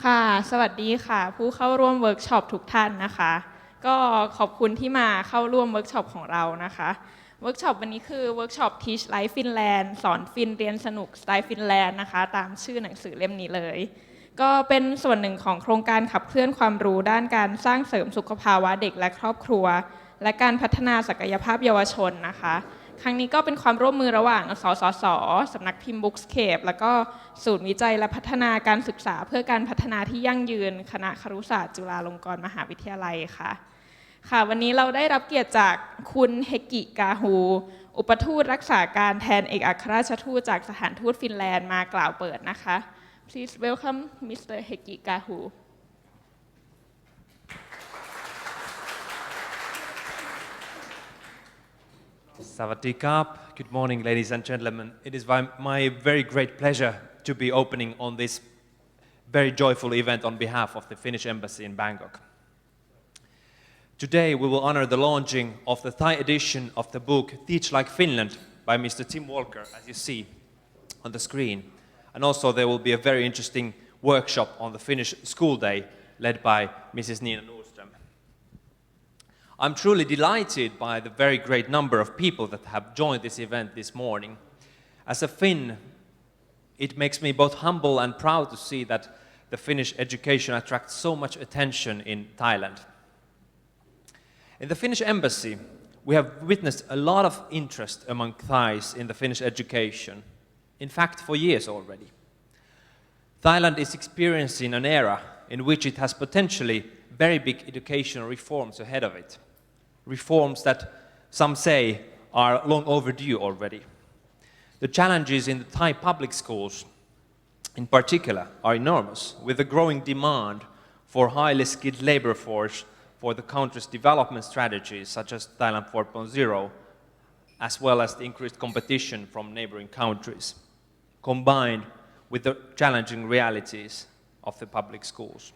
ค่ะสวัสดีค่ะผู้เข้าร่วมเวิร์กช็อปทุกท่านนะคะก็ขอบคุณที่มาเข้าร่วมเวิร์กช็อปของเรานะคะเวิร์กช็อปวันนี้คือเวิร์กช็อป Teach Like Finland สอนฟินเรียนสนุกสไตล์ฟินแลนด์นะคะตามชื่อหนังสือเล่มนี้เลยก็เป็นส่วนหนึ่งของโครงการขับเคลื่อนความรู้ด้านการสร้างเสริมสุขภาวะเด็กและครอบครัวและการพัฒนาศักยภาพเยาวชนนะคะครั้งนี้ก็เป็นความร่วมมือระหว่างสสส.สำนักพิมพ์ bookscape แล้วก็ศูนย์วิจัยและพัฒนาการศึกษาเพื่อการพัฒนาที่ยั่งยืนคณะครุศาสตร์จุฬาลงกรณ์มหาวิทยาลัยค่ะวันนี้เราได้รับเกียรติจากคุณเฮกิกาฮูอุปทูตรักษาการแทนเอกอัครราชทูตจากสถานทูตฟินแลนด์มากล่าวเปิดนะคะ Please welcome Mr. Heki Gahu Sawadee-kap. Good morning, ladies and gentlemen. It is my very great pleasure to be opening on this very joyful event on behalf of the Finnish Embassy in Bangkok. Today we will honor the launching of the Thai edition of the book Teach Like Finland by Mr. Tim Walker, as you see on the screen. And also there will be a very interesting workshop on the Finnish School Day led by Mrs. Nina Nordman. I'm truly delighted by the very great number of people that have joined this event this morning. As a Finn, it makes me both humble and proud to see that the Finnish education attracts so much attention in Thailand. In the Finnish embassy, we have witnessed a lot of interest among Thais in the Finnish education, in fact for years already. Thailand is experiencing an era in which it has potentially very big educational reforms ahead of it. Reforms that some say are long overdue already. The challenges in the Thai public schools, in particular, are enormous, with a growing demand for highly skilled labor force for the country's development strategies, such as Thailand 4.0, as well as the increased competition from neighboring countries, combined with the challenging realities of the public schools.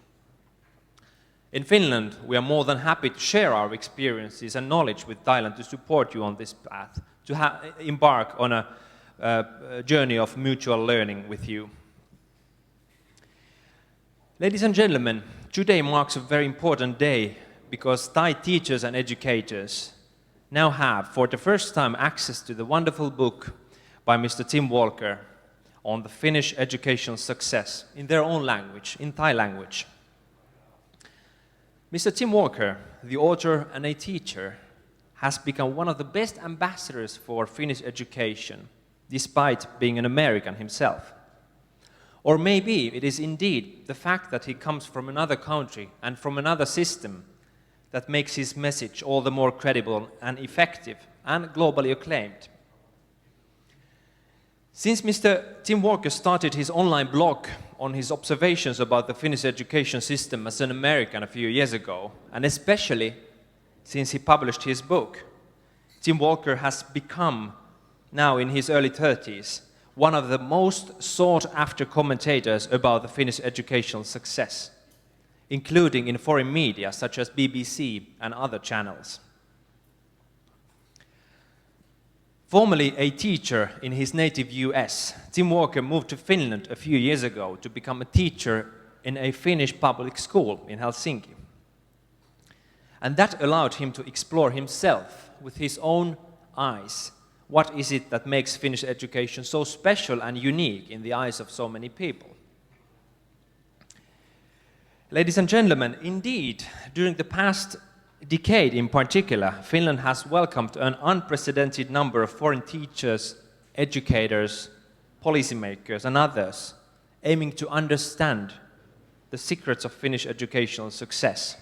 In Finland, we are more than happy to share our experiences and knowledge with Thailand to support you on this path, to embark on a journey of mutual learning with you. Ladies and gentlemen, today marks a very important day because Thai teachers and educators now have, for the first time, access to the wonderful book by Mr. Tim Walker on the Finnish educational success in their own language, in Thai language. Mr. Tim Walker, the author and a teacher, has become one of the best ambassadors for Finnish education, despite being an American himself. Or maybe it is indeed the fact that he comes from another country and from another system that makes his message all the more credible and effective and globally acclaimed. Since Mr. Tim Walker started his online blog on his observations about the Finnish education system as an American a few years ago, and especially since he published his book, Tim Walker has become, now in his early 30s, one of the most sought-after commentators about the Finnish educational success, including in foreign media such as BBC and other channels. Formerly a teacher in his native US, Tim Walker moved to Finland a few years ago to become a teacher in a Finnish public school in Helsinki. And that allowed him to explore himself with his own eyes. What is it that makes Finnish education so special and unique in the eyes of so many people? Ladies and gentlemen, indeed, during the past decade in particular, Finland has welcomed an unprecedented number of foreign teachers, educators, policymakers, and others aiming to understand the secrets of Finnish educational success.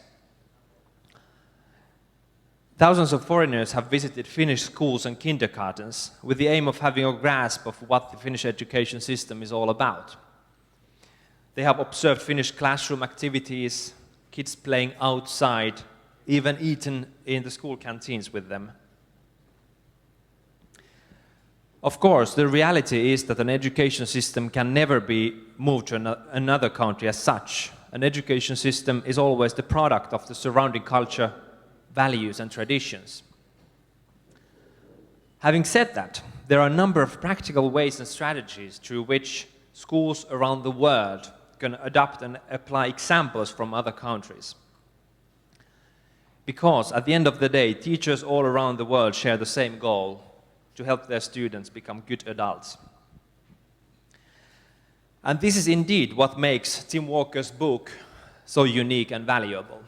Thousands of foreigners have visited Finnish schools and kindergartens with the aim of having a grasp of what the Finnish education system is all about. They have observed Finnish classroom activities, kids playing outside, even eaten in the school canteens with them. Of course, the reality is that an education system can never be moved to another country as such. An education system is always the product of the surrounding culture, values, and traditions. Having said that, there are a number of practical ways and strategies through which schools around the world can adopt and apply examples from other countries. Because at the end of the day, teachers all around the world share the same goal, to help their students become good adults. And this is indeed what makes Tim Walker's book so unique and valuable.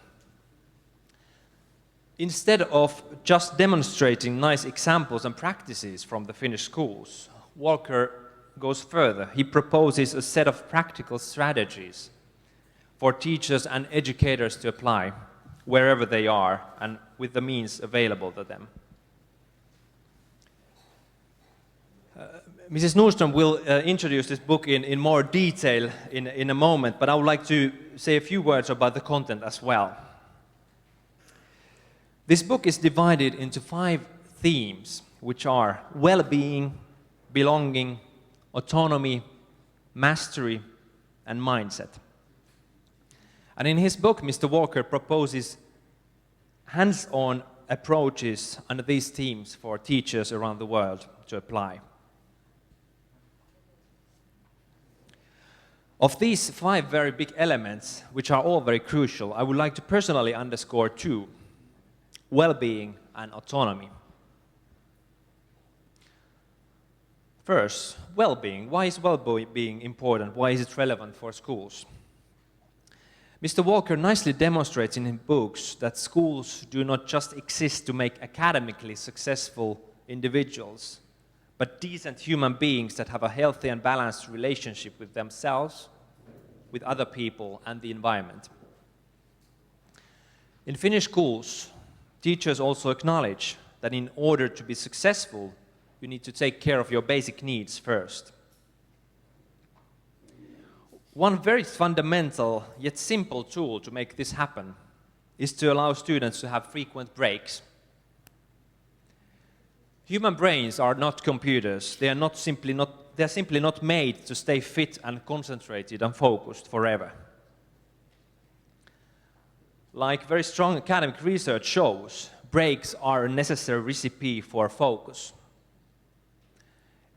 Instead of just demonstrating nice examples and practices from the Finnish schools, Walker goes further. He proposes a set of practical strategies for teachers and educators to apply wherever they are and with the means available to them. Mrs. Nordström will introduce this book in more detail in a moment, but I would like to say a few words about the content as well. This book is divided into 5 themes, which are well-being, belonging, autonomy, mastery, and mindset. And in his book, Mr. Walker proposes hands-on approaches under these themes for teachers around the world to apply. Of these 5 very big elements, which are all very crucial, I would like to personally underscore 2, well-being and autonomy. First, well-being. Why is well-being important? Why is it relevant for schools? Mr. Walker nicely demonstrates in his books that schools do not just exist to make academically successful individuals, but decent human beings that have a healthy and balanced relationship with themselves, with other people, and the environment. In Finnish schools, teachers also acknowledge that in order to be successful, you need to take care of your basic needs first. One very fundamental yet simple tool to make this happen is to allow students to have frequent breaks. Human brains are not computers. They are simply not made to stay fit and concentrated and focused forever. Like very strong academic research shows, breaks are a necessary recipe for focus.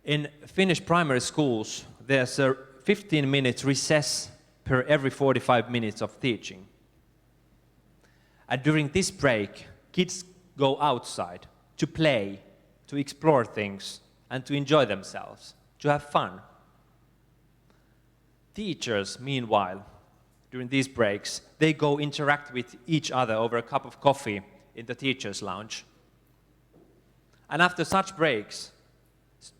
In Finnish primary schools, there's a 15-minute recess per every 45 minutes of teaching. And during this break, kids go outside to play, to explore things, and to enjoy themselves, to have fun. Teachers, meanwhile, during these breaks, they go interact with each other over a cup of coffee in the teacher's lounge. And after such breaks,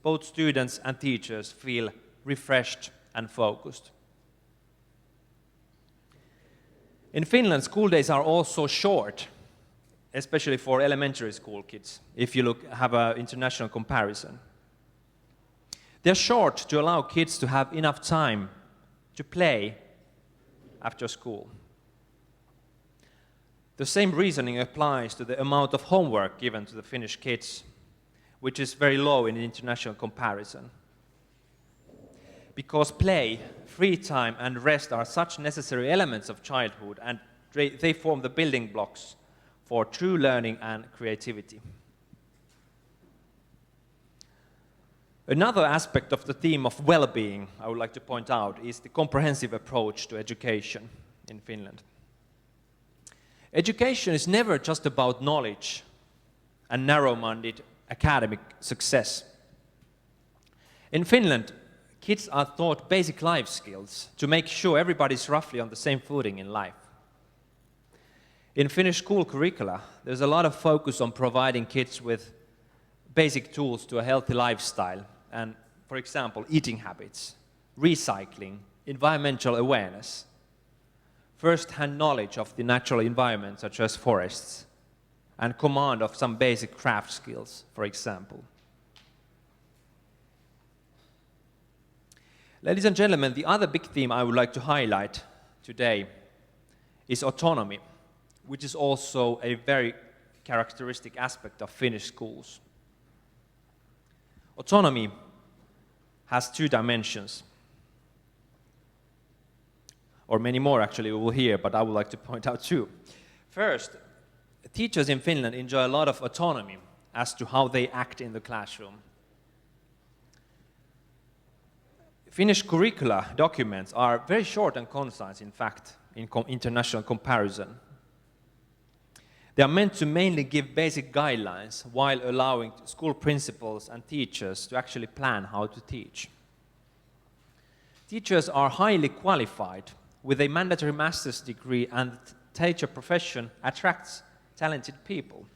both students and teachers feel refreshed and focused. In Finland, school days are also short, especially for elementary school kids, if you have an international comparison. They're short to allow kids to have enough time to play after school. The same reasoning applies to the amount of homework given to the Finnish kids, which is very low in international comparison. Because play, free time, and rest are such necessary elements of childhood, and they form the building blocks for true learning and creativity. Another aspect of the theme of well-being I would like to point out is the comprehensive approach to education in Finland. Education is never just about knowledge and narrow-minded academic success. In Finland, kids are taught basic life skills to make sure everybody's roughly on the same footing in life. In Finnish school curricula, there's a lot of focus on providing kids with basic tools to a healthy lifestyle and, for example, eating habits, recycling, environmental awareness, first-hand knowledge of the natural environment such as forests, and command of some basic craft skills, for example. Ladies and gentlemen, the other big theme I would like to highlight today is autonomy, which is also a very characteristic aspect of Finnish schools. Autonomy has 2 dimensions, or many more actually we will hear, but I would like to point out 2. First, teachers in Finland enjoy a lot of autonomy as to how they act in the classroom. Finnish curricula documents are very short and concise, in fact, in international comparison. They are meant to mainly give basic guidelines while allowing school principals and teachers to actually plan how to teach. Teachers are highly qualified with a mandatory master's degree, and the teacher profession attracts talented people.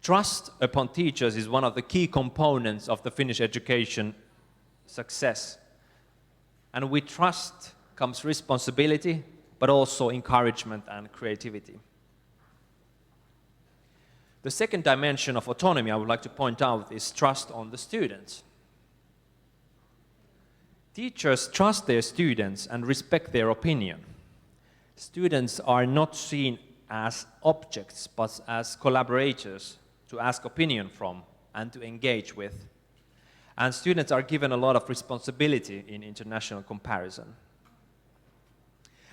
Trust upon teachers is one of the key components of the Finnish education success. And with trust comes responsibility, but also encouragement and creativity. The second dimension of autonomy I would like to point out is trust on the students. Teachers trust their students and respect their opinion. Students are not seen as objects, but as collaborators to ask opinion from and to engage with. And students are given a lot of responsibility in international comparison.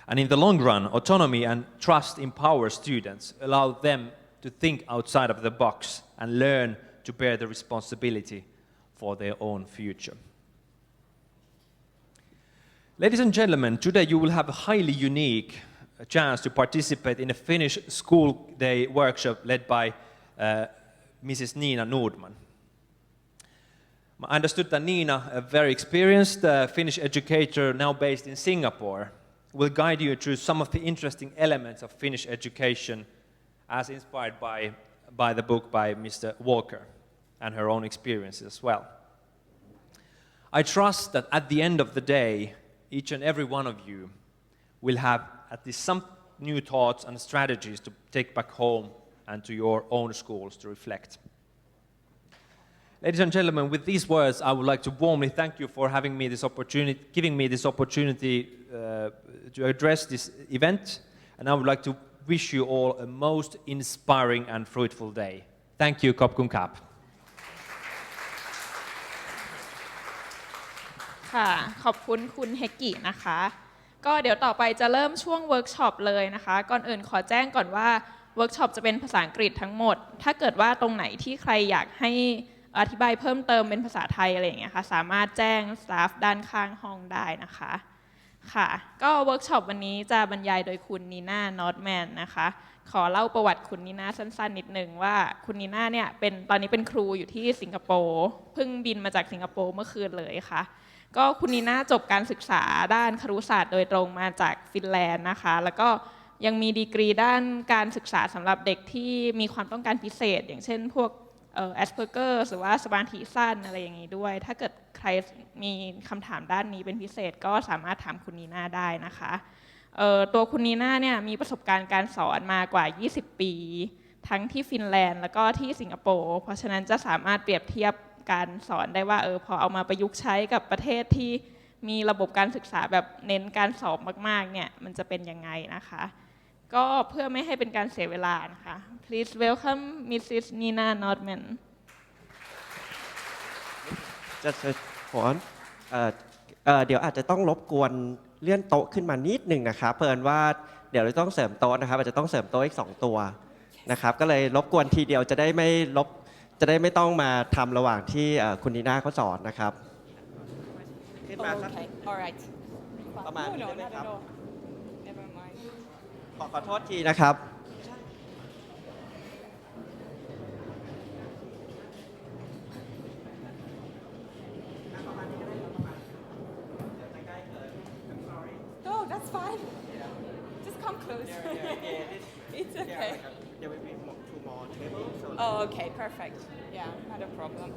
And in the long run, autonomy and trust empower students, allow them to think outside of the box and learn to bear the responsibility for their own future. Ladies and gentlemen, today you will have a highly unique chance to participate in a Finnish school day workshop led by Mrs. Nina Nordman. I understood that Nina, a very experienced Finnish educator now based in Singapore, will guide you through some of the interesting elements of Finnish education as inspired by the book by Mr. Walker and her own experiences as well. I trust that at the end of the day, each and every one of you will have at least some new thoughts and strategies to take back home and to your own schools to reflect. Ladies and gentlemen, with these words, I would like to warmly thank you for giving me this opportunity to address this event, and I would like to wish you all a most inspiring and fruitful day. Thank you, Khop Kun Kap. ค่ะขอบคุณคุณเฮกินะคะก็เดี๋ยวต่อไปจะเริ่มช่วงเวิร์กช็อปเลยนะคะก่อนอื่นขอแจ้งก่อนว่าเวิร์กช็อปจะเป็นภาษาอังกฤษทั้งหมดถ้าเกิดว่าตรงไหนที่ใครอยากให้อธิบายเพิ่มเติมเป็นภาษาไทยอะไรอย่างเงี้ยค่ะสามารถแจ้งสตาฟด้านข้างห้องได้นะคะค่ะก็เวิร์กช็อปวันนี้จะบรรยายโดยคุณนีน่านอร์ดแมนนะคะขอเล่าประวัติคุณนีน่าสั้นๆนิดนึงว่าคุณนีน่าเนี่ยตอนนี้เป็นครูอยู่ที่สิงคโปร์เพิ่งบินมาจากสิงคโปร์เมื่อคืนเลยค่ะก็คุณนีน่าจบการศึกษาด้านครุศาสตร์โดยตรงมาจากฟินแลนด์นะคะแล้วก็ยังมีดีกรีด้านการศึกษาสำหรับเด็กที่มีความต้องการพิเศษอย่างเช่นพวกAsperger หรือว่าสมาธิสั้นอะไรอย่างนี้ด้วยถ้าเกิดใครมีคำถามด้านนี้เป็นพิเศษก็สามารถถามคุณนีน่าได้นะคะตัวคุณนีน่าเนี่ยมีประสบการณ์การสอนมากว่า20 ปีทั้งที่ฟินแลนด์แล้วก็ที่สิงคโปร์เพราะฉะนั้นจะสามารถเปรียบเทียบการสอนได้ว่าพอเอามาประยุกต์ใช้กับประเทศที่มีระบบการศึกษาแบบเน้นการสอบมากๆเนี่ยมันจะเป็นยังไงนะคะก็เพื่อไม่ให้เป็นการเสียเวลานะคะ Please welcome Mrs. Nina Nordman จะขอเดี๋ยวอาจจะต้องรบกวนเลื่อนโต๊ะขึ้นมานิดหนึ่งนะครับเพิ่นว่าเดี๋ยวเราต้องเสริมโต๊ะนะครับอาจจะต้องเสริมโต๊ะอีก2 ตัวนะครับก็เลยรบกวนทีเดียวจะได้ไม่ต้องมาทำระหว่างที่คุณนีน่าเขาสอนนะครับขึ้นมาสักประมาณนี้ได้ไหมครับขอโทษทีนะครับNo, that's fine. Just come close. It's okay. There will be 2 more tables. Oh, okay, perfect. Yeah, not a problem.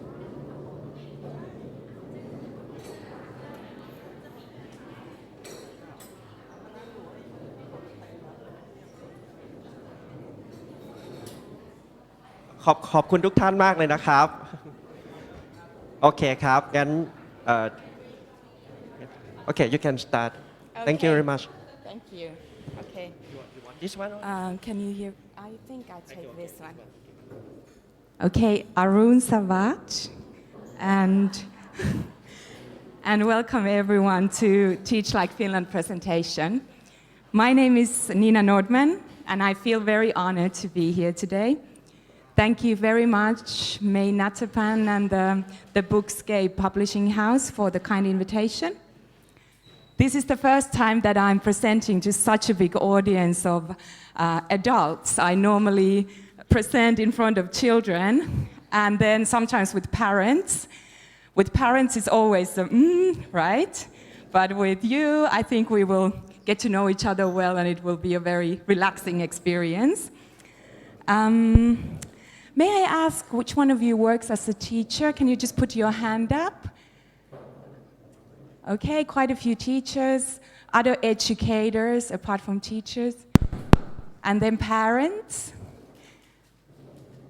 ขอบคุณทุกท่านมากเลยนะครับโอเคครับงั้นOkay, you can start. Thank you very much. Thank you. Okay. You want this one? Can you hear? I think I take this one. Okay, Arun Savat, and welcome everyone to Teach Like Finland presentation. My name is Nina Nordman, and I feel very honored to be here today. thank you very much, May Natapan and the Bookscape Publishing House for the kind invitation. This is the first time that I'm presenting to such a big audience of adults. I normally present in front of children and then sometimes with parents. With parents, it's always right? But with you, I think we will get to know each other well and it will be a very relaxing experience. May I ask which one of you works as a teacher? Can you just put your hand up? Okay, quite a few teachers, other educators apart from teachers, and then parents.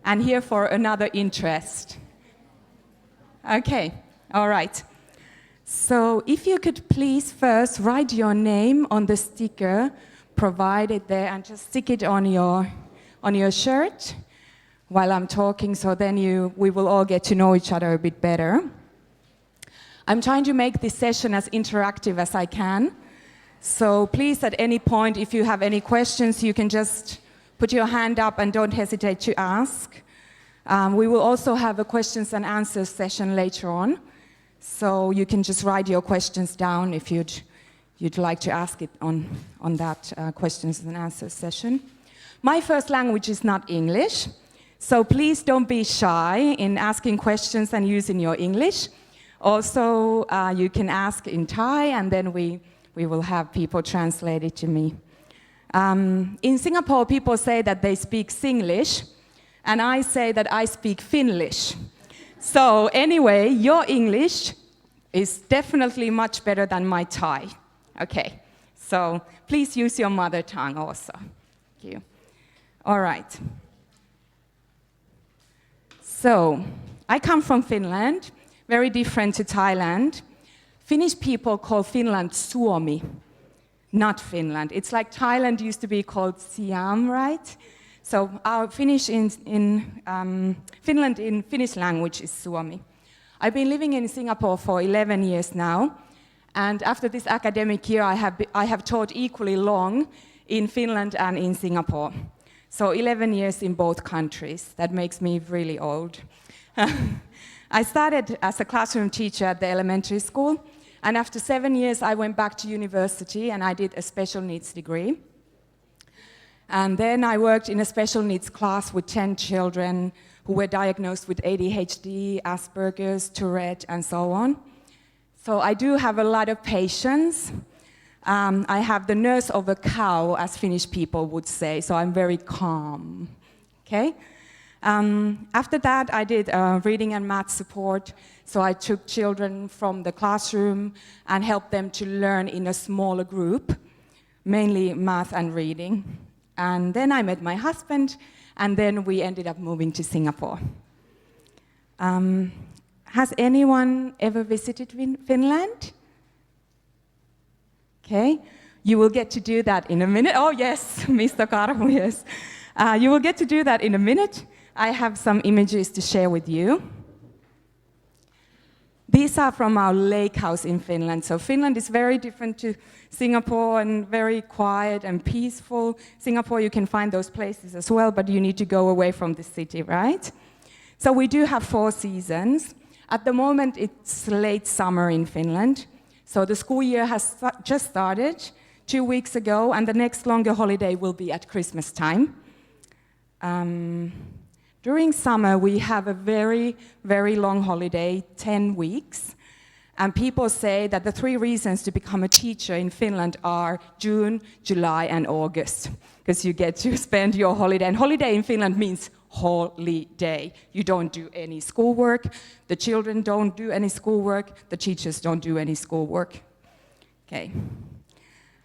And here for another interest. Okay, all right. So if you could please first write your name on the sticker provided there and just stick it on your shirt while I'm talking, so then we will all get to know each other a bit better. I'm trying to make this session as interactive as I can. So please, at any point, if you have any questions, you can just put your hand up and don't hesitate to ask. We will also have a questions and answers session later on. So you can just write your questions down if you'd like to ask it on that questions and answers session. My first language is not English, so please don't be shy in asking questions and using your English. Also, you can ask in Thai, and then we will have people translate it to me. In Singapore, people say that they speak Singlish, and I say that I speak Finlish. So anyway, your English is definitely much better than my Thai. Okay, so please use your mother tongue also. Thank you. All right. So I come from Finland, very different to Thailand. Finnish people call Finland Suomi, not Finland. It's like Thailand used to be called Siam, right? So our Finnish in Finland in Finnish language is Suomi. I've been living in Singapore for 11 years now, and after this academic year, I have taught equally long in Finland and in Singapore. So 11 years in both countries. That makes me really old. I started as a classroom teacher at the elementary school, and after 7 years, I went back to university and I did a special needs degree. And then I worked in a special needs class with 10 children who were diagnosed with ADHD, Asperger's, Tourette, and so on. So I do have a lot of patience. I have the nerves of a cow, as Finnish people would say, so I'm very calm, okay? After that, I did reading and math support, so I took children from the classroom and helped them to learn in a smaller group, mainly math and reading. And then I met my husband, and then we ended up moving to Singapore. Has anyone ever visited Finland? Okay, you will get to do that in a minute. Oh yes, Mr. Karhu, yes. You will get to do that in a minute. I have some images to share with you. These are from our lake house in Finland. So Finland is very different to Singapore and very quiet and peaceful. Singapore, you can find those places as well, but you need to go away from the city, right? So we do have 4 seasons. At the moment, it's late summer in Finland. So the school year has just started 2 weeks ago, and the next longer holiday will be at Christmas time. During summer, we have a very, very long holiday, 10 weeks. And people say that the 3 reasons to become a teacher in Finland are June, July, and August, because you get to spend your holiday. And holiday in Finland means holiday. You don't do any schoolwork, the children don't do any schoolwork, the teachers don't do any schoolwork. Okay.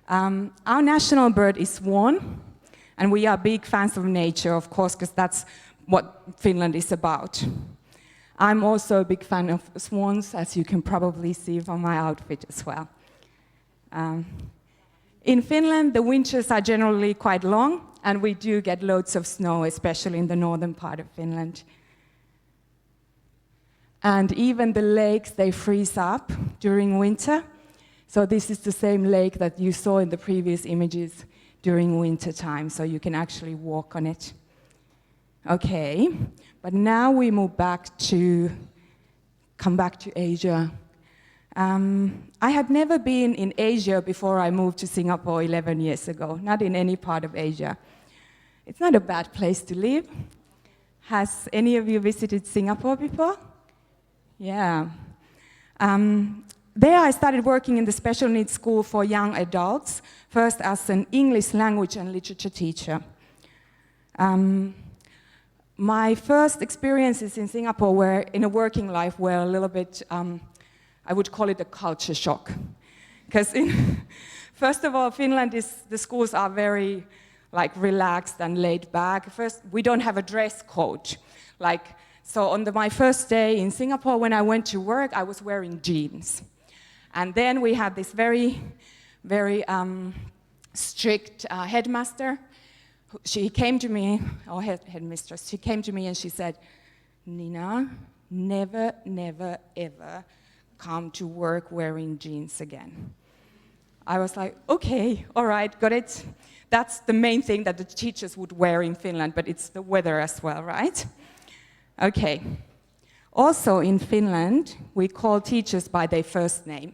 Our national bird is swan, and we are big fans of nature, of course, because that's what Finland is about. I'm also a big fan of swans, as you can probably see from my outfit as well. In Finland, the winters are generally quite long, and we do get loads of snow, especially in the northern part of Finland. And even the lakes, they freeze up during winter. So this is the same lake that you saw in the previous images during winter time, so you can actually walk on it. Okay, but now we come back to Asia. I had never been in Asia before I moved to Singapore 11 years ago, not in any part of Asia. It's not a bad place to live. Has any of you visited Singapore before? Yeah. There I started working in the special needs school for young adults, first as an English language and literature teacher. My first experiences in Singapore were in a working life were a little bit, I would call it a culture shock. Because first of all, the schools are very relaxed and laid back. First, we don't have a dress code. So on my first day in Singapore, when I went to work, I was wearing jeans. And then we had this very, very strict headmaster. She came to me, or headmistress, she came to me and she said, Nina, never, never, ever come to work wearing jeans again. I was like, okay, all right, got it. That's the main thing that the teachers would wear in Finland, but it's the weather as well, right? Okay. Also in Finland, we call teachers by their first name.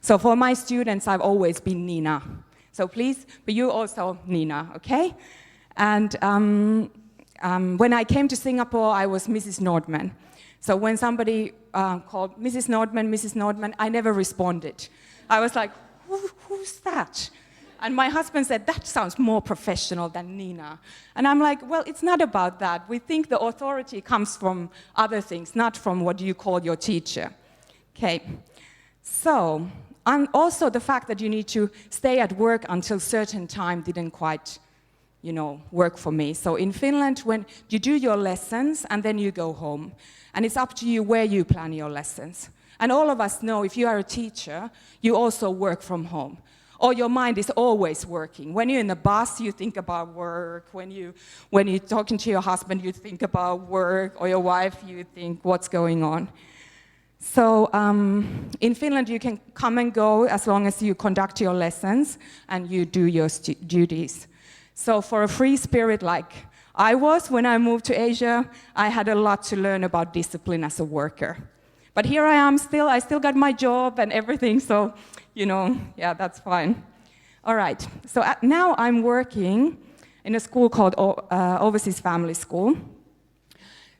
So for my students, I've always been Nina. So please, but you also Nina, okay? And when I came to Singapore, I was Mrs. Nordman. So when somebody called Mrs. Nordman, I never responded. I was like, who's that? And my husband said, that sounds more professional than Nina. And I'm like, well, it's not about that. We think the authority comes from other things, not from what you call your teacher. Okay. So, and also the fact that you need to stay at work until certain time didn't quite, work for me. So in Finland, when you do your lessons and then you go home, and it's up to you where you plan your lessons. And all of us know if you are a teacher, you also work from home. Or your mind is always working. When you're in the bus, you think about work. When you're talking to your husband, you think about work. Or your wife, you think, what's going on? So in Finland, you can come and go as long as you conduct your lessons and you do your duties. So for a free spirit like I was when I moved to Asia, I had a lot to learn about discipline as a worker. But here I am I still got my job and everything, so, yeah, that's fine. All right, so now I'm working in a school called Overseas Family School.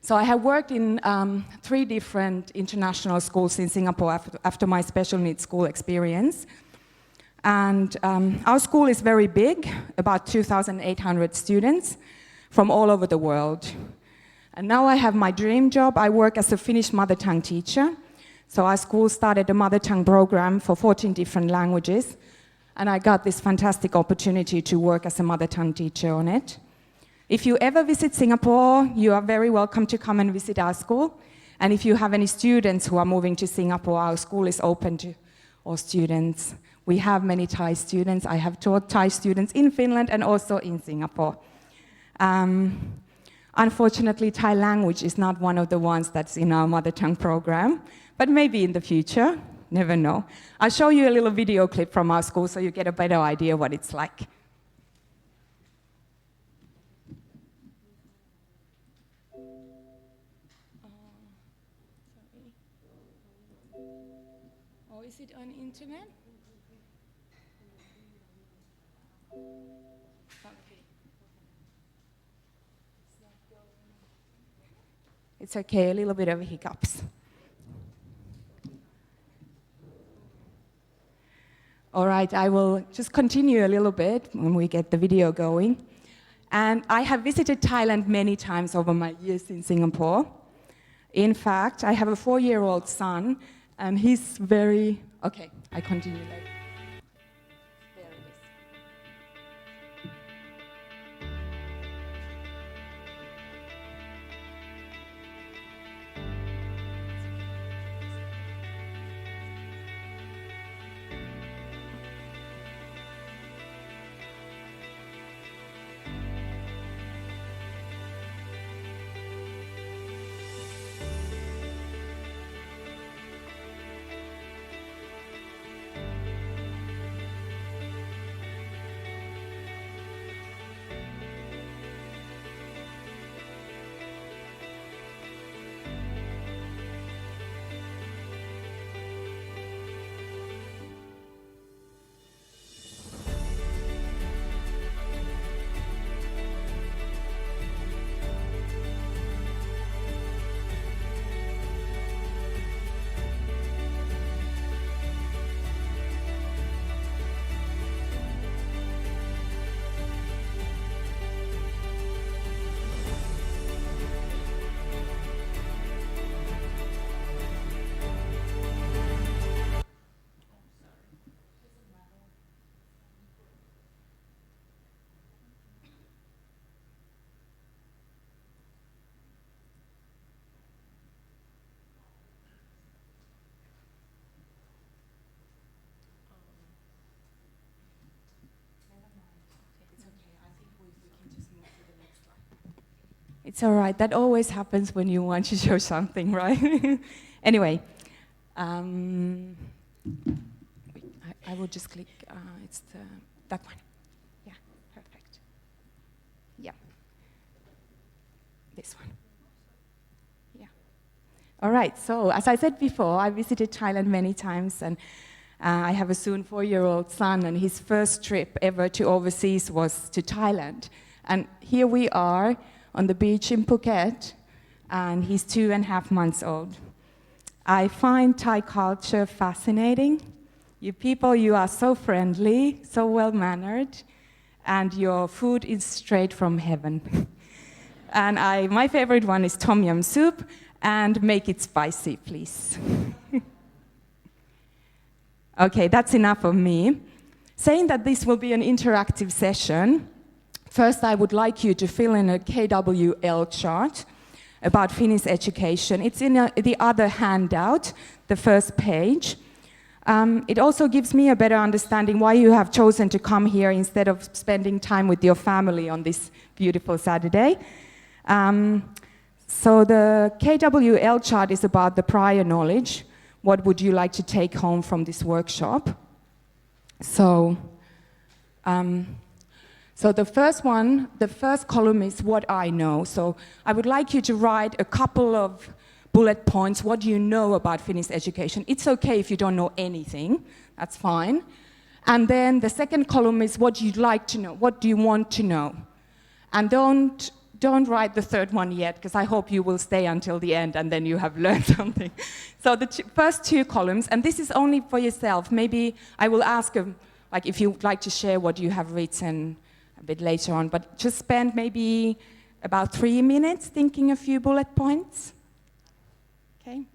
So I have worked in 3 different international schools in Singapore after my special needs school experience. And our school is very big, about 2,800 students from all over the world. And now I have my dream job. I work as a Finnish mother tongue teacher. So our school started a mother tongue program for 14 different languages. And I got this fantastic opportunity to work as a mother tongue teacher on it. If you ever visit Singapore, you are very welcome to come and visit our school. And if you have any students who are moving to Singapore, our school is open to all students. We have many Thai students. I have taught Thai students in Finland and also in Singapore. Unfortunately, Thai language is not one of the ones that's in our mother tongue program, but maybe in the future, never know. I'll show you a little video clip from our school so you get a better idea what it's like. Oh, is it on internet? It's okay, a little bit of hiccups. All right, I will just continue a little bit when we get the video going. And I have visited Thailand many times over my years in Singapore. In fact, I have a 4-year-old son, and he's very... Okay, I continue later. There it is. It's all right. That always happens when you want to show something, right? Anyway, I will just click. It's that one. Yeah, perfect. Yeah. This one. Yeah. All right. So as I said before, I visited Thailand many times, and I have a soon 4-year-old son, and his first trip ever to overseas was to Thailand. And here we are on the beach in Phuket, and he's 2.5 months old. I find Thai culture fascinating. You people, you are so friendly, so well-mannered, and your food is straight from heaven. And my favorite one is tom yum soup, and make it spicy, please. Okay, that's enough of me. Saying that this will be an interactive session, first I would like you to fill in a KWL chart about Finnish education. It's in the other handout, the first page. It also gives me a better understanding why you have chosen to come here instead of spending time with your family on this beautiful Saturday. So the KWL chart is about the prior knowledge. What would you like to take home from this workshop? So the first one, the first column is what I know. So I would like you to write a couple of bullet points, what you know about Finnish education. It's okay if you don't know anything, that's fine. And then the second column is what you'd like to know, what do you want to know? And don't write the third one yet, because I hope you will stay until the end and then you have learned something. So the first two columns, and this is only for yourself. Maybe I will ask like if you'd like to share what you have written a bit later on, but just spend maybe about 3 minutes thinking a few bullet points. Okay?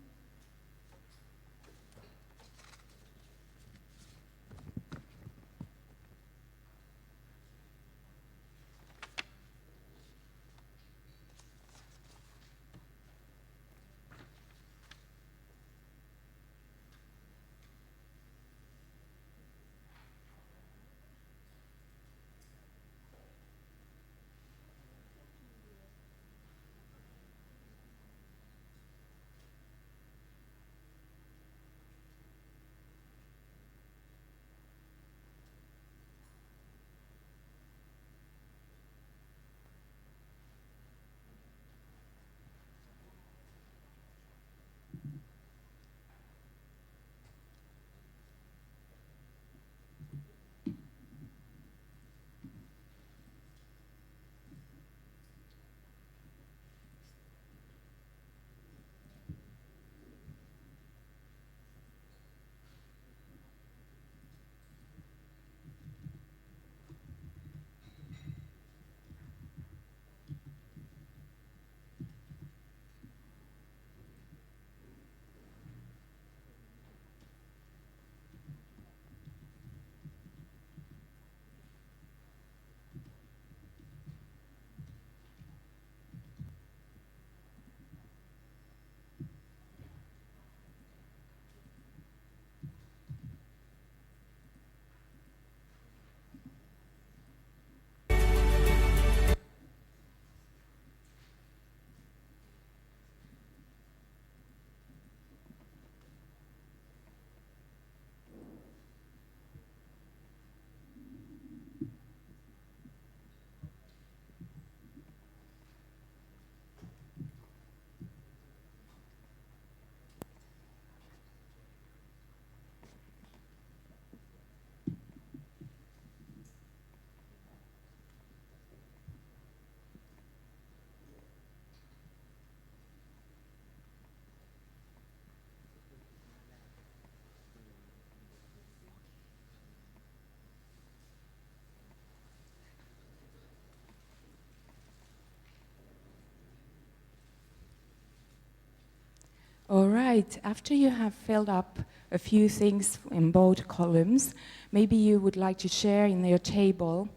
All right, after you have filled up a few things in both columns, maybe you would like to share in your table,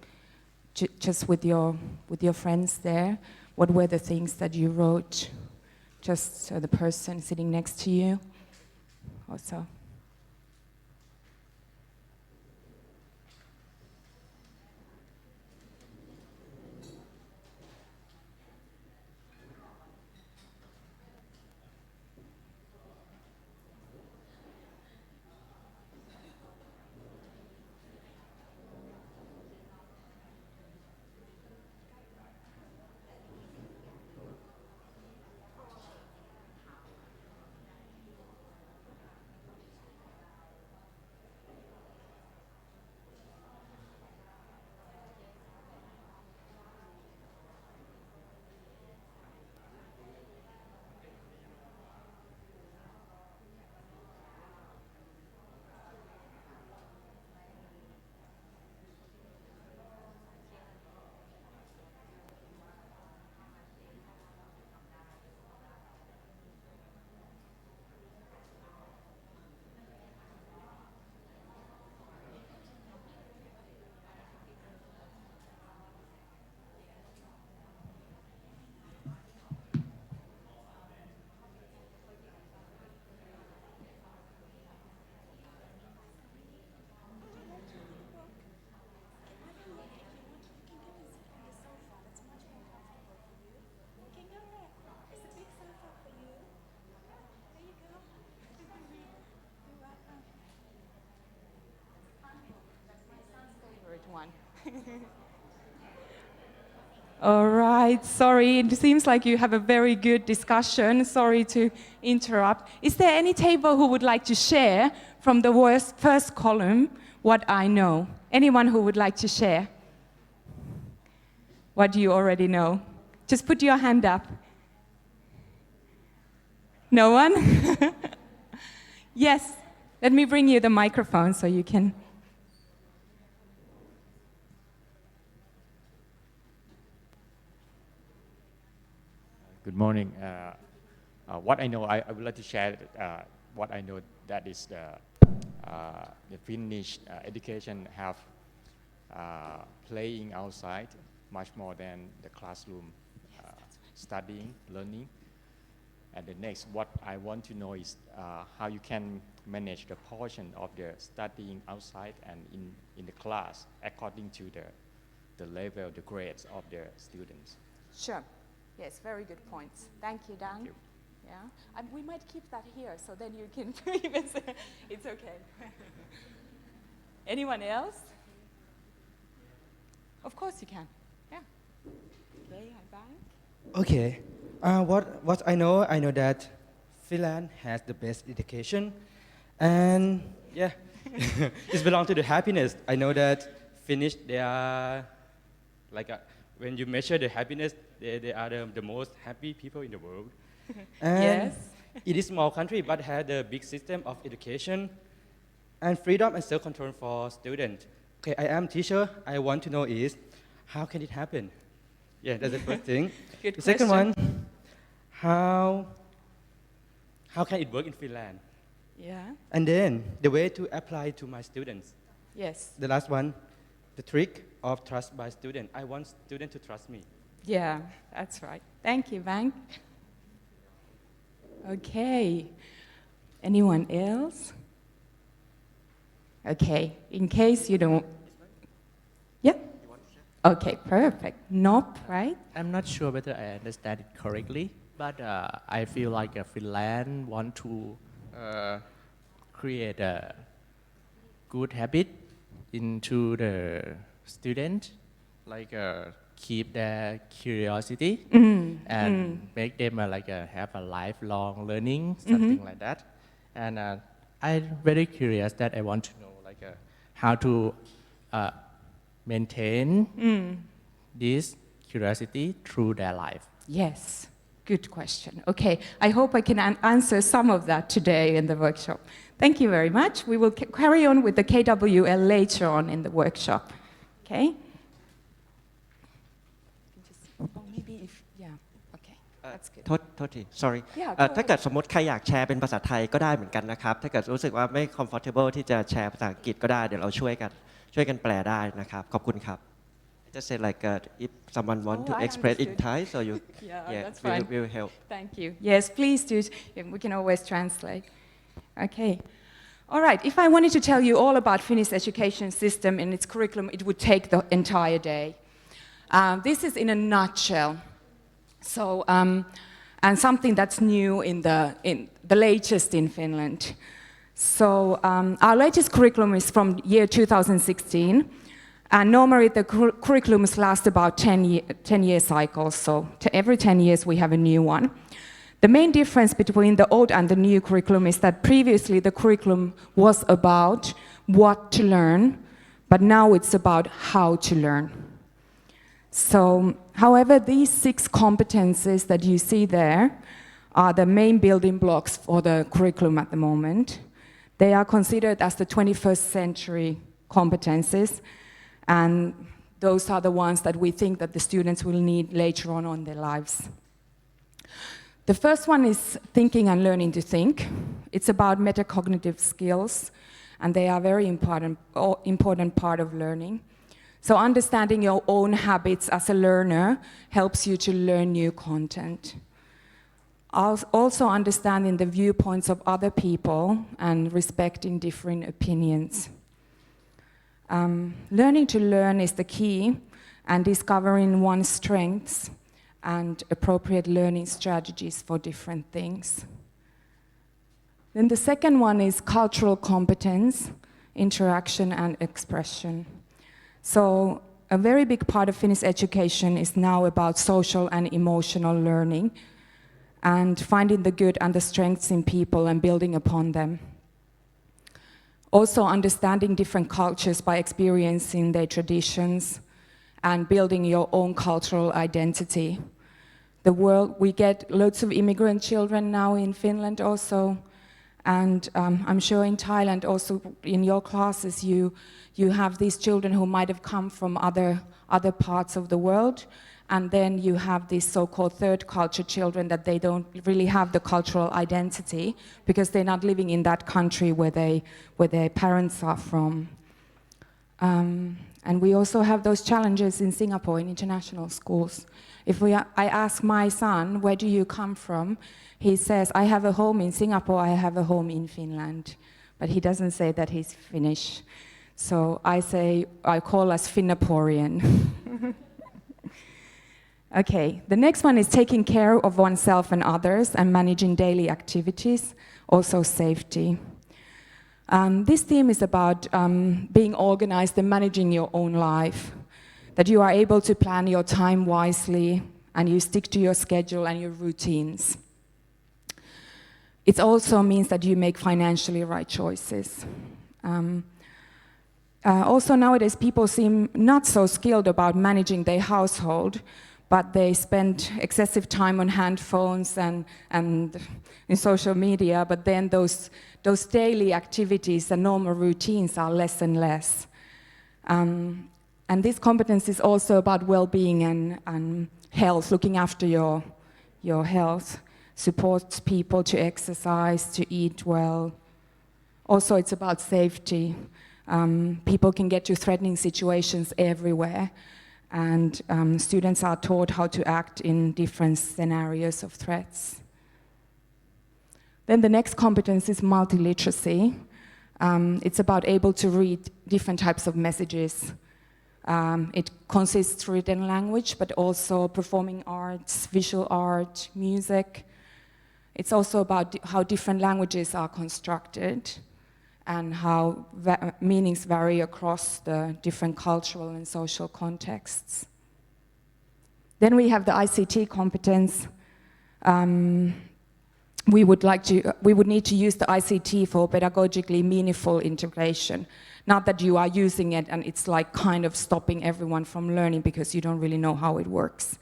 just with your friends there, what were the things that you wrote, just so the person sitting next to you also. All right, sorry, it seems like you have a very good discussion. Sorry to interrupt. Is there any table who would like to share from the first column what I know? Anyone who would like to share what you already know? Just put your hand up. No one? Yes, let me bring you the microphone so you can. Good morning. What I know, I would like to share what I know that is the Finnish education have playing outside much more than the classroom studying, learning. And the next, what I want to know is how you can manage the portion of the studying outside and in the class according to the level, the grades of the students. Sure. Yes, very good points. Thank you, Dan. Thank you. Yeah, and we might keep that here, so then you can even say it's okay. Anyone else? Of course you can. Yeah. Okay, hi, bye. Okay. What I know that Finland has the best education, and yeah, it's belong to the happiness. I know that Finnish they are like when you measure the happiness, they are the most happy people in the world. And Yes. it is a small country, but has a big system of education and freedom and self-control for students. Okay, I am teacher. I want to know is how can it happen? Yeah, that's the first thing. Good The second question. one, how can it work in Finland? Yeah. And then the way to apply to my students. Yes. The last one, the trick of trust by student. I want student to trust me. Yeah, that's right. Thank you, Bang. Okay. Anyone else? Okay. In case you don't. Yeah. Okay. Perfect. Nope. Right. I'm not sure whether I understand it correctly, but I feel like Finland want to create a good habit into the student, like keep their curiosity and make them have a lifelong learning, something like that. And I'm very curious that I want to know how to maintain this curiosity through their life. Yes. Good question. Okay. I hope I can answer some of that today in the workshop. Thank you very much. We will carry on with the KWL later on in the workshop. Okay? Maybe if, yeah. Okay. That's good. โทษที sorry Yeah, go ถ้าเกิด ahead. สมมติใครอยากแชร์เป็นภาษาไทยก็ได้เหมือนกันนะครับ ถ้าเกิดรู้สึกว่าไม่ comfortable ที่จะแชร์ภาษาอังกฤษก็ได้ เดี๋ยวเราช่วยกันแปลได้นะครับ ขอบคุณครับ Just say if someone want to I express in understood. Thai, so you Yeah, that's fine. will help. Thank you. Yes, please do. We can always translate. Okay. All right. If I wanted to tell you all about Finnish education system and its curriculum, it would take the entire day. This is in a nutshell. So, and something that's new in the latest in Finland. So, our latest curriculum is from year 2016. And normally the curriculums last about 10-year cycles, so every 10 years we have a new one. The main difference between the old and the new curriculum is that previously the curriculum was about what to learn, but now it's about how to learn. So, however, these 6 competences that you see there are the main building blocks for the curriculum at the moment. They are considered as the 21st century competences. And those are the ones that we think that the students will need later on in their lives. The first one is thinking and learning to think. It's about metacognitive skills, and they are a very important part of learning. So understanding your own habits as a learner helps you to learn new content. Also understanding the viewpoints of other people and respecting different opinions. Learning to learn is the key, and discovering one's strengths and appropriate learning strategies for different things. Then the second one is cultural competence, interaction and expression. So a very big part of Finnish education is now about social and emotional learning and finding the good and the strengths in people and building upon them. Also understanding different cultures by experiencing their traditions and building your own cultural identity. We get loads of immigrant children now in Finland also, and I'm sure in Thailand also in your classes you have these children who might have come from other parts of the world, and then you have these so-called third culture children that they don't really have the cultural identity because they're not living in that country where their parents are from. And we also have those challenges in Singapore in international schools. I ask my son, where do you come from? He says, I have a home in Singapore, I have a home in Finland. But he doesn't say that he's Finnish. So I call us Finnaporean. Okay, the next one is taking care of oneself and others and managing daily activities, also safety. This theme is about being organized and managing your own life, that you are able to plan your time wisely and you stick to your schedule and your routines. It also means that you make financially right choices. Also nowadays people seem not so skilled about managing their household, but they spend excessive time on handphones and in social media, but then those daily activities and normal routines are less and less. And this competence is also about well-being and health, looking after your health, supports people to exercise, to eat well. Also it's about safety. People can get to threatening situations everywhere, and students are taught how to act in different scenarios of threats. Then the next competence is multiliteracy. It's about able to read different types of messages. It consists of written language, but also performing arts, visual art, music. It's also about how different languages are constructed and how meanings vary across the different cultural and social contexts. Then we have the ICT competence. We would need to use the ICT for pedagogically meaningful integration. Not that you are using it and it's like kind of stopping everyone from learning because you don't really know how it works.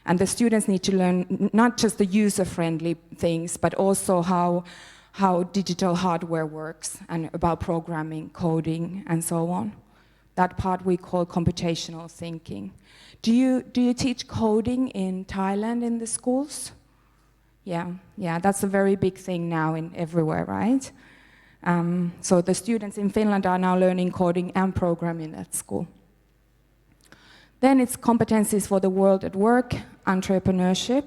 And the students need to learn not just the user-friendly things, but also how digital hardware works and about programming, coding, and so on. That part we call computational thinking. Do you teach coding in Thailand in the schools? Yeah, that's a very big thing now everywhere, right? So the students in Finland are now learning coding and programming at school. Then it's competencies for the world at work, entrepreneurship.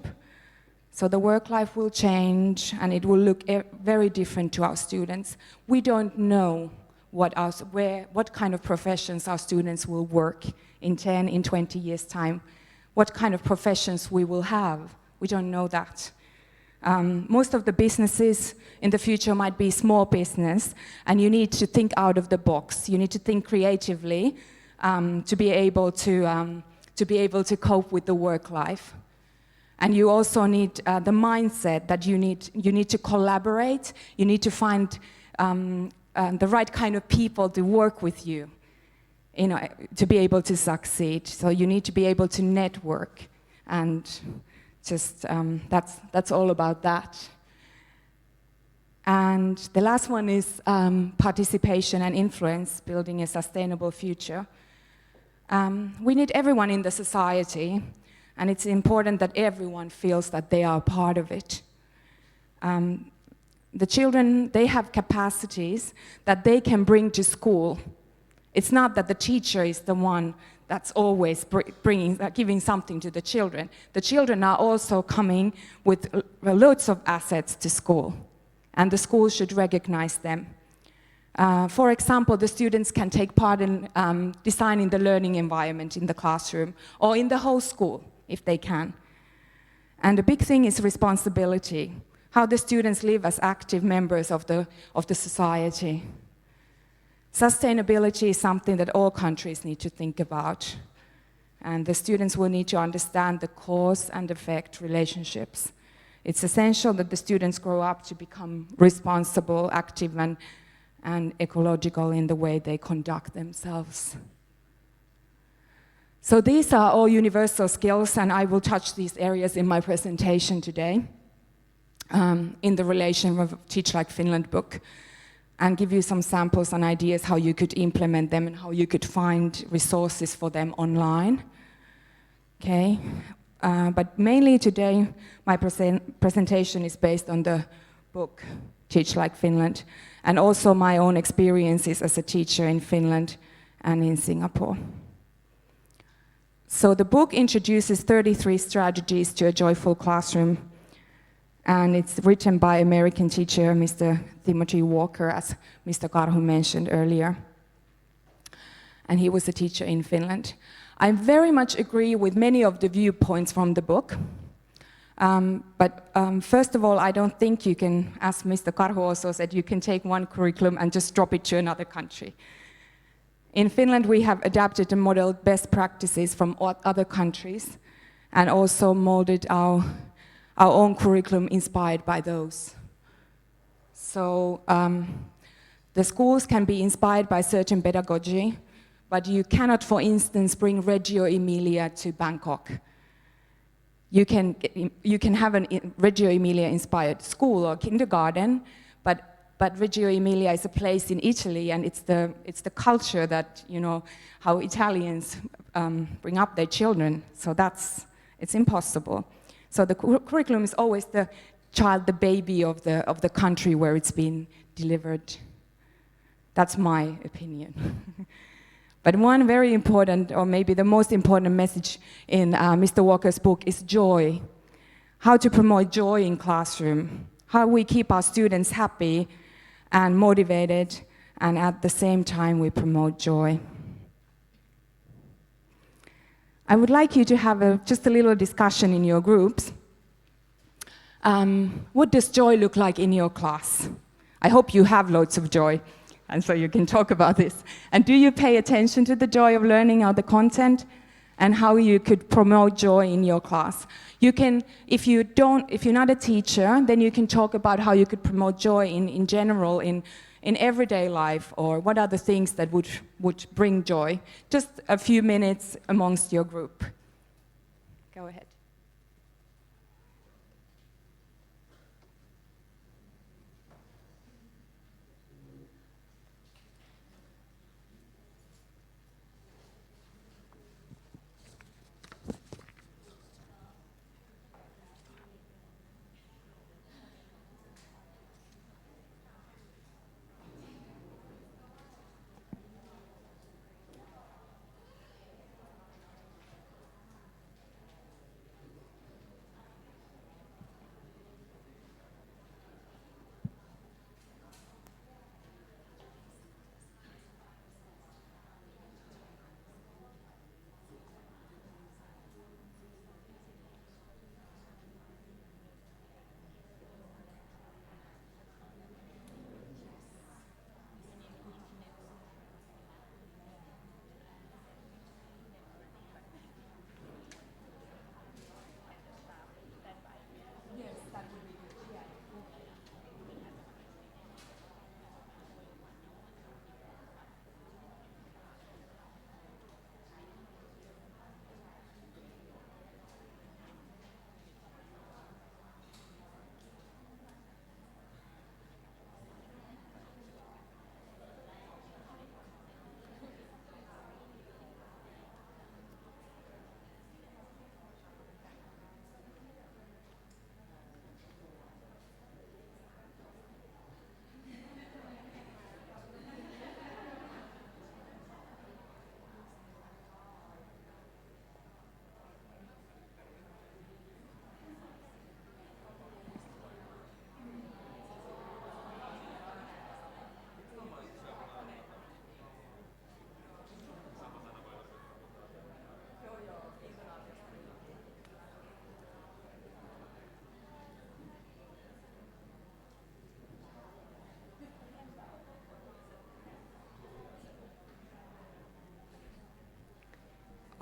So the work life will change and it will look very different to our students. We don't know what kind of professions our students will work in 10, in 20 years' time. What kind of professions we will have. We don't know that. Most of the businesses in the future might be small business, and you need to think out of the box. You need to think creatively to be able to cope with the work life. And you also need the mindset that you need to collaborate. You need to find the right kind of people to work with you, to be able to succeed. So you need to be able to network, and just that's all about that. And the last one is participation and influence, building a sustainable future. We need everyone in the society, and it's important that everyone feels that they are part of it. The children, they have capacities that they can bring to school. It's not that the teacher is the one that's always giving something to the children. The children are also coming with loads of assets to school, and the school should recognize them. For example, the students can take part in designing the learning environment in the classroom or in the whole school, if they can. And the big thing is responsibility, how the students live as active members of the society. Sustainability is something that all countries need to think about. And the students will need to understand the cause and effect relationships. It's essential that the students grow up to become responsible, active, and ecological in the way they conduct themselves. So these are all universal skills, and I will touch these areas in my presentation today in the relation of Teach Like Finland book, and give you some samples and ideas how you could implement them and how you could find resources for them online. Okay, but mainly today my presentation is based on the book Teach Like Finland, and also my own experiences as a teacher in Finland and in Singapore. So the book introduces 33 strategies to a joyful classroom, and it's written by American teacher Mr. Timothy Walker, as Mr. Karhu mentioned earlier. And he was a teacher in Finland. I very much agree with many of the viewpoints from the book. But first of all, I don't think you can, as Mr. Karhu also said, you can take one curriculum and just drop it to another country. In Finland, we have adapted and modeled best practices from other countries and also molded our own curriculum inspired by those. So the schools can be inspired by certain pedagogy, but you cannot, for instance, bring Reggio Emilia to Bangkok. You can have a Reggio Emilia inspired school or kindergarten, but Reggio Emilia is a place in Italy, and it's the culture that, you know, how Italians bring up their children. So it's impossible. So the curriculum is always the child, the baby of the country where it's been delivered. That's my opinion. But one very important, or maybe the most important message in Mr. Walker's book is joy. How to promote joy in classroom. How we keep our students happy and motivated, and at the same time we promote joy. I would like you to have just a little discussion in your groups. What does joy look like in your class? I hope you have loads of joy, and so you can talk about this. And do you pay attention to the joy of learning or the content, and how you could promote joy in your class? You can, if you're not a teacher, then you can talk about how you could promote joy in general, in everyday life, or what are the things that would bring joy. Just a few minutes amongst your group. Go ahead.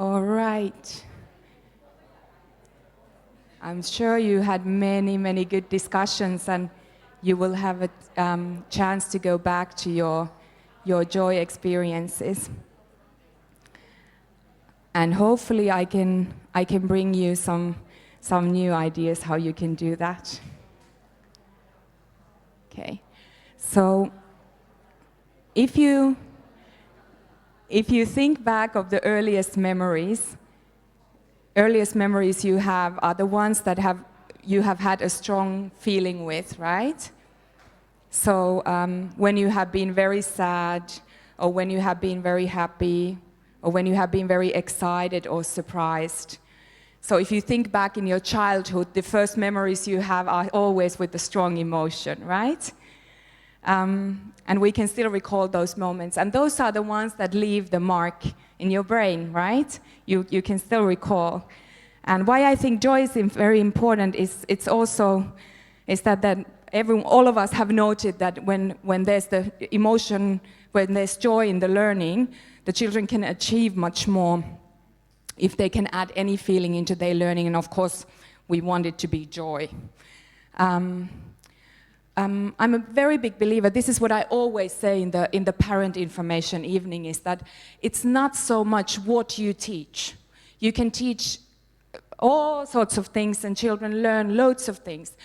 All right. I'm sure you had many, many good discussions, and you will have a chance to go back to your joy experiences. And hopefully I can bring you some new ideas how you can do that. Okay. So if you think back of the earliest memories you have are the ones that you have had a strong feeling with, right? So when you have been very sad, or when you have been very happy, or when you have been very excited or surprised. So if you think back in your childhood, the first memories you have are always with a strong emotion, right? And we can still recall those moments. And those are the ones that leave the mark in your brain, right? You can still recall. And why I think joy is very important is that all of us have noted that when there's the emotion, when there's joy in the learning, the children can achieve much more if they can add any feeling into their learning. And of course, we want it to be joy. I'm a very big believer, this is what I always say in the parent information evening, is that it's not so much what you teach. You can teach all sorts of things and children learn loads of things.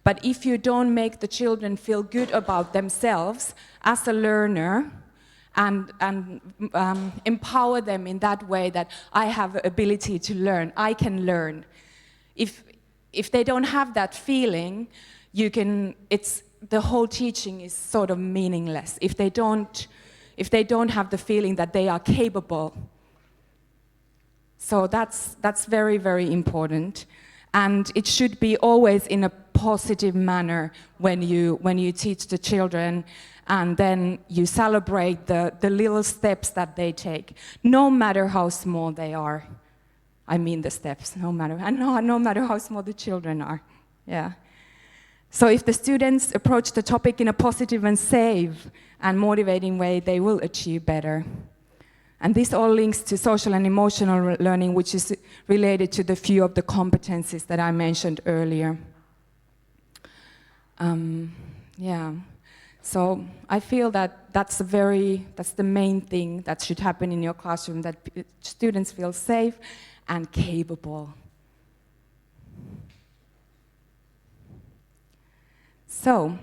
But if you don't make the children feel good about themselves as a learner and empower them in that way that I have the ability to learn, I can learn. If they don't have that feeling, the whole teaching is sort of meaningless. If they don't have the feeling that they are capable. So that's very, very important. And it should be always in a positive manner when you teach the children, and then you celebrate the little steps that they take, no matter how small they are. I mean the steps, no matter how small the children are. Yeah. So if the students approach the topic in a positive and safe and motivating way, they will achieve better. And this all links to social and emotional learning, which is related to the few of the competencies that I mentioned earlier. Yeah. So I feel that that's the main thing that should happen in your classroom, that students feel safe and capable. So,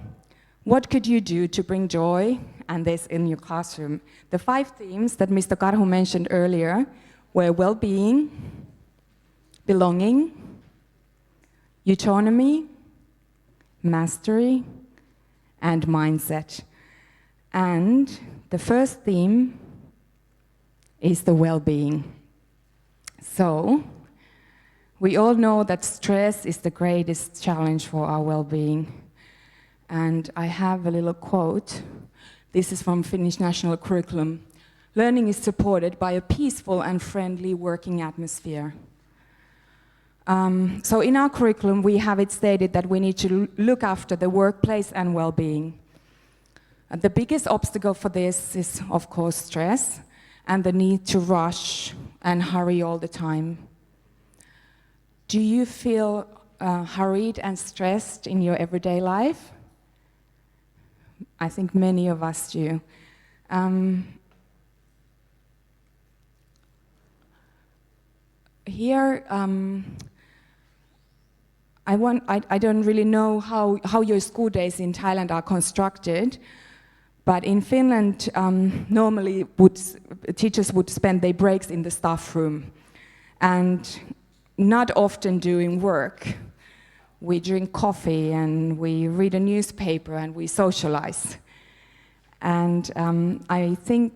what could you do to bring joy and this in your classroom? The 5 themes that Mr. Karhu mentioned earlier were well-being, belonging, autonomy, mastery, and mindset. And the first theme is the well-being. So, we all know that stress is the greatest challenge for our well-being. And I have a little quote. This is from Finnish National Curriculum. Learning is supported by a peaceful and friendly working atmosphere. So in our curriculum, we have it stated that we need to look after the workplace and well-being. The biggest obstacle for this is, of course, stress and the need to rush and hurry all the time. Do you feel hurried and stressed in your everyday life? I think many of us do. Here, I don't really know how your school days in Thailand are constructed, but in Finland, normally teachers would spend their breaks in the staff room, and not often doing work. We drink coffee and we read a newspaper and we socialize. And I think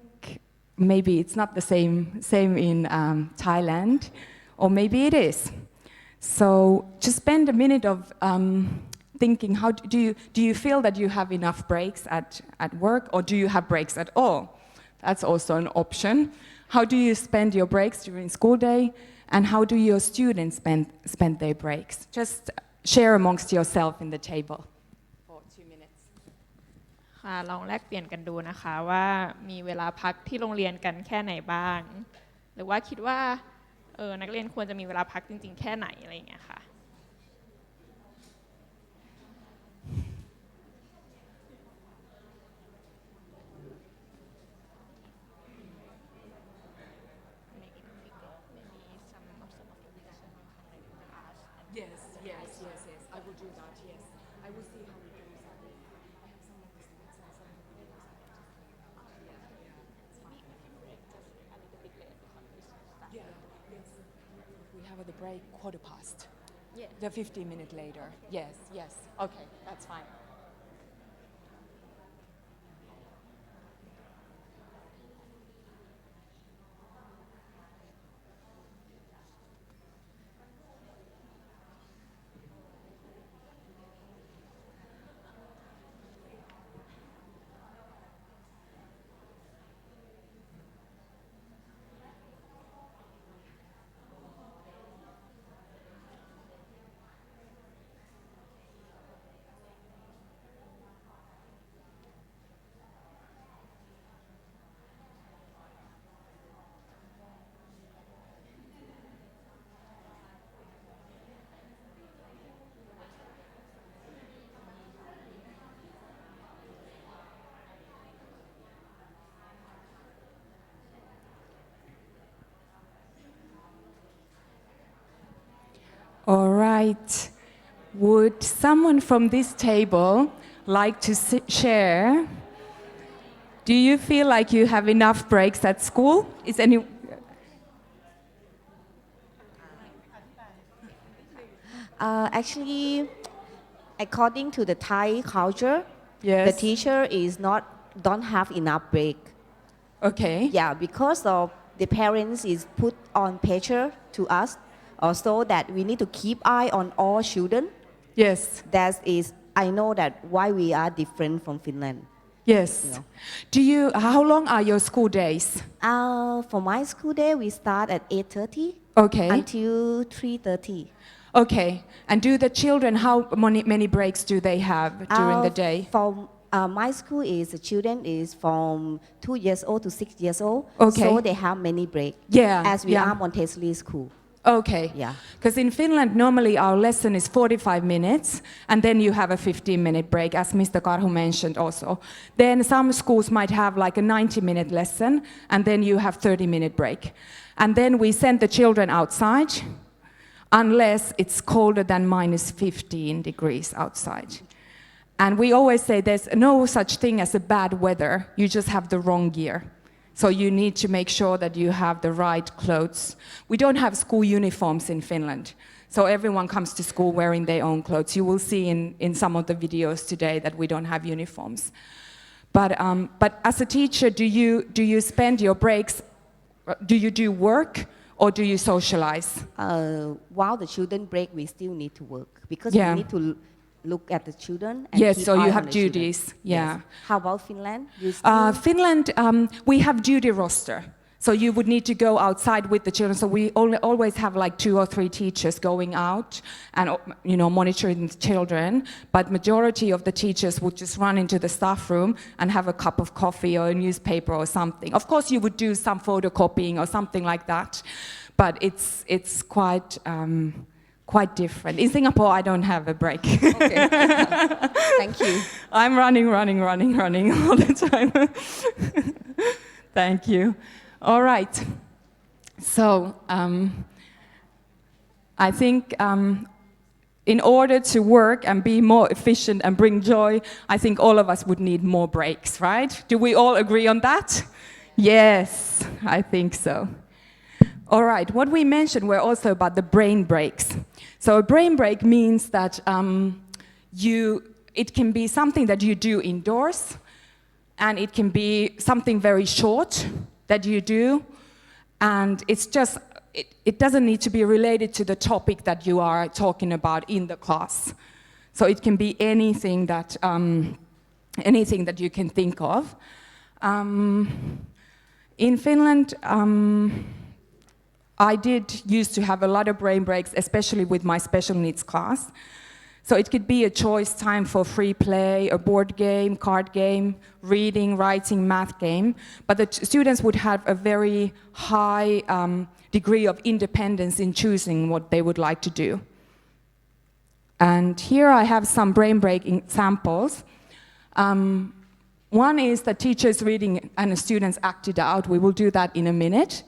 maybe it's not the same in Thailand, or maybe it is. So just spend a minute of thinking, how do you feel that you have enough breaks at work, or do you have breaks at all? That's also an option. How do you spend your breaks during school day, and how do your students spend their breaks? Just share amongst yourself in the table for 2 minutes. ค่ะลองแลกเปลี่ยนกันดูนะคะว่ามีเวลาพักที่โรงเรียนกันแค่ไหนบ้างหรือว่าคิดว่า นักเรียนควรจะมีเวลาพักจริงๆแค่ไหนอะไรอย่างเงี้ยค่ะWe have the break 1:15. Yeah. The 15 minutes later. Yes, yes. Okay, that's fine. All right. Would someone from this table like to share? Do you feel like you have enough breaks at school? Is any? Actually, according to the Thai culture, Yes. the teacher don't have enough break. Okay. Yeah, because of the parents is put on pressure to us, also that we need to keep eye on all children. Yes. That is, I know that why we are different from Finland. Yes. Yeah. Do you? How long are your school days? For my school day, we start at 8:30 Okay. until 3:30. Okay. And do the children? How many breaks do they have during the day? From my school is the children is from 2 years old to 6 years old. Okay. So they have many break. Yeah, As we yeah. are Montessori school. Okay. Yeah. Because in Finland, normally our lesson is 45 minutes, and then you have a 15-minute break, as Mr. Karhu mentioned also. Then some schools might have like a 90-minute lesson, and then you have 30-minute break. And then we send the children outside, unless it's colder than minus 15 degrees outside. And we always say there's no such thing as a bad weather, you just have the wrong gear. So you need to make sure that you have the right clothes. We don't have school uniforms in Finland. So everyone comes to school wearing their own clothes. You will see in some of the videos today that we don't have uniforms. But as a teacher, do you spend your breaks, do you do work or do you socialize? While the children break, we still need to work because Yeah. we need to look at the children. And Yes, keep so you eye have on the children. duties, yeah. Yes. How about Finland? You still Finland, we have duty roster. So you would need to go outside with the children. So we always have like 2 or 3 teachers going out and monitoring the children. But majority of the teachers would just run into the staff room and have a cup of coffee or a newspaper or something. Of course, you would do some photocopying or something like that. But it's quite different. In Singapore, I don't have a break. Okay. Thank you. I'm running all the time. Thank you. All right. So I think in order to work and be more efficient and bring joy, I think all of us would need more breaks, right? Do we all agree on that? Yes, I think so. All right, what we mentioned were also about the brain breaks. So a brain break means that it can be something that you do indoors, and it can be something very short that you do, and it's just, it doesn't need to be related to the topic that you are talking about in the class. So it can be anything that you can think of. In Finland, I did used to have a lot of brain breaks, especially with my special needs class. So it could be a choice time for free play, a board game, card game, reading, writing, math game. But the students would have a very high degree of independence in choosing what they would like to do. And here I have some brain break examples. One is that teachers reading and the students act it out. We will do that in a minute.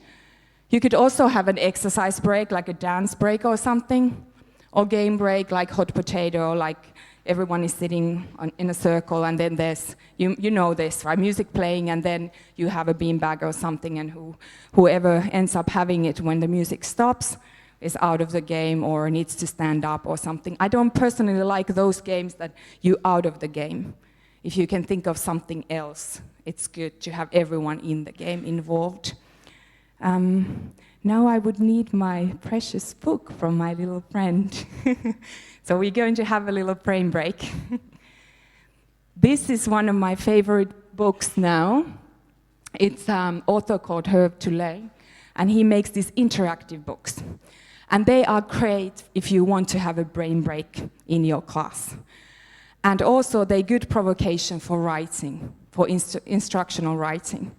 You could also have an exercise break, like a dance break or something, or game break, like hot potato, like everyone is sitting in a circle, and then there's, you know this, right? Music playing, and then you have a beanbag or something, and whoever ends up having it when the music stops is out of the game or needs to stand up or something. I don't personally like those games that you out of the game. If you can think of something else, it's good to have everyone in the game involved. Now I would need my precious book from my little friend. So we're going to have a little brain break. This is one of my favorite books now. It's author called Herb Tulay, and he makes these interactive books. And they are great if you want to have a brain break in your class. And also they're good provocation for writing, for instructional writing.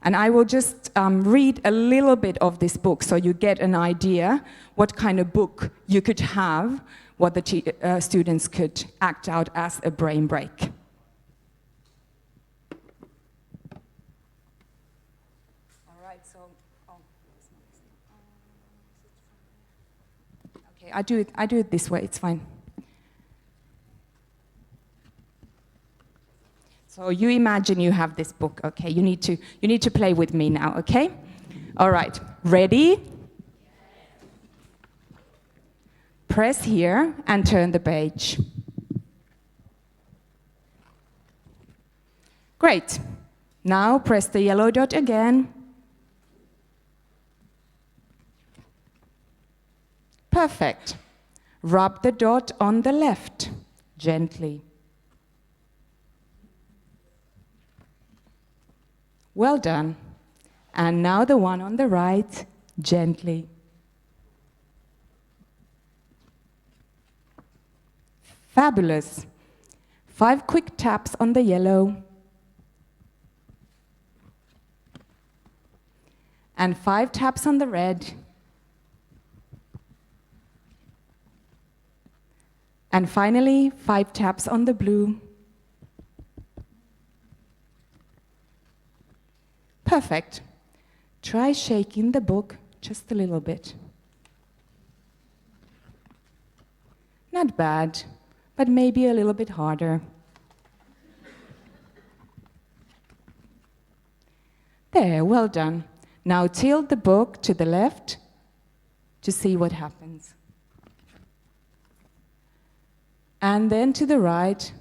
And I will just read a little bit of this book so you get an idea what kind of book you could have, what the students could act out as a brain break. All right, so, okay, I do it this way, it's fine. So you imagine you have this book, okay? You need to play with me now, okay? All right, ready? Press here and turn the page. Great. Now press the yellow dot again. Perfect. Rub the dot on the left, gently. Well done. And now the one on the right, gently. Fabulous. 5 quick taps on the yellow. And 5 taps on the red. And finally, 5 taps on the blue. Perfect. Try shaking the book just a little bit. Not bad, but maybe a little bit harder. There, well done. Now tilt the book to the left to see what happens. And then to the right,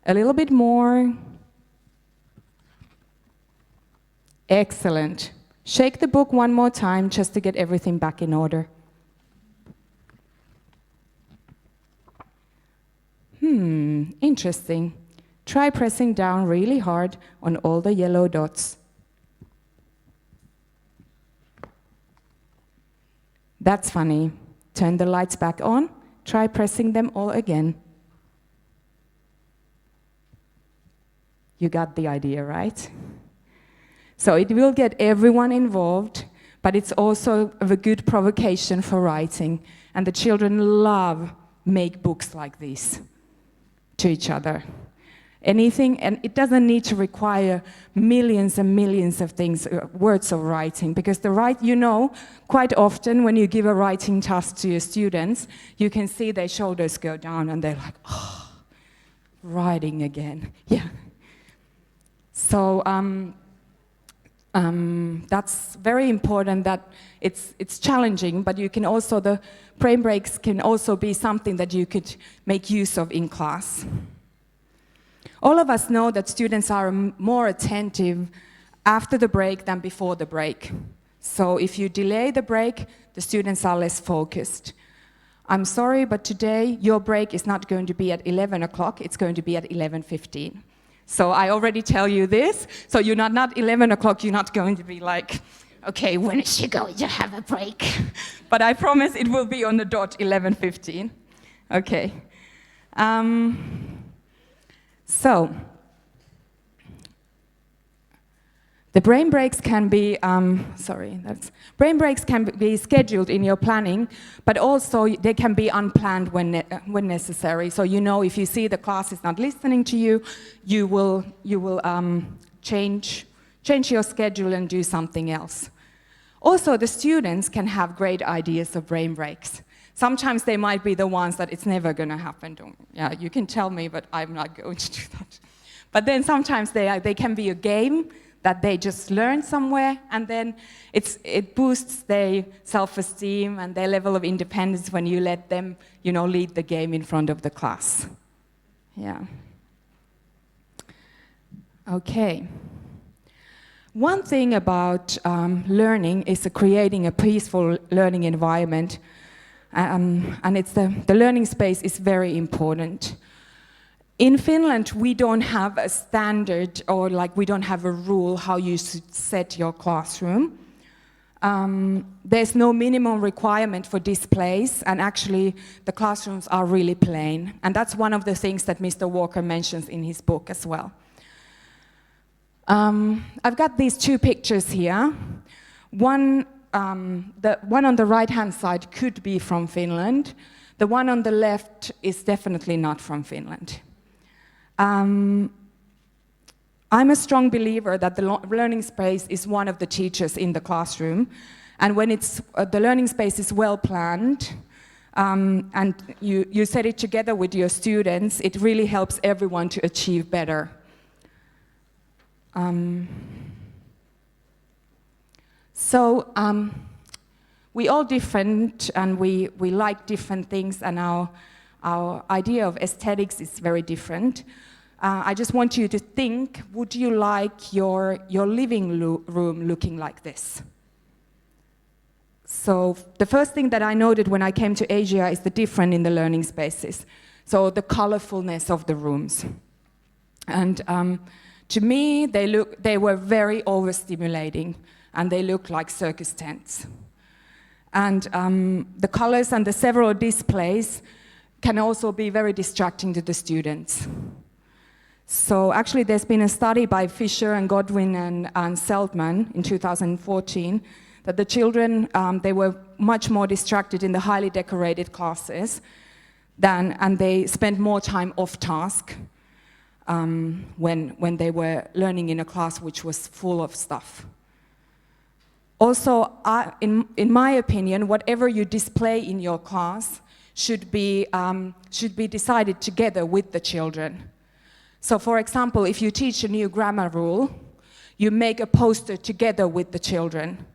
a little bit more. Excellent. Shake the book one more time just to get everything back in order. Interesting. Try pressing down really hard on all the yellow dots. That's funny. Turn the lights back on. Try pressing them all again. You got the idea, right? So it will get everyone involved, but it's also a good provocation for writing. And the children love make books like this to each other. Anything, and it doesn't need to require millions and millions of things, words of writing, because quite often when you give a writing task to your students, you can see their shoulders go down and they're like, oh, writing again. Yeah. So that's very important, that it's challenging, but you can also, the brain breaks can also be something that you could make use of in class. All of us know that students are more attentive after the break than before the break. So if you delay the break, the students are less focused. I'm sorry, but today your break is not going to be at 11 o'clock, it's going to be at 11:15. So I already tell you this, so you're not 11 o'clock, you're not going to be like, okay, when is she going to have a break? But I promise it will be on the dot 11:15. Okay. So, the brain breaks can be, brain breaks can be scheduled in your planning, but also they can be unplanned when necessary. So you know if you see the class is not listening to you, you will change your schedule and do something else. Also, the students can have great ideas of brain breaks. Sometimes they might be the ones that it's never going to happen. Yeah, you can tell me, but I'm not going to do that. But then sometimes they can be a game that they just learn somewhere, and then it boosts their self-esteem and their level of independence when you let them, lead the game in front of the class. Yeah. Okay. One thing about learning is creating a peaceful learning environment, and it's the learning space is very important. In Finland, we don't have a standard or we don't have a rule how you should set your classroom. There's no minimum requirement for displays, and actually the classrooms are really plain. And that's one of the things that Mr. Walker mentions in his book as well. I've got these two pictures here. The one on the right-hand side could be from Finland. The one on the left is definitely not from Finland. I'm a strong believer that the learning space is one of the teachers in the classroom, and when the learning space is well planned, and you set it together with your students, it really helps everyone to achieve better. We all different, and we like different things, and our idea of aesthetics is very different. I just want you to think, would you like your living room looking like this? So the first thing that I noted when I came to Asia is the difference in the learning spaces. So the colorfulness of the rooms. And to me, they were very overstimulating, and they looked like circus tents. And the colors and the several displays can also be very distracting to the students. So actually there's been a study by Fisher and Godwin and Seltman in 2014 that the children, they were much more distracted in the highly decorated classes and they spent more time off task when they were learning in a class which was full of stuff. Also, in my opinion, whatever you display in your class should be decided together with the children. So, for example, if you teach a new grammar rule, you make a poster together with the children.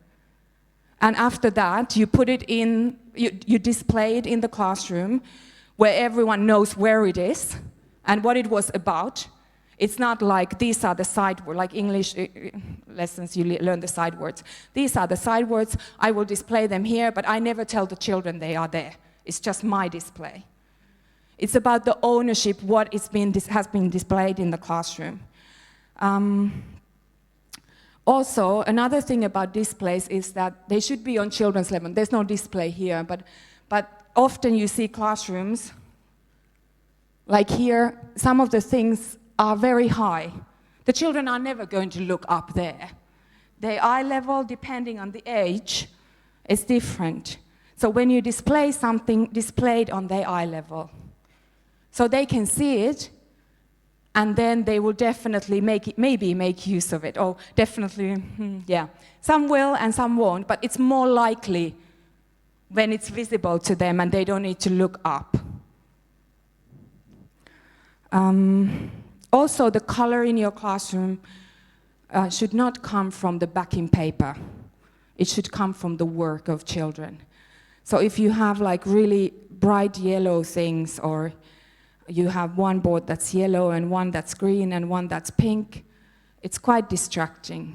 And after that, you put it in, you display it in the classroom where everyone knows where it is and what it was about. It's not like these are the side words, like English lessons, you learn the side words. These are the side words, I will display them here, but I never tell the children they are there. It's just my display. It's about the ownership, what has been displayed in the classroom. Also, another thing about displays is that they should be on children's level. There's no display here, but often you see classrooms, like here, some of the things are very high. The children are never going to look up there. Their eye level, depending on the age, is different. So when you display something, displayed on their eye level, so they can see it, and then they will definitely maybe make use of it. Oh, definitely, yeah. Some will and some won't, but it's more likely when it's visible to them and they don't need to look up. Also, the color in your classroom should not come from the backing paper. It should come from the work of children. So if you have like really bright yellow things, or you have one board that's yellow and one that's green and one that's pink, it's quite distracting.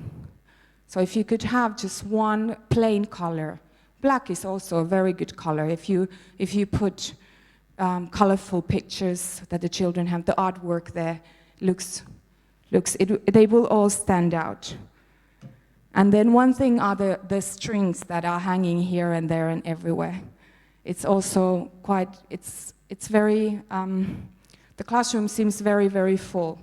So if you could have just one plain color, black is also a very good color. If you put colorful pictures that the children have, the artwork there they will all stand out. And then one thing are the strings that are hanging here and there and everywhere. It's also it's very, the classroom seems very, very full.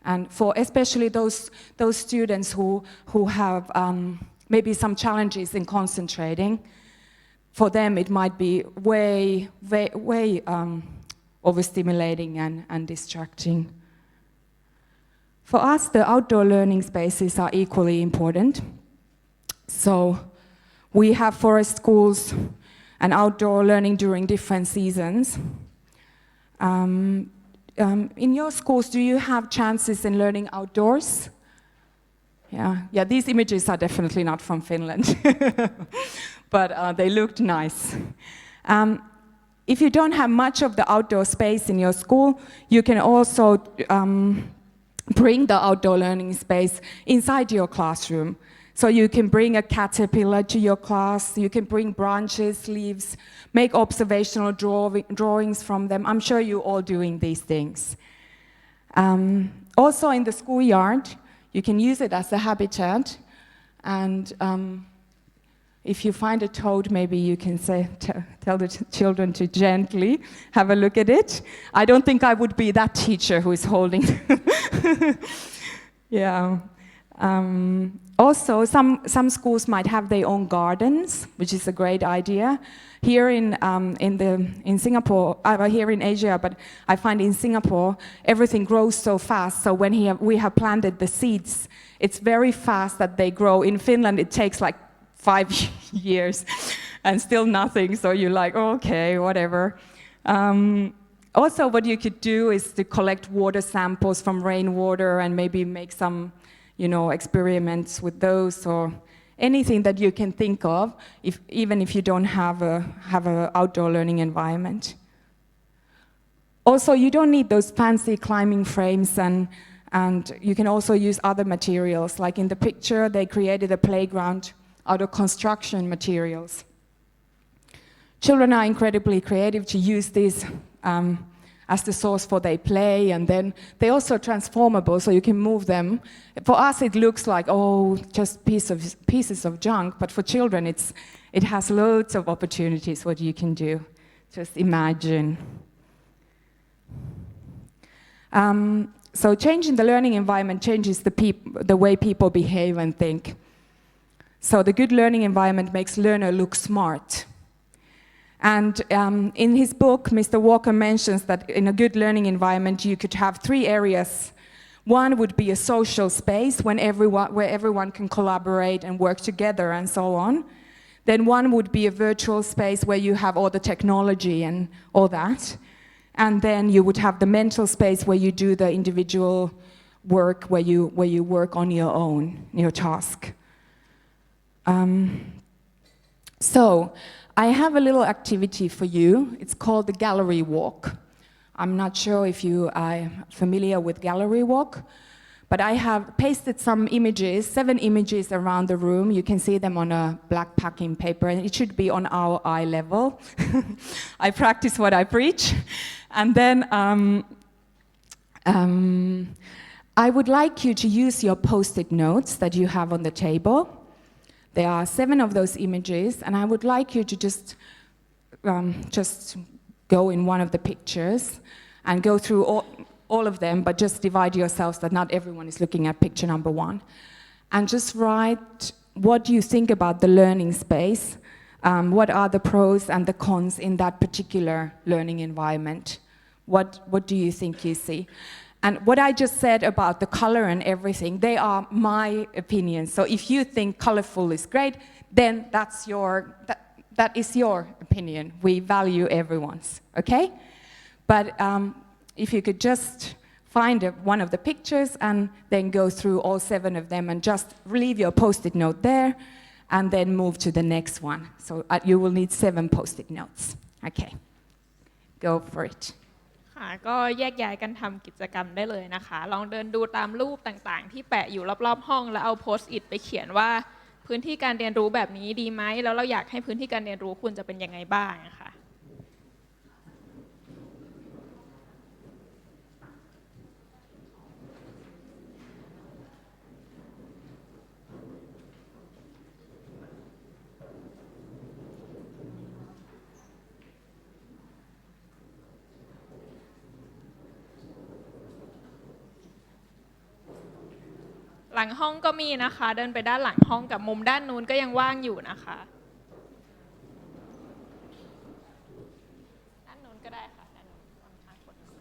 And for especially those students who have maybe some challenges in concentrating, for them it might be way overstimulating and distracting. For us, the outdoor learning spaces are equally important. So we have forest schools and outdoor learning during different seasons. In your schools, do you have chances in learning outdoors? Yeah, these images are definitely not from Finland, but they looked nice. If you don't have much of the outdoor space in your school, you can also bring the outdoor learning space inside your classroom. So you can bring a caterpillar to your class, you can bring branches, leaves, make observational drawings from them. I'm sure you're all doing these things. Also in the schoolyard, you can use it as a habitat, and if you find a toad, maybe you can tell the children to gently have a look at it. I don't think I would be that teacher who is holding. Yeah. Also, some schools might have their own gardens, which is a great idea. Here in Singapore, here in Asia, but I find in Singapore everything grows so fast. So when we have planted the seeds, it's very fast that they grow. In Finland, it takes like 5 years and still nothing. So you're like, oh, okay, whatever. Also, what you could do is to collect water samples from rainwater and maybe make some, experiments with those, or anything that you can think of, even if you don't have an outdoor learning environment. Also, you don't need those fancy climbing frames, and you can also use other materials. Like in the picture, they created a playground out of construction materials. Children are incredibly creative to use these as the source for their play, and then they're also transformable, so you can move them. For us, it looks like, just pieces of junk, but for children, it has loads of opportunities what you can do. Just imagine. So changing the learning environment changes the way people behave and think. So the good learning environment makes learner look smart. And in his book, Mr. Walker mentions that in a good learning environment, you could have 3 areas. One would be a social space where everyone can collaborate and work together and so on. Then one would be a virtual space where you have all the technology and all that. And then you would have the mental space where you do the individual work, where you work on your own, your task. So I have a little activity for you. It's called the gallery walk. I'm not sure if you are familiar with gallery walk, but I have pasted some images, 7 images around the room. You can see them on a black packing paper, and it should be on our eye level. I practice what I preach. And then I would like you to use your post-it notes that you have on the table. There are 7 of those images, and I would like you to just go in one of the pictures and go through all of them, but just divide yourselves that not everyone is looking at picture number 1. And just write what you think about the learning space, what are the pros and the cons in that particular learning environment. What do you think you see? And what I just said about the color and everything, they are my opinions. So if you think colorful is great, then that is your opinion. We value everyone's, okay? But if you could just find one of the pictures and then go through all 7 of them and just leave your post-it note there and then move to the next one. So you will need 7 post-it notes. Okay, go for it. ค่ะก็แยกย้ายกันทำกิจกรรมได้เลยนะคะลองเดินดูตามรูปต่างๆที่แปะอยู่รอบๆห้องแล้วเอาโพสต์อิทไปเขียนว่าพื้นที่การเรียนรู้แบบนี้ดีไหมแล้วเราอยากให้พื้นที่การเรียนรู้คุณจะเป็นยังไงบ้างนะคะ หลังห้องก็มีนะคะ เดินไปด้านหลังห้องกับมุมด้านนู้นก็ยังว่างอยู่นะคะด้านนู้นก็ได้ค่ะด้านนู้นค่อนข้างคนน้อย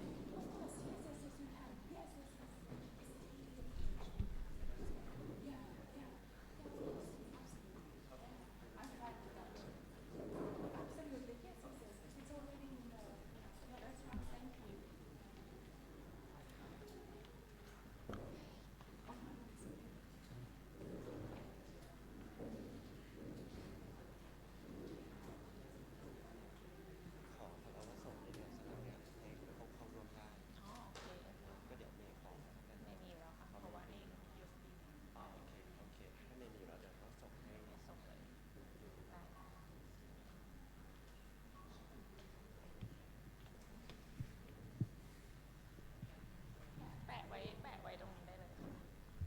แปะไว้ตรงนี้ได้เลยค่ะ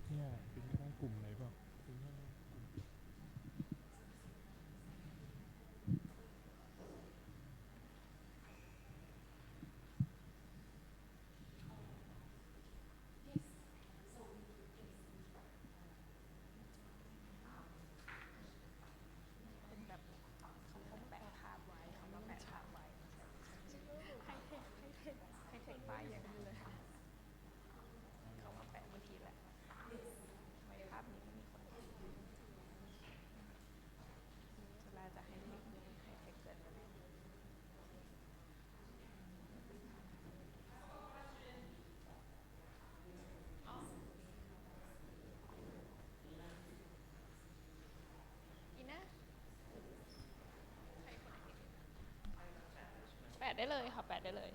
เนี่ยเป็นก็ได้กลุ่มไหนบ้างเป็นแบบเขาแปะภาพไว้เขามาแปะภาพไว้ให้เทคป้ายอย่างนั้นเลยค่ะเขามาแปะเมื่อกี้แหละไว้ภาพนี้ไม่มีคนสุราจะให้เทคเตือนกันเลยอีน่าแปะได้เลยค่ะแปะได้เลย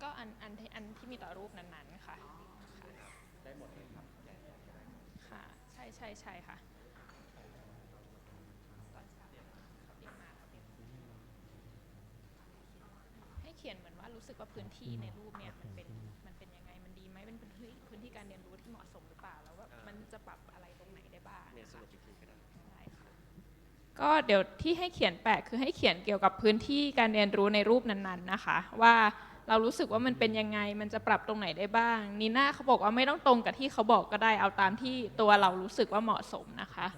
ก็อันที่มีต่อรูปนั้นๆค่ะได้หมดเลยครับค่ะใช่ค่ะตอนเช้าเขาเตรียมมาให้เขียนเหมือนว่ารู้สึกว่าพื้นที่ในรูปเนี่ยมันเป็นยังไงมันดีไหมเป็นพื้นที่การเรียนรู้ที่เหมาะสมหรือเปล่าแล้วว่ามันจะปรับอะไรตรงไหนได้บ้างนะคะได้ค่ะก็เดี๋ยวที่ให้เขียนแปะคือให้เขียนเกี่ยวกับพื้นที่การเรียนรู้ในรูปนั้นๆนะคะว่าเรารู้สึกว่ามันเป็นยังไงมันจะปรับตรงไหนได้บ้างนีน่าเขาบอกว่าไม่ต้องตรงกับที่เขาบอกก็ได้เอาตามที่ตัวเรารู้สึกว่าเหมาะสมนะคะ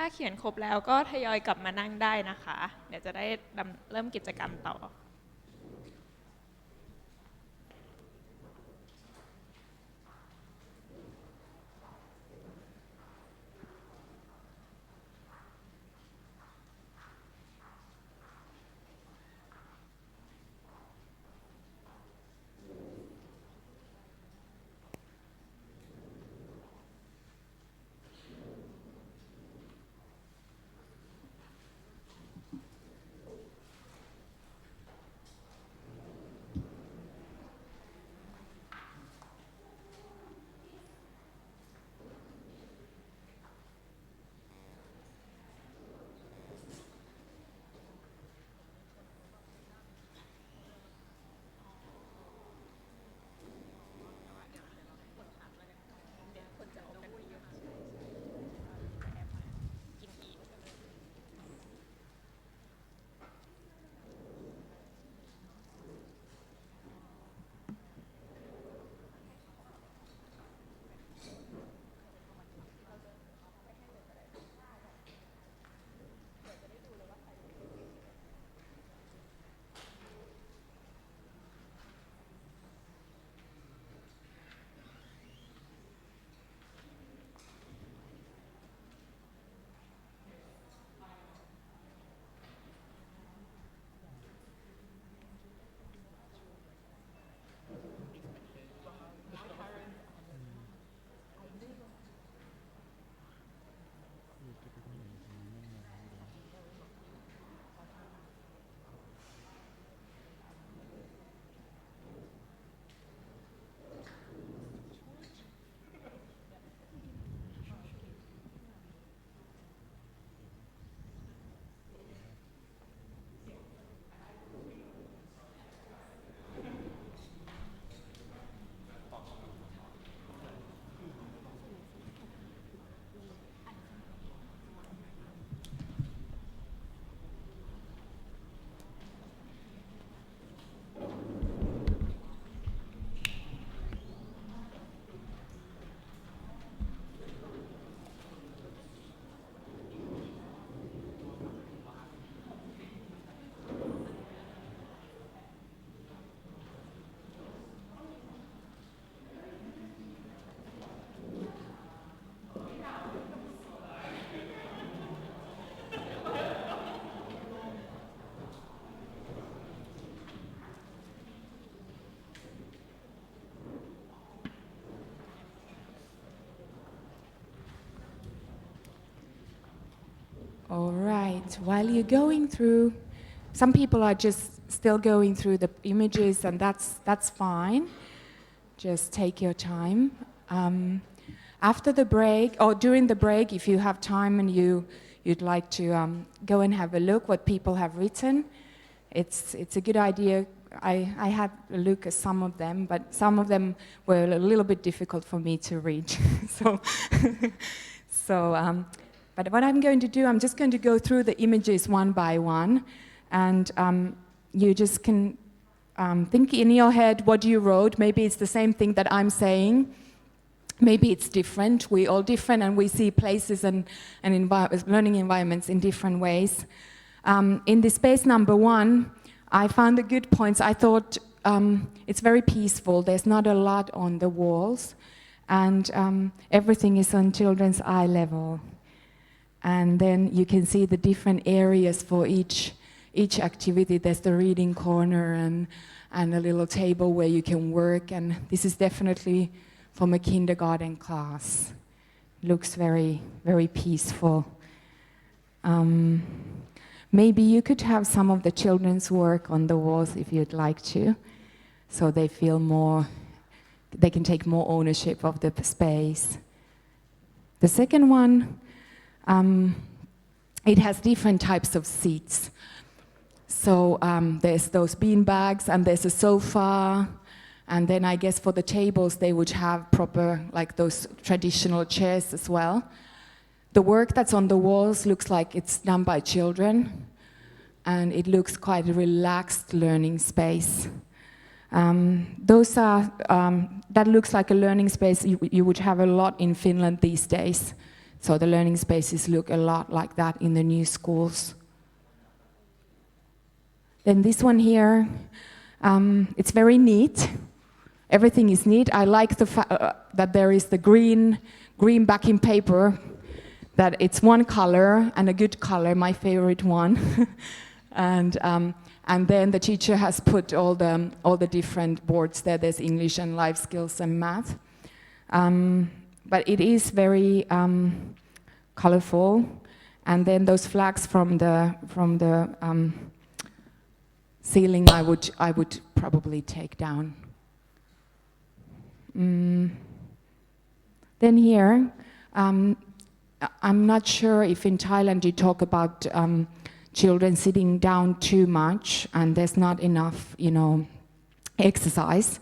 ถ้าเขียนครบแล้วก็ทยอยกลับมานั่งได้นะคะ เดี๋ยวจะได้เริ่มกิจกรรมต่อAll right, while you're going through, some people are just still going through the images, and that's fine. Just take your time. After the break, or during the break, if you have time and you'd like to go and have a look what people have written, it's a good idea. I had a look at some of them, but some of them were a little bit difficult for me to read. But what I'm going to do, I'm just going to go through the images one by one, and you just can think in your head what you wrote. Maybe it's the same thing that I'm saying. Maybe it's different. We're all different, and we see places and learning environments in different ways. In the space number 1, I found the good points. I thought it's very peaceful. There's not a lot on the walls, and everything is on children's eye level. And then you can see the different areas for each activity. There's the reading corner and a little table where you can work. And this is definitely from a kindergarten class. Looks very, very peaceful. Maybe you could have some of the children's work on the walls if you'd like to, so they feel more, they can take more ownership of the space. The second one, it has different types of seats. So there's those bean bags, and there's a sofa, and then I guess for the tables they would have proper, like those traditional chairs as well. The work that's on the walls looks like it's done by children, and it looks quite a relaxed learning space. That looks like a learning space you would have a lot in Finland these days. So the learning spaces look a lot like that in the new schools. Then this one here, it's very neat. Everything is neat. I like the fact that there is the green backing paper, that it's one color and a good color, my favorite one. And then the teacher has put all the different boards there. There's English and life skills and math. But it is very colorful. And then those flags from the ceiling, I would probably take down. Then here, I'm not sure if in Thailand you talk about children sitting down too much and there's not enough, exercise.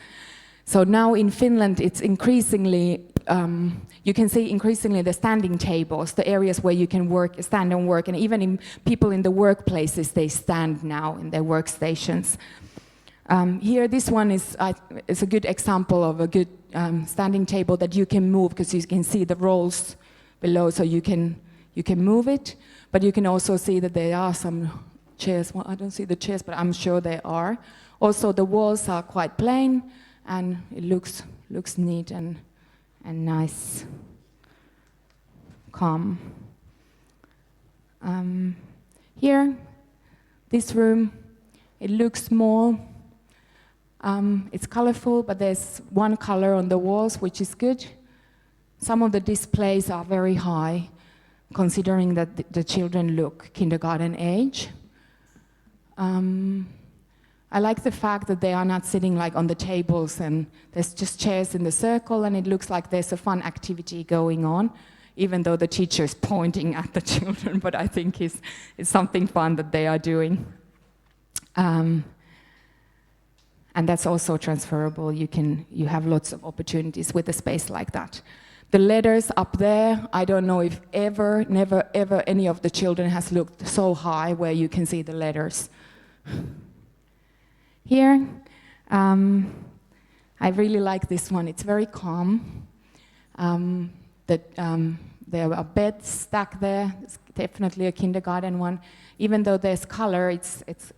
So now in Finland, it's increasingly, you can see increasingly the standing tables, the areas where you can stand and work, and even people in the workplaces, they stand now in their workstations. Here, this one is a good example of a good standing table that you can move, because you can see the rolls below, so you can move it. But you can also see that there are some chairs. Well, I don't see the chairs, but I'm sure there are. Also, the walls are quite plain, and it looks neat and nice, calm. Here, this room, it looks small. It's colorful, but there's one color on the walls, which is good. Some of the displays are very high, considering that the children look kindergarten age. I like the fact that they are not sitting like on the tables and there's just chairs in the circle, and it looks like there's a fun activity going on, even though the teacher is pointing at the children, but I think it's something fun that they are doing. And that's also transferable. You have lots of opportunities with a space like that. The letters up there, I don't know if never ever any of the children has looked so high where you can see the letters. Here, I really like this one. It's very calm. There are beds stacked there. It's definitely a kindergarten one. Even though there's color,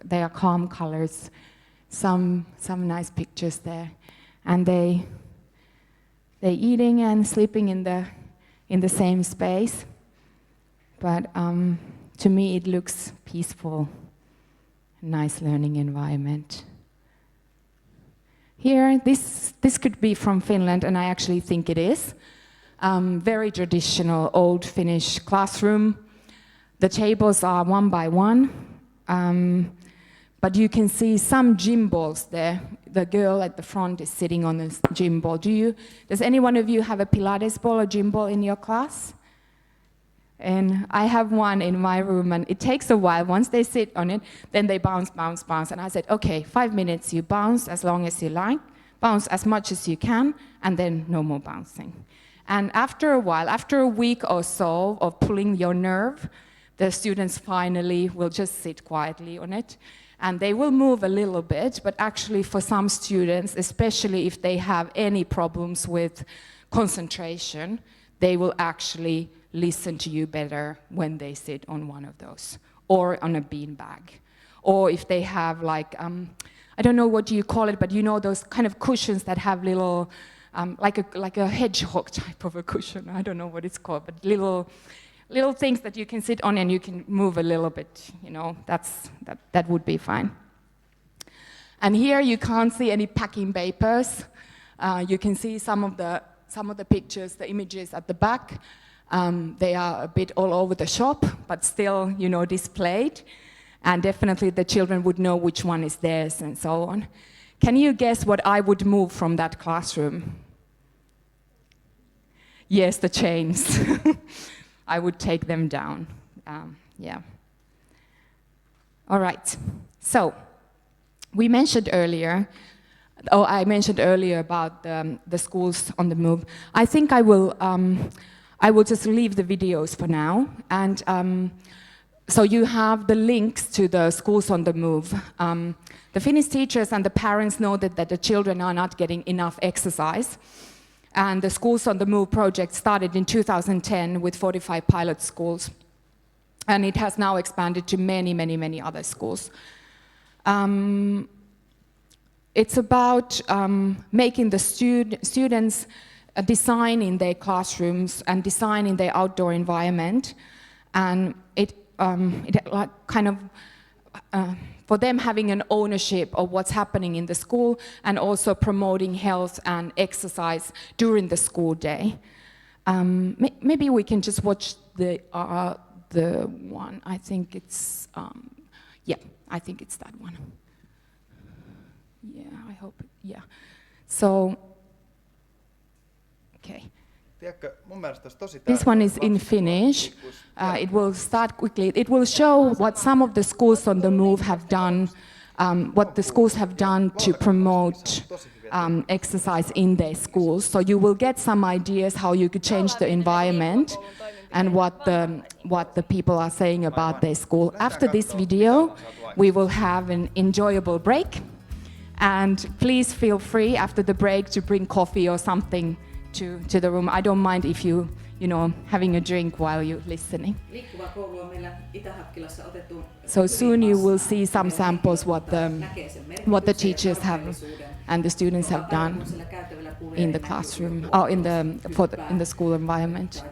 they are calm colors. Some nice pictures there, and they're eating and sleeping in the same space. But to me, it looks peaceful, nice learning environment. Here, this could be from Finland, and I actually think it is. Very traditional, old Finnish classroom. The tables are one by one, but you can see some gym balls there. The girl at the front is sitting on this gym ball. Does any one of you have a Pilates ball or gym ball in your class? And I have one in my room, and it takes a while. Once they sit on it, then they bounce. And I said, okay, 5 minutes, you bounce as long as you like, bounce as much as you can, and then no more bouncing. And after a while, after a week or so of pulling your nerve, the students finally will just sit quietly on it. And they will move a little bit, but actually for some students, especially if they have any problems with concentration, they will actually listen to you better when they sit on one of those, or on a beanbag. Or if they have like, I don't know what you call it, but you know those kind of cushions that have little, like a hedgehog type of a cushion. I don't know what it's called, but little things that you can sit on and you can move a little bit, that would be fine. And here you can't see any packing papers. You can see some of the pictures, the images at the back. They are a bit all over the shop, but still, displayed. And definitely the children would know which one is theirs and so on. Can you guess what I would move from that classroom? Yes, the chains. I would take them down. Yeah. All right. So, I mentioned earlier about the schools on the move. I think I will just leave the videos for now, and so you have the links to the schools on the move. The Finnish teachers and the parents know that the children are not getting enough exercise. And the Schools on the Move project started in 2010 with 45 pilot schools. And it has now expanded to many, many, many other schools. It's about making the students design in their classrooms and design in their outdoor environment. And it like kind of for them having an ownership of what's happening in the school and also promoting health and exercise during the school day. Maybe we can just watch the one. I think it's I think it's that one. Yeah, I hope. Yeah. So, okay. This one is in Finnish. It will start quickly. It will show what some of the schools on the move have done, what the schools have done to promote exercise in their schools. So you will get some ideas how you could change the environment and what the people are saying about their school. After this video, we will have an enjoyable break. And please feel free after the break to bring coffee or something to the room. I don't mind if you having a drink while you're listening. So soon you will see some samples what the teachers have and the students have done in the classroom or in the school environment.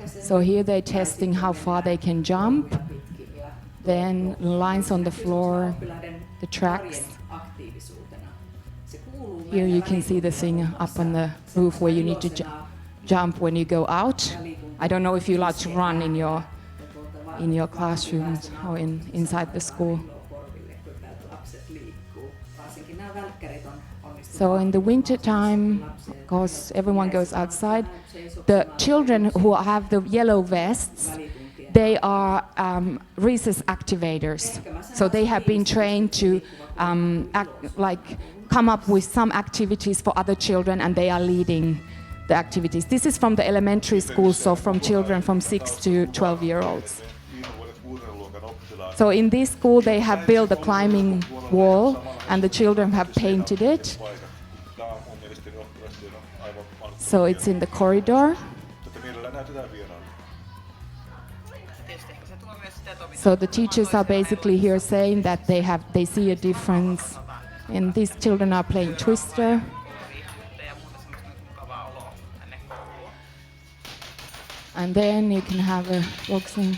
So here they're testing how far they can jump. Then lines on the floor, the tracks. Here you can see the thing up on the roof where you need to jump when you go out. I don't know if you like to run in your classrooms or inside the school. So in the winter time, of course, everyone goes outside. The children who have the yellow vests, they are recess activators. So they have been trained to come up with some activities for other children, and they are leading the activities. This is from the elementary school, so from children from 6 to 12-year-olds. So in this school, they have built a climbing wall, and the children have painted it. So it's in the corridor. So the teachers are basically here saying that they see a difference, and these children are playing Twister. And then you can have a boxing.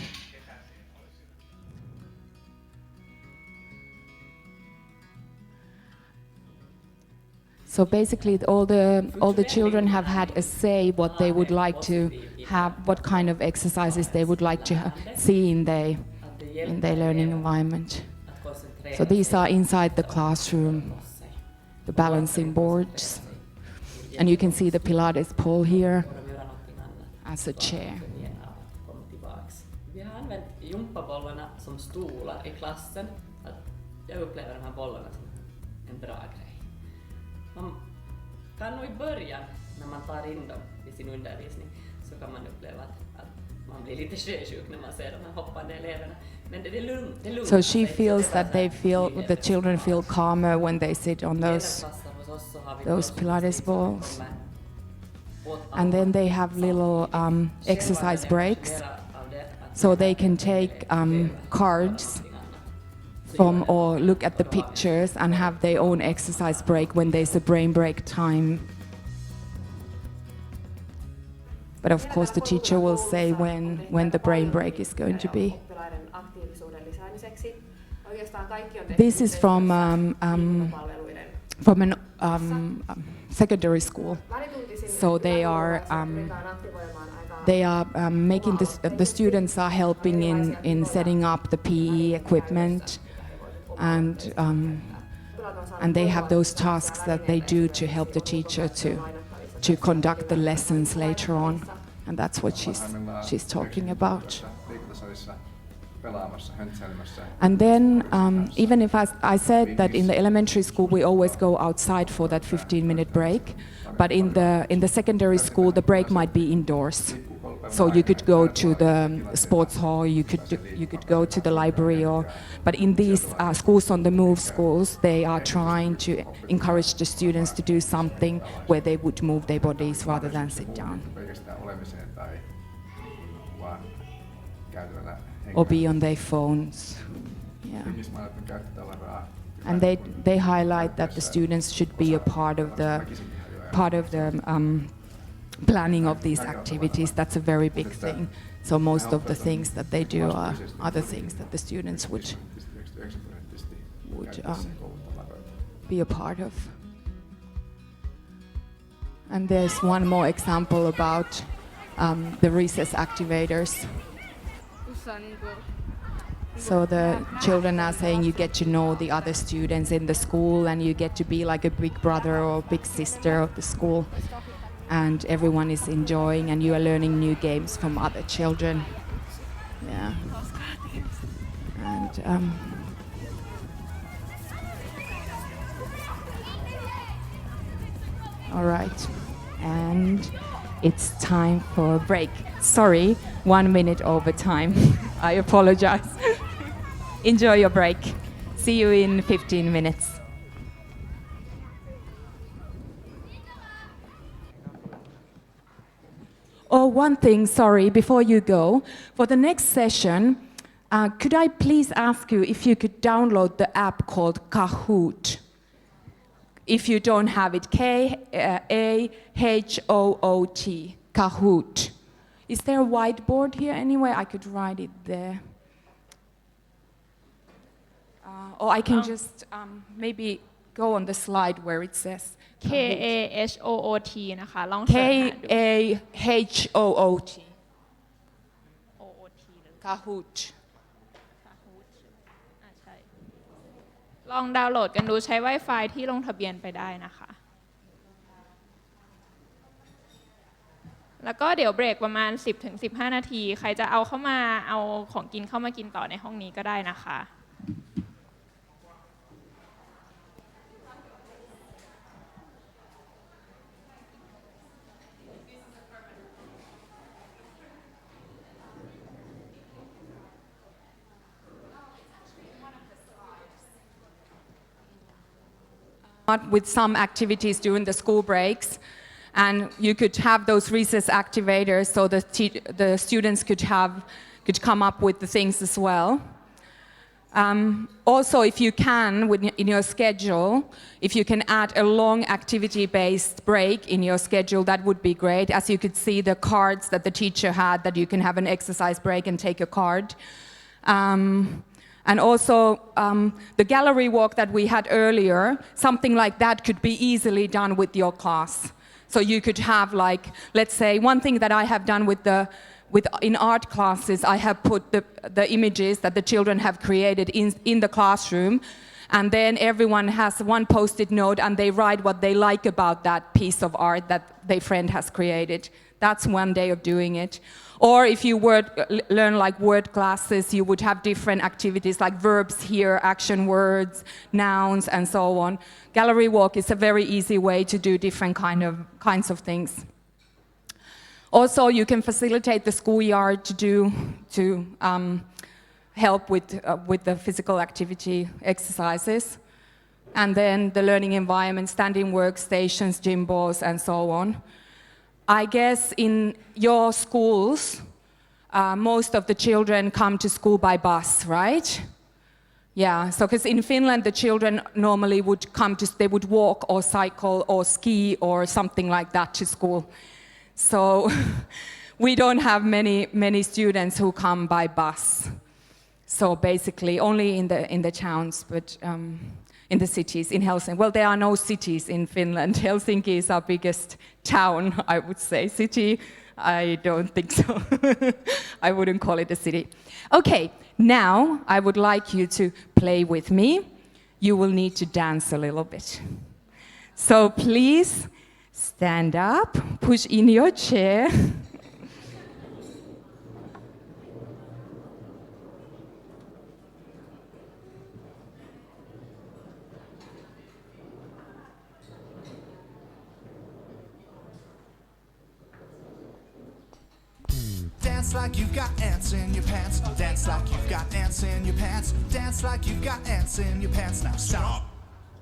So basically, all the children have had a say what they would like to have, what kind of exercises they would like to see in their learning environment. So these are inside the classroom, the balancing boards, and you can see the Pilates pole here as a chair. Vi har använt gympabollarna som stolar i klassen. Jag upplever de här bollarna som en bra grej. Man kan nog i början, när man tar in dem i sin undervisning, så kan man uppleva att man blir lite sjösjuk när man ser de här hoppande eleverna. Men det är lugnt. So she feels that the children feel calmer when they sit on those Pilates balls. And then they have little exercise breaks, so they can take cards from or look at the pictures and have their own exercise break when there's a brain break time. But of course the teacher will say when the brain break is going to be. This is from an secondary school. So they are making the students are helping in setting up the PE equipment, and they have those tasks that they do to help the teacher to conduct the lessons later on, and that's what she's talking about. And then, even if I said that in the elementary school we always go outside for that 15-minute break, but in the secondary school the break might be indoors. So you could go to the sports hall, you could go to the library, but in these schools on the move schools, they are trying to encourage the students to do something where they would move their bodies rather than sit down or be on their phones. Yeah. And they highlight that the students should be a part of the planning of these activities. That's a very big thing. So most of the things that they do are other things that the students would be a part of. And there's one more example about the recess activators. So the children are saying you get to know the other students in the school and you get to be like a big brother or big sister of the school. And everyone is enjoying and you are learning new games from other children. Yeah. And all right. And it's time for a break. Sorry, 1 minute over time. I apologize. Enjoy your break. See you in 15 minutes. Oh, one thing, sorry, before you go. For the next session, could I please ask you if you could download the app called Kahoot? If you don't have it, K-A-H-O-O-T, Kahoot. Is there a whiteboard here anyway? I could write it there. Or I can just maybe go on the slide where it says KAHOOT นะคะลองเสิร์ชหาดู KAHOOT Kahoot ใช่ลองดาวน์โหลดกันดูใช้ Wi-Fi ที่ลงทะเบียนไปได้นะคะแล้วก็เดี๋ยวเบรกประมาณ 10-15 นาทีใครจะเอาเข้ามาเอาของกินเข้ามากินต่อในห้องนี้ก็ได้นะคะ with some activities during the school breaks, and you could have those recess activators so the students could come up with the things as well. Also, if you can, in your schedule, if you can add a long activity-based break in your schedule, that would be great. As you could see, the cards that the teacher had, that you can have an exercise break and take a card. And also, the gallery walk that we had earlier, something like that could be easily done with your class. So you could have, like, let's say, one thing that I have done in art classes, I have put the images that the children have created in the classroom, and then everyone has one post-it note and they write what they like about that piece of art that their friend has created. That's one day of doing it. Or if you learn like word classes, you would have different activities like verbs here, action words, nouns, and so on. Gallery walk is a very easy way to do different kinds of things. Also, you can facilitate the schoolyard to help with the physical activity exercises. And then the learning environment, standing workstations, gym balls, and so on. I guess in your schools, most of the children come to school by bus, right? Yeah, so because in Finland, the children normally they would walk or cycle or ski or something like that to school. So we don't have many students who come by bus. So basically only in the towns, but in the cities, in Helsinki. Well, there are no cities in Finland. Helsinki is our biggest town, I would say. City, I don't think so. I wouldn't call it a city. Okay, now I would like you to play with me. You will need to dance a little bit. So please stand up, push in your chair. Dance like you've got ants in your pants. Dance like you've got ants in your pants. Dance like you've got ants in your pants. Now stop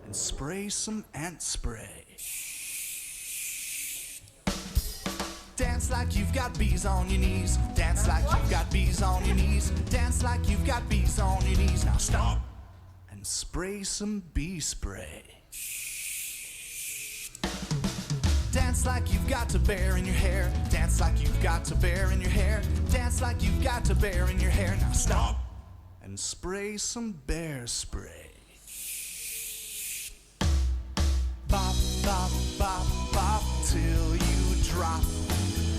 and spray some ant spray. Dance like you've got bees on your knees. Dance like you've got bees on your knees. Dance like you've got bees on your knees. Now stop and spray some bee spray. Dance like you've got to bear in your hair. Dance like you've got to bear in your hair. Dance like you've got to bear in your hair. Now stop and spray some bear spray. Bop, bop, bop, bop till you drop.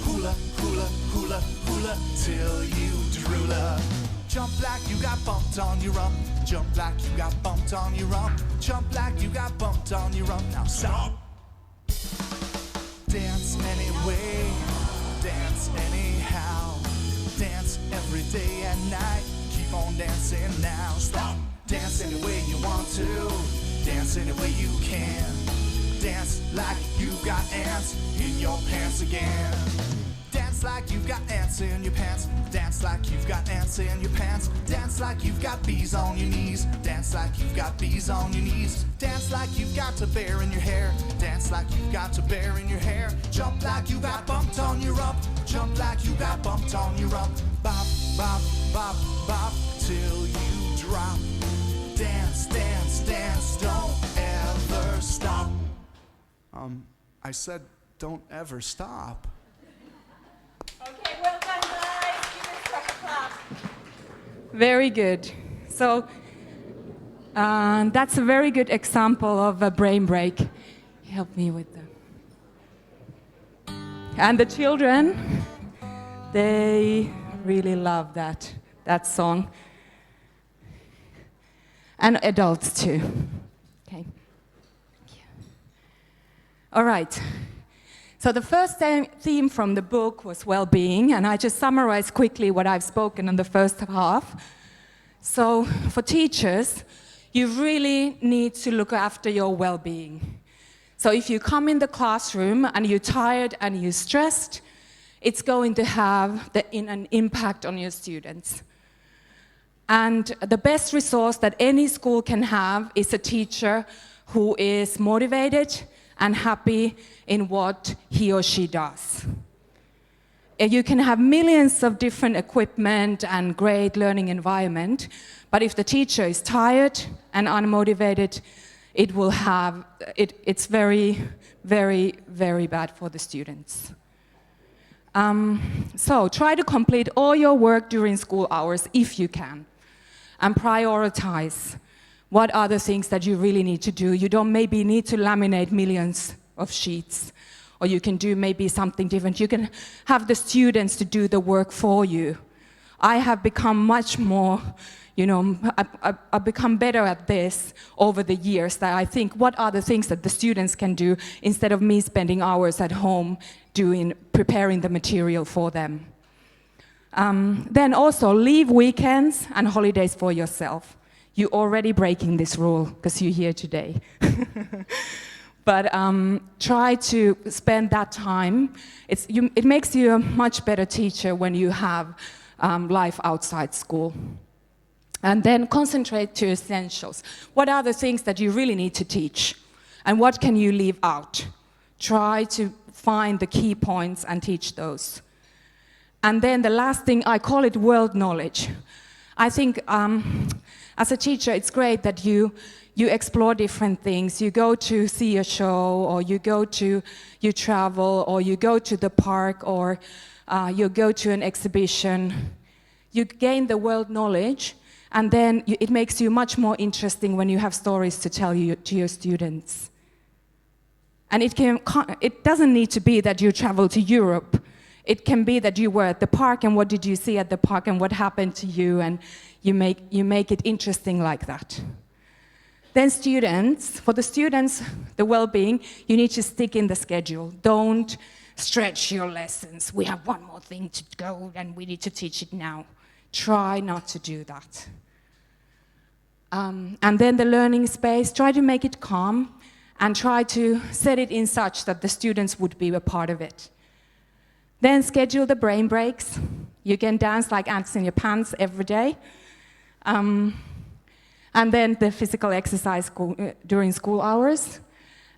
Hula, hula, hula, hula till you droola. Jump like you got bumped on your rump. Jump like you got bumped on your rump. Jump like you got bumped on your rump. Now stop. Dance anyway, dance anyhow. Dance every day and night. Keep on dancing now. Stop. Dance any way you want to. Dance any way you can. Dance like you've got ants in your pants again. Dance like you've got ants in your pants. Dance like you've got ants in your pants. Dance like you've got bees on your knees. Dance like you've got bees on your knees. Dance like you've got to bear in your hair. Dance like you've got to bear in your hair. Jump like you got bumped on your rump. Jump like you got bumped on your rump. Bop, bop, bop, bop till you drop. Dance, dance, dance, don't ever stop. I said don't ever stop. Okay, well done, guys. Give us a clap. Very good. So that's a very good example of a brain break. Help me with them. And the children, they really love that song. And adults too. Okay. All right. So the first theme from the book was well-being, and I just summarized quickly what I've spoken in the first half. So for teachers, you really need to look after your well-being. So if you come in the classroom and you're tired and you're stressed, it's going to have an impact on your students. And the best resource that any school can have is a teacher who is motivated and happy in what he or she does. You can have millions of different equipment and great learning environment, but if the teacher is tired and unmotivated, it's very, very, very bad for the students. So try to complete all your work during school hours if you can, and prioritize. What are the things that you really need to do? You don't maybe need to laminate millions of sheets, or you can do maybe something different. You can have the students to do the work for you. I have become much more, I've become better at this over the years, that I think what are the things that the students can do instead of me spending hours at home preparing the material for them. Then also leave weekends and holidays for yourself. You're already breaking this rule because you're here today. But try to spend that time. It makes you a much better teacher when you have life outside school. And then concentrate to essentials. What are the things that you really need to teach? And what can you leave out? Try to find the key points and teach those. And then the last thing, I call it world knowledge. I think as a teacher, it's great that you explore different things. You go to see a show, or you travel, or you go to the park, or you go to an exhibition. You gain the world knowledge, and then it makes you much more interesting when you have stories to tell to your students. And it doesn't need to be that you travel to Europe. It can be that you were at the park, and what did you see at the park, and what happened to you, and you make it interesting like that. Then for the students, the well-being, you need to stick in the schedule. Don't stretch your lessons. We have one more thing to go, and we need to teach it now. Try not to do that. And then the learning space, try to make it calm, and try to set it in such that the students would be a part of it. Then schedule the brain breaks. You can dance like ants in your pants every day. And then the physical exercise during school hours.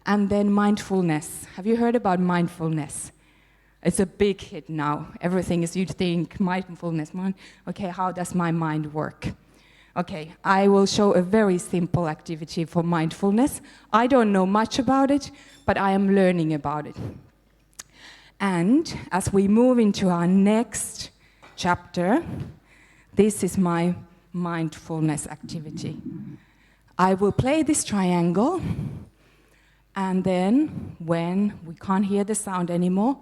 And then mindfulness. Have you heard about mindfulness? It's a big hit now. Everything is you think mindfulness. Okay, how does my mind work? Okay, I will show a very simple activity for mindfulness. I don't know much about it, but I am learning about it. And as we move into our next chapter, this is my mindfulness activity. I will play this triangle, and then when we can't hear the sound anymore,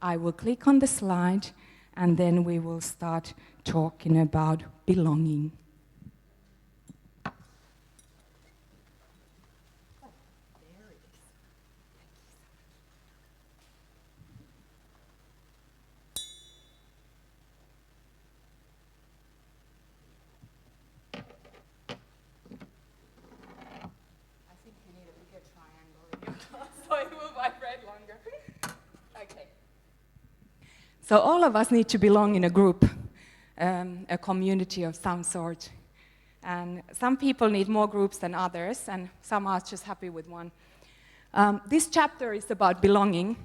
I will click on the slide, and then we will start talking about belonging. So it will vibrate longer. Okay. So all of us need to belong in a group, a community of some sort. And some people need more groups than others, and some are just happy with one. This chapter is about belonging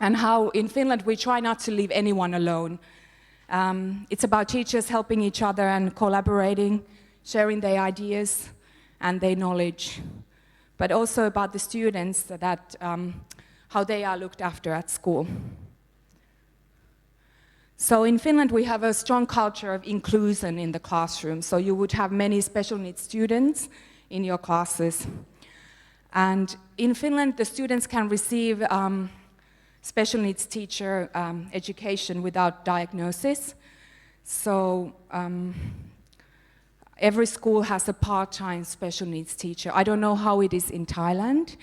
and how in Finland we try not to leave anyone alone. It's about teachers helping each other and collaborating, sharing their ideas and their knowledge, but also about the students, that how they are looked after at school. So in Finland we have a strong culture of inclusion in the classroom, so you would have many special needs students in your classes. And in Finland the students can receive special needs teacher education without diagnosis. So every school has a part-time special needs teacher. I don't know how it is in Thailand,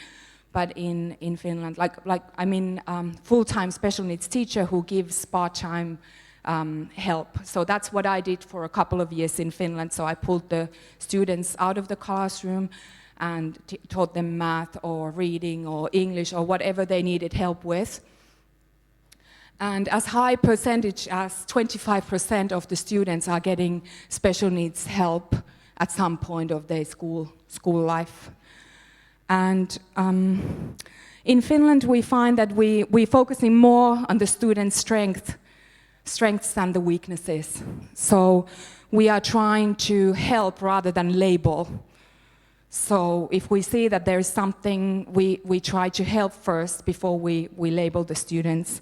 but in Finland, full-time special needs teacher who gives part-time help. So that's what I did for a couple of years in Finland. So I pulled the students out of the classroom and taught them math or reading or English or whatever they needed help with. And as high percentage as 25% of the students are getting special needs help at some point of their school life. And in Finland we find that we're focusing more on the students' strengths than the weaknesses. So we are trying to help rather than label. So if we see that there is something, we try to help first before we label the students.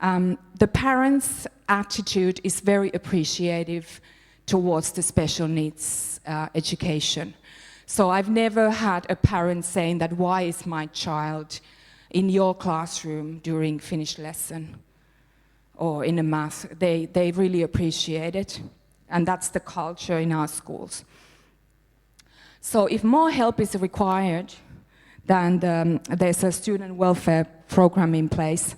The parents' attitude is very appreciative towards the special needs education. So I've never had a parent saying that, why is my child in your classroom during Finnish lesson or in a math? They really appreciate it, and that's the culture in our schools. So if more help is required, then there's a student welfare program in place.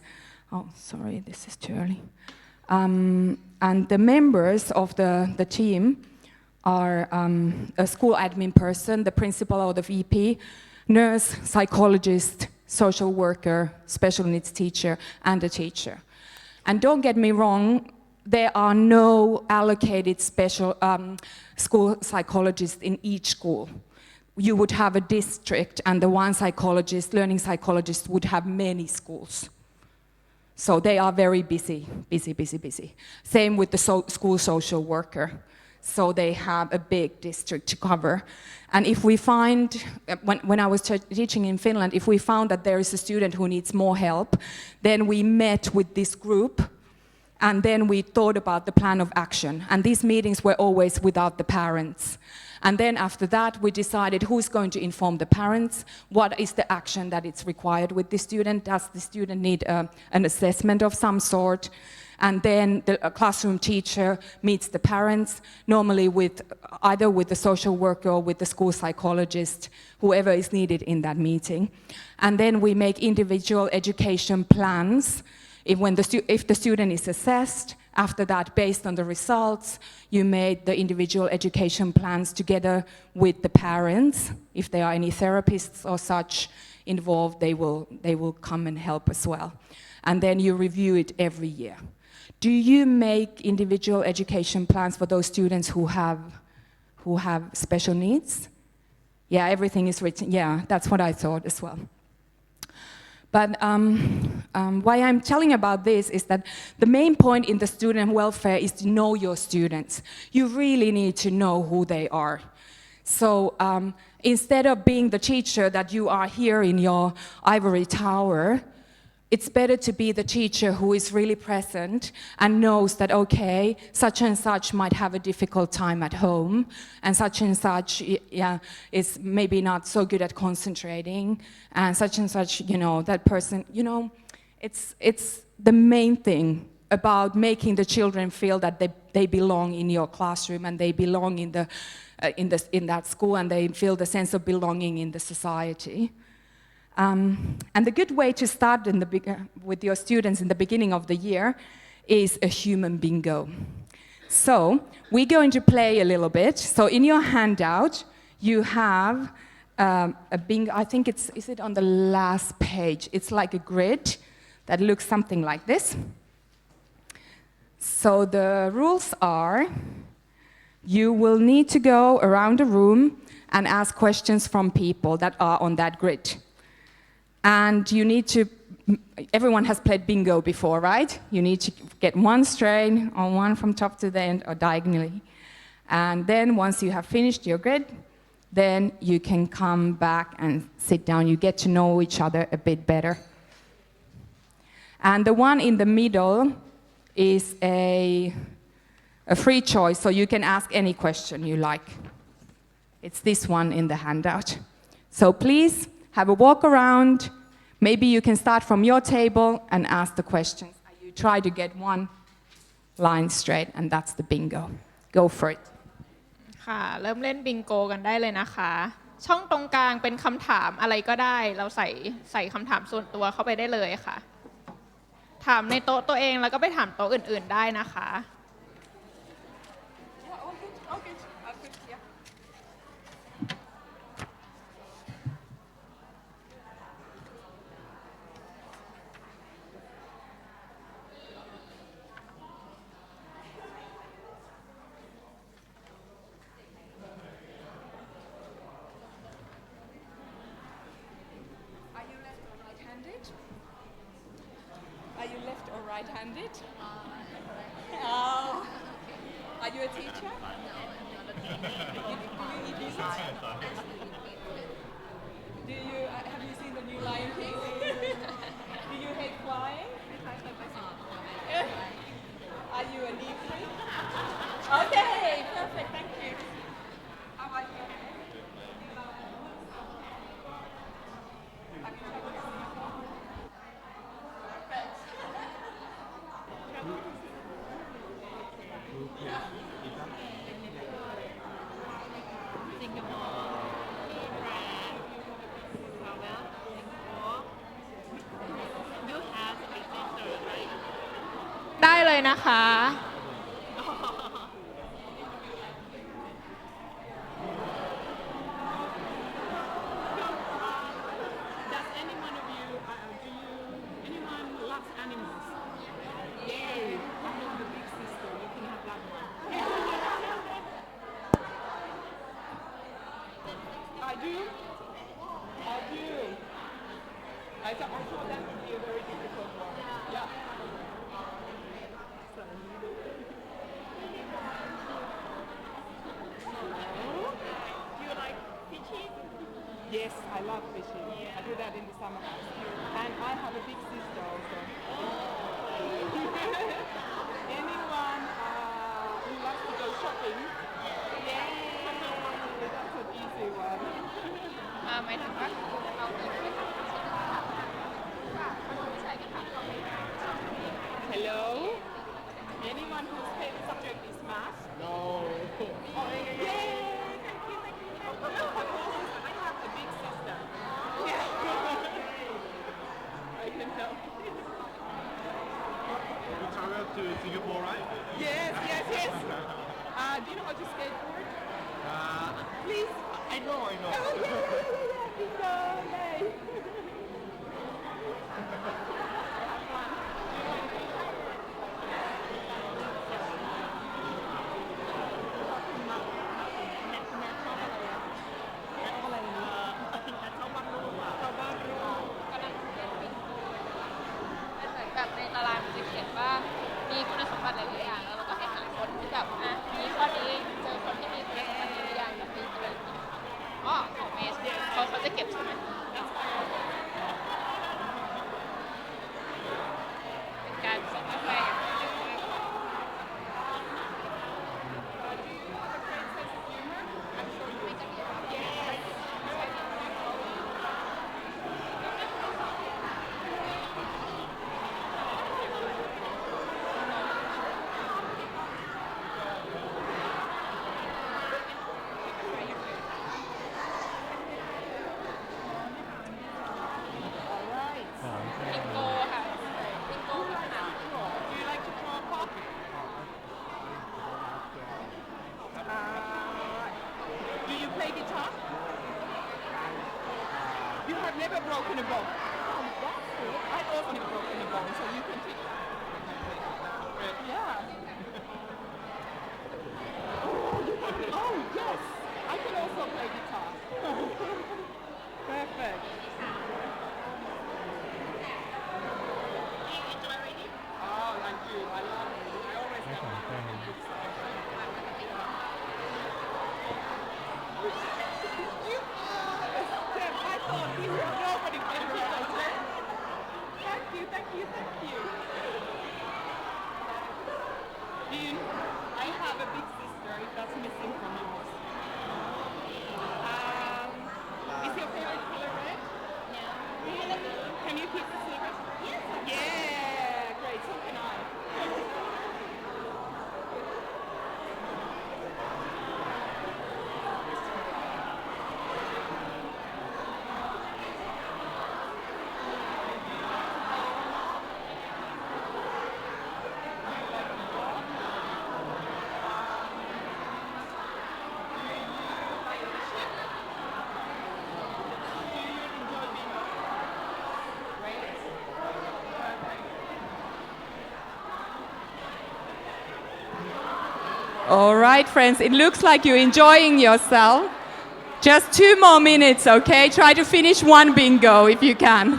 Oh, sorry, this is too early. And the members of the team are a school admin person, the principal or the VP, nurse, psychologist, social worker, special needs teacher, and a teacher. And don't get me wrong, there are no allocated special school psychologists in each school. You would have a district, and the one psychologist, learning psychologist, would have many schools. So they are very busy. Same with the school social worker. So they have a big district to cover. And if we find, when I was teaching in Finland, if we found that there is a student who needs more help, then we met with this group, and then we thought about the plan of action. And these meetings were always without the parents. And then after that, we decided who's going to inform the parents, what is the action that is required with the student, does the student need an assessment of some sort, and then the classroom teacher meets the parents, normally either with the social worker or with the school psychologist, whoever is needed in that meeting. And then we make individual education plans. If the student is assessed, after that, based on the results, you made the individual education plans together with the parents. If there are any therapists or such involved, they will come and help as well. And then you review it every year. Do you make individual education plans for those students who have special needs? Yeah, everything is written. Yeah, that's what I thought as well. But why I'm telling about this is that the main point in the student welfare is to know your students. You really need to know who they are. So instead of being the teacher that you are here in your ivory tower, it's better to be the teacher who is really present and knows that, okay, such and such might have a difficult time at home, and such is maybe not so good at concentrating, and such, that person, it's the main thing about making the children feel that they belong in your classroom and they belong in that school, and they feel the sense of belonging in the society. And the good way to start with your students in the beginning of the year is a human bingo. So we're going to play a little bit. So in your handout, you have a bingo. I think is it on the last page? It's like a grid that looks something like this. So the rules are, you will need to go around the room and ask questions from people that are on that grid. And you need to, everyone has played bingo before, right? You need to get one straight or one from top to the end or diagonally. And then once you have finished your grid, then you can come back and sit down. You get to know each other a bit better. And the one in the middle is a free choice, so you can ask any question you like. It's this one in the handout. So please, have a walk around. Maybe you can start from your table and ask the questions. You try to get one line straight, and that's the bingo. Go for it. ค่ะเริ่มเล่นบิงโกกันได้เลยนะคะช่องตรงกลางเป็นคำถามอะไรก็ได้เราใส่คำถามส่วนตัวเข้าไปได้เลยค่ะถามในโต๊ะตัวเองแล้วก็ไปถามโต๊ะอื่นๆได้นะคะ Are you left or right-handed? Oh. Are you a teacher? Do you have you seen the new Lion King? Do you hate flying? Are you a neat freak? Okay, perfect. Thank you. How about you? Singapore,ได้เลยนะคะ Does any one of you, anyone loves animals? Yay! I'm not the big sister. You can have that one. I do. I thought that would be a very difficult one. Yeah. Do you like fishing? Yes, I love fishing. I do that in the summer. And I have a big sister also. Anyone who loves to go shopping? Yay! That's an easy one. หมายถึงว่า Hello? Anyone whose favorite subject is math? No. Oh, yay! Thank you. I have a big sister. Yeah. I can help. You traveled to Singapore, right? Yes. Do you know how to skateboard? Please. I know. Yeah. มีคุณสมบัติหลายๆอย่างแล้วเราก็ให้หาคนที่แบบมีข้อนี้เจอคนที่มีคุณสมบัติหลายๆอย่างแบบนี้เลยของเมสเขาจะเก็บใช่ไหมเป็นการส่งกาแฟNever broken a bone. That's good. I also have broken a bone, so you can take that. Yeah. Oh, yes. I can also play guitar. Perfect. Oh, thank you. I love it. I always have a good side. I thought you were nobody can do that. Thank you. Dean, I have a big sister if that's missing from yours. Is your favorite color red? Yeah. Can you keep the secret? Yes. Yeah, great. So can I. All right, friends, it looks like you're enjoying yourself. Just 2 more minutes, okay? Try to finish one bingo if you can.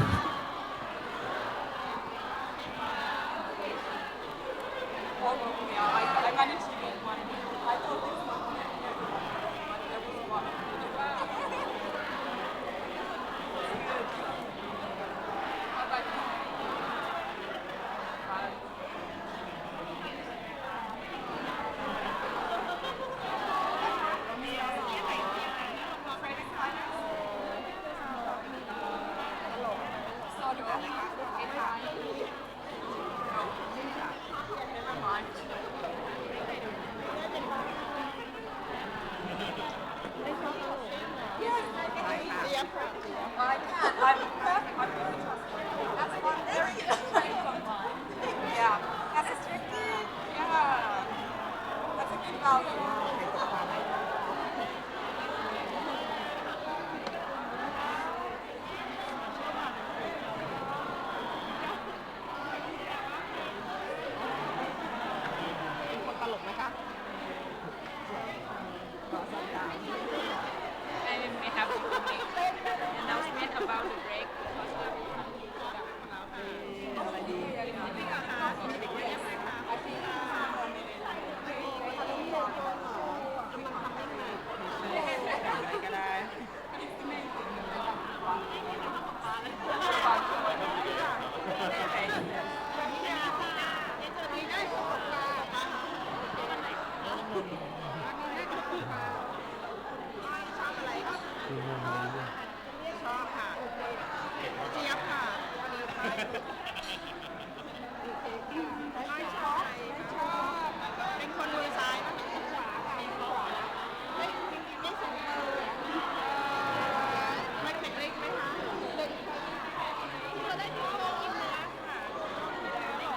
announcement about the break.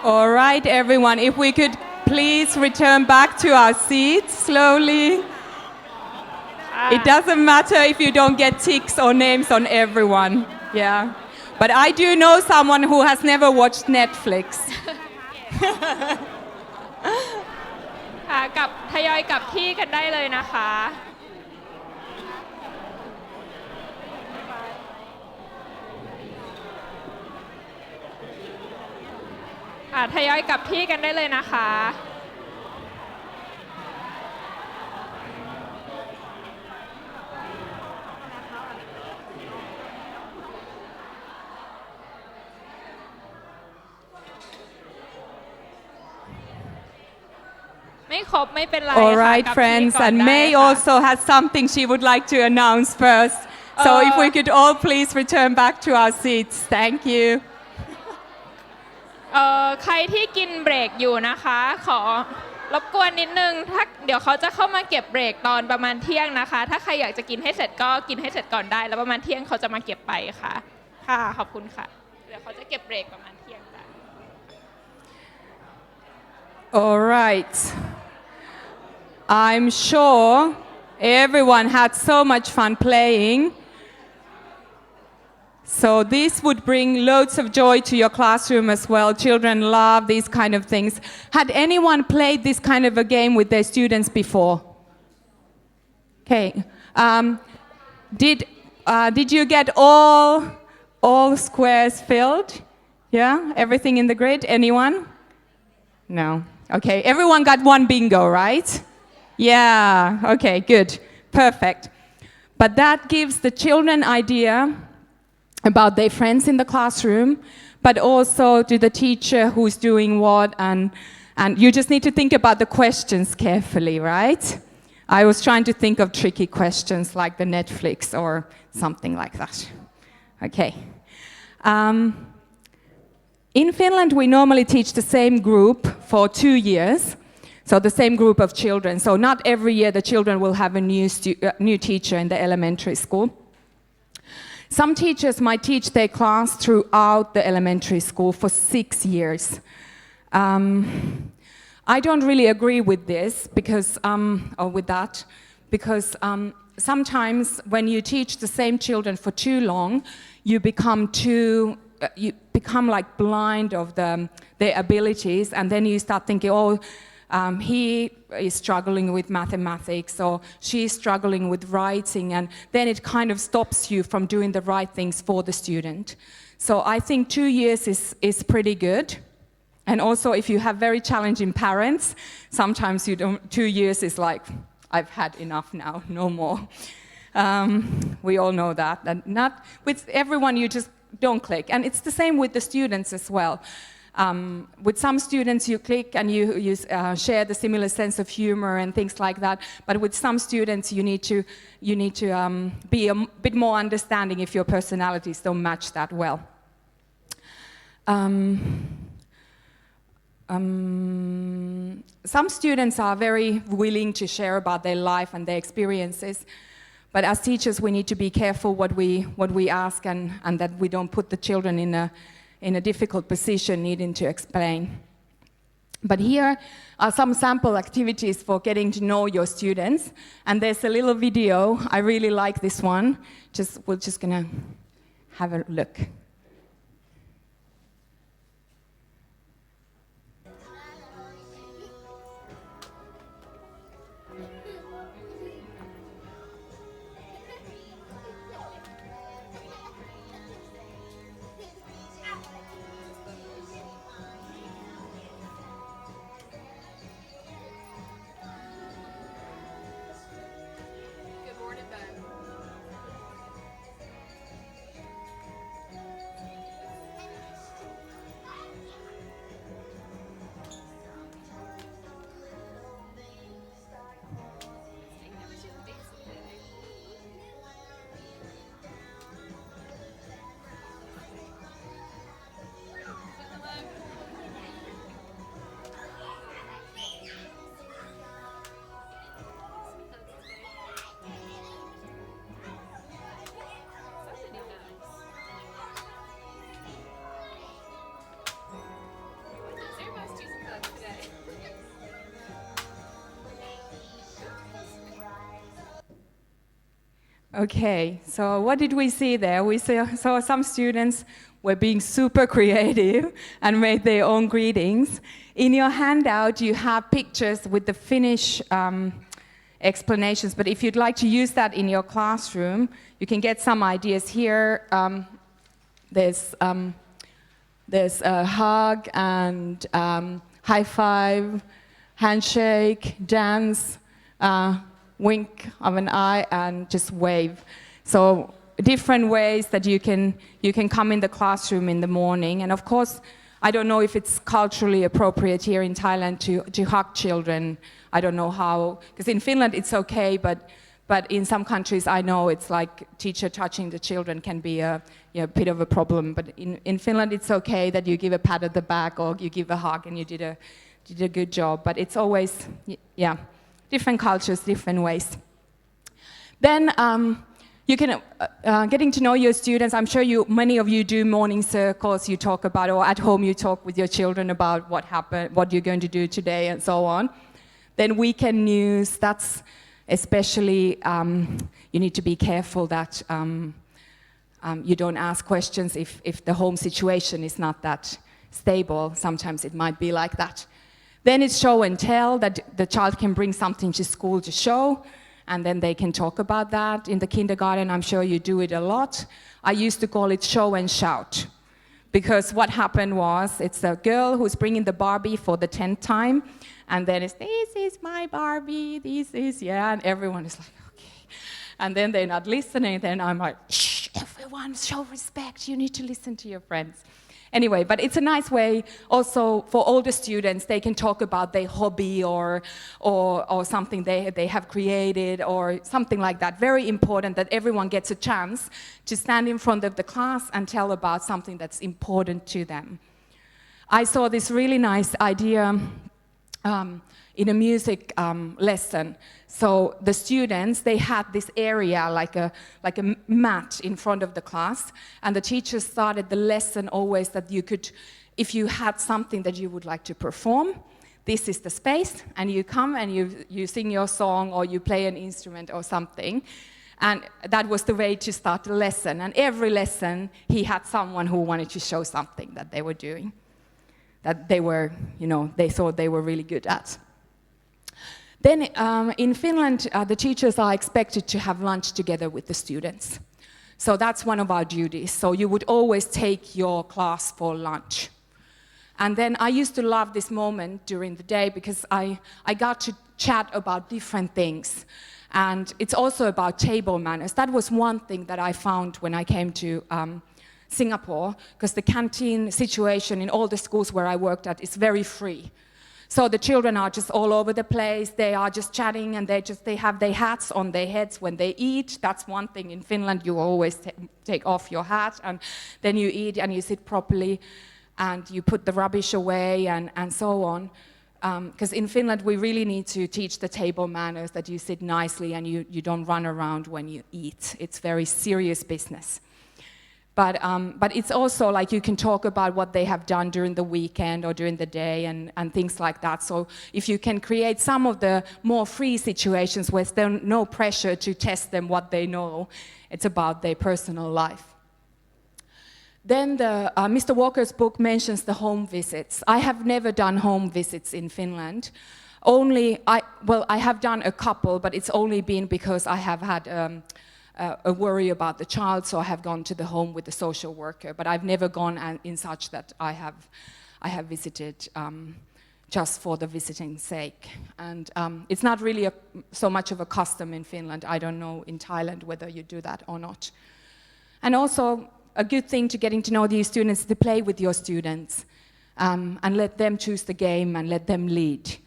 'All right, everyone, if we could please return back to our seats slowly. It doesn't matter if you don't get ticks or names on everyone. Yeah. But I do know someone who has never watched Netflix. ค่ะกับทยอยกลับที่กันได้เลยนะคะ ค่ะทยอยกลับที่กันได้เลยนะคะ ไม่ครบไม่เป็นไร All ค่ะ right, กลับที่ friends, ก่อน and ได้ May ค่ะ also has something she would like to announce first. So if we could all please return back to our seats. Thank you. ใครที่กินเบรกอยู่นะคะขอรบกวนนิดนึงถ้าเดี๋ยวเขาจะเข้ามาเก็บเบรกตอนประมาณเที่ยงนะคะถ้าใครอยากจะกินให้เสร็จก็กินให้เสร็จก่อนได้แล้วประมาณเที่ยงเขาจะมาเก็บไปค่ะค่ะขอบคุณค่ะเดี๋ยวเขาจะเก็บเบรกประมาณเที่ยงจ้ะ All right. I'm sure everyone had so much fun playing. So this would bring loads of joy to your classroom as well. Children love these kind of things. Had anyone played this kind of a game with their students before? Okay. Did you get all squares filled? Yeah? Everything in the grid? Anyone? No. Okay. Everyone got one bingo, right? Yeah. Okay, good. Perfect. But that gives the children idea about their friends in the classroom, but also to the teacher who's doing what, and you just need to think about the questions carefully, right? I was trying to think of tricky questions like the Netflix or something like that. Okay. In Finland, we normally teach the same group for 2 years, so the same group of children. So not every year the children will have a new teacher in the elementary school. Some teachers might teach their class throughout the elementary school for 6 years. I don't really agree with this because, because sometimes when you teach the same children for too long, you become like blind of their abilities, and then you start thinking, oh, he is struggling with mathematics, or she's struggling with writing, and then it kind of stops you from doing the right things for the student. So I think 2 years is pretty good. And also if you have very challenging parents, sometimes 2 years is like, I've had enough now, no more. We all know that. And not with everyone you just don't click. And it's the same with the students as well. With some students you click and you share the similar sense of humor and things like that. But with some students you need to be a bit more understanding if your personalities don't match that well. Some students are very willing to share about their life and their experiences. But as teachers, we need to be careful what we ask and that we don't put the children in a difficult position needing to explain. But here are some sample activities for getting to know your students. And there's a little video. I really like this one. We're just gonna have a look. Okay, so what did we see there? We saw some students were being super creative and made their own greetings. In your handout, you have pictures with the Finnish explanations, but if you'd like to use that in your classroom, you can get some ideas here. There's There's a hug and high five, handshake, dance, wink of an eye, and just wave. So different ways that you can come in the classroom in the morning. And of course, I don't know if it's culturally appropriate here in Thailand to hug children. I don't know how, because in Finland it's okay, but in some countries I know it's like teacher touching the children can be a bit of a problem. But in Finland it's okay that you give a pat at the back or you give a hug and you did a good job. But it's always, different cultures, different ways. Then you can, getting to know your students, I'm sure many of you do morning circles, you talk about, or at home you talk with your children about what happened, what you're going to do today and so on. Then weekend news, that's especially, you need to be careful that you don't ask questions if the home situation is not that stable. Sometimes it might be like that. Then it's show and tell, that the child can bring something to school to show, and then they can talk about that. In the kindergarten, I'm sure you do it a lot. I used to call it show and shout, because what happened was, it's a girl who's bringing the Barbie for the 10th time, and then it's, this is my Barbie, this is, and everyone is like, okay. And then they're not listening, then I'm like, shh, everyone, show respect, you need to listen to your friends. Anyway, but it's a nice way also for older students, they can talk about their hobby or something they have created or something like that. Very important that everyone gets a chance to stand in front of the class and tell about something that's important to them. I saw this really nice idea in a music lesson. So the students, they had this area like a mat in front of the class, and the teacher started the lesson always that you could, if you had something that you would like to perform, this is the space, and you come and you sing your song or you play an instrument or something. And that was the way to start the lesson. And every lesson, he had someone who wanted to show something that they were doing, that they were, they thought they were really good at. Then in Finland, the teachers are expected to have lunch together with the students. So that's one of our duties. So you would always take your class for lunch. And then I used to love this moment during the day because I got to chat about different things. And it's also about table manners. That was one thing that I found when I came to Singapore, because the canteen situation in all the schools where I worked at is very free. So the children are just all over the place, they are just chatting, and they have their hats on their heads when they eat. That's one thing in Finland, you always take off your hat, and then you eat and you sit properly, and you put the rubbish away and so on. Because in Finland we really need to teach the table manners, that you sit nicely and you don't run around when you eat. It's very serious business. But it's also like you can talk about what they have done during the weekend or during the day and things like that. So if you can create some of the more free situations where there's no pressure to test them what they know, it's about their personal life. Then Mr. Walker's book mentions the home visits. I have never done home visits in Finland. I have done a couple, but it's only been because I have had a worry about the child, so I have gone to the home with the social worker. But I've never gone in such that I have visited just for the visiting's sake. And it's not really so much of a custom in Finland. I don't know in Thailand whether you do that or not. And also a good thing to getting to know these students is to play with your students and let them choose the game and let them lead.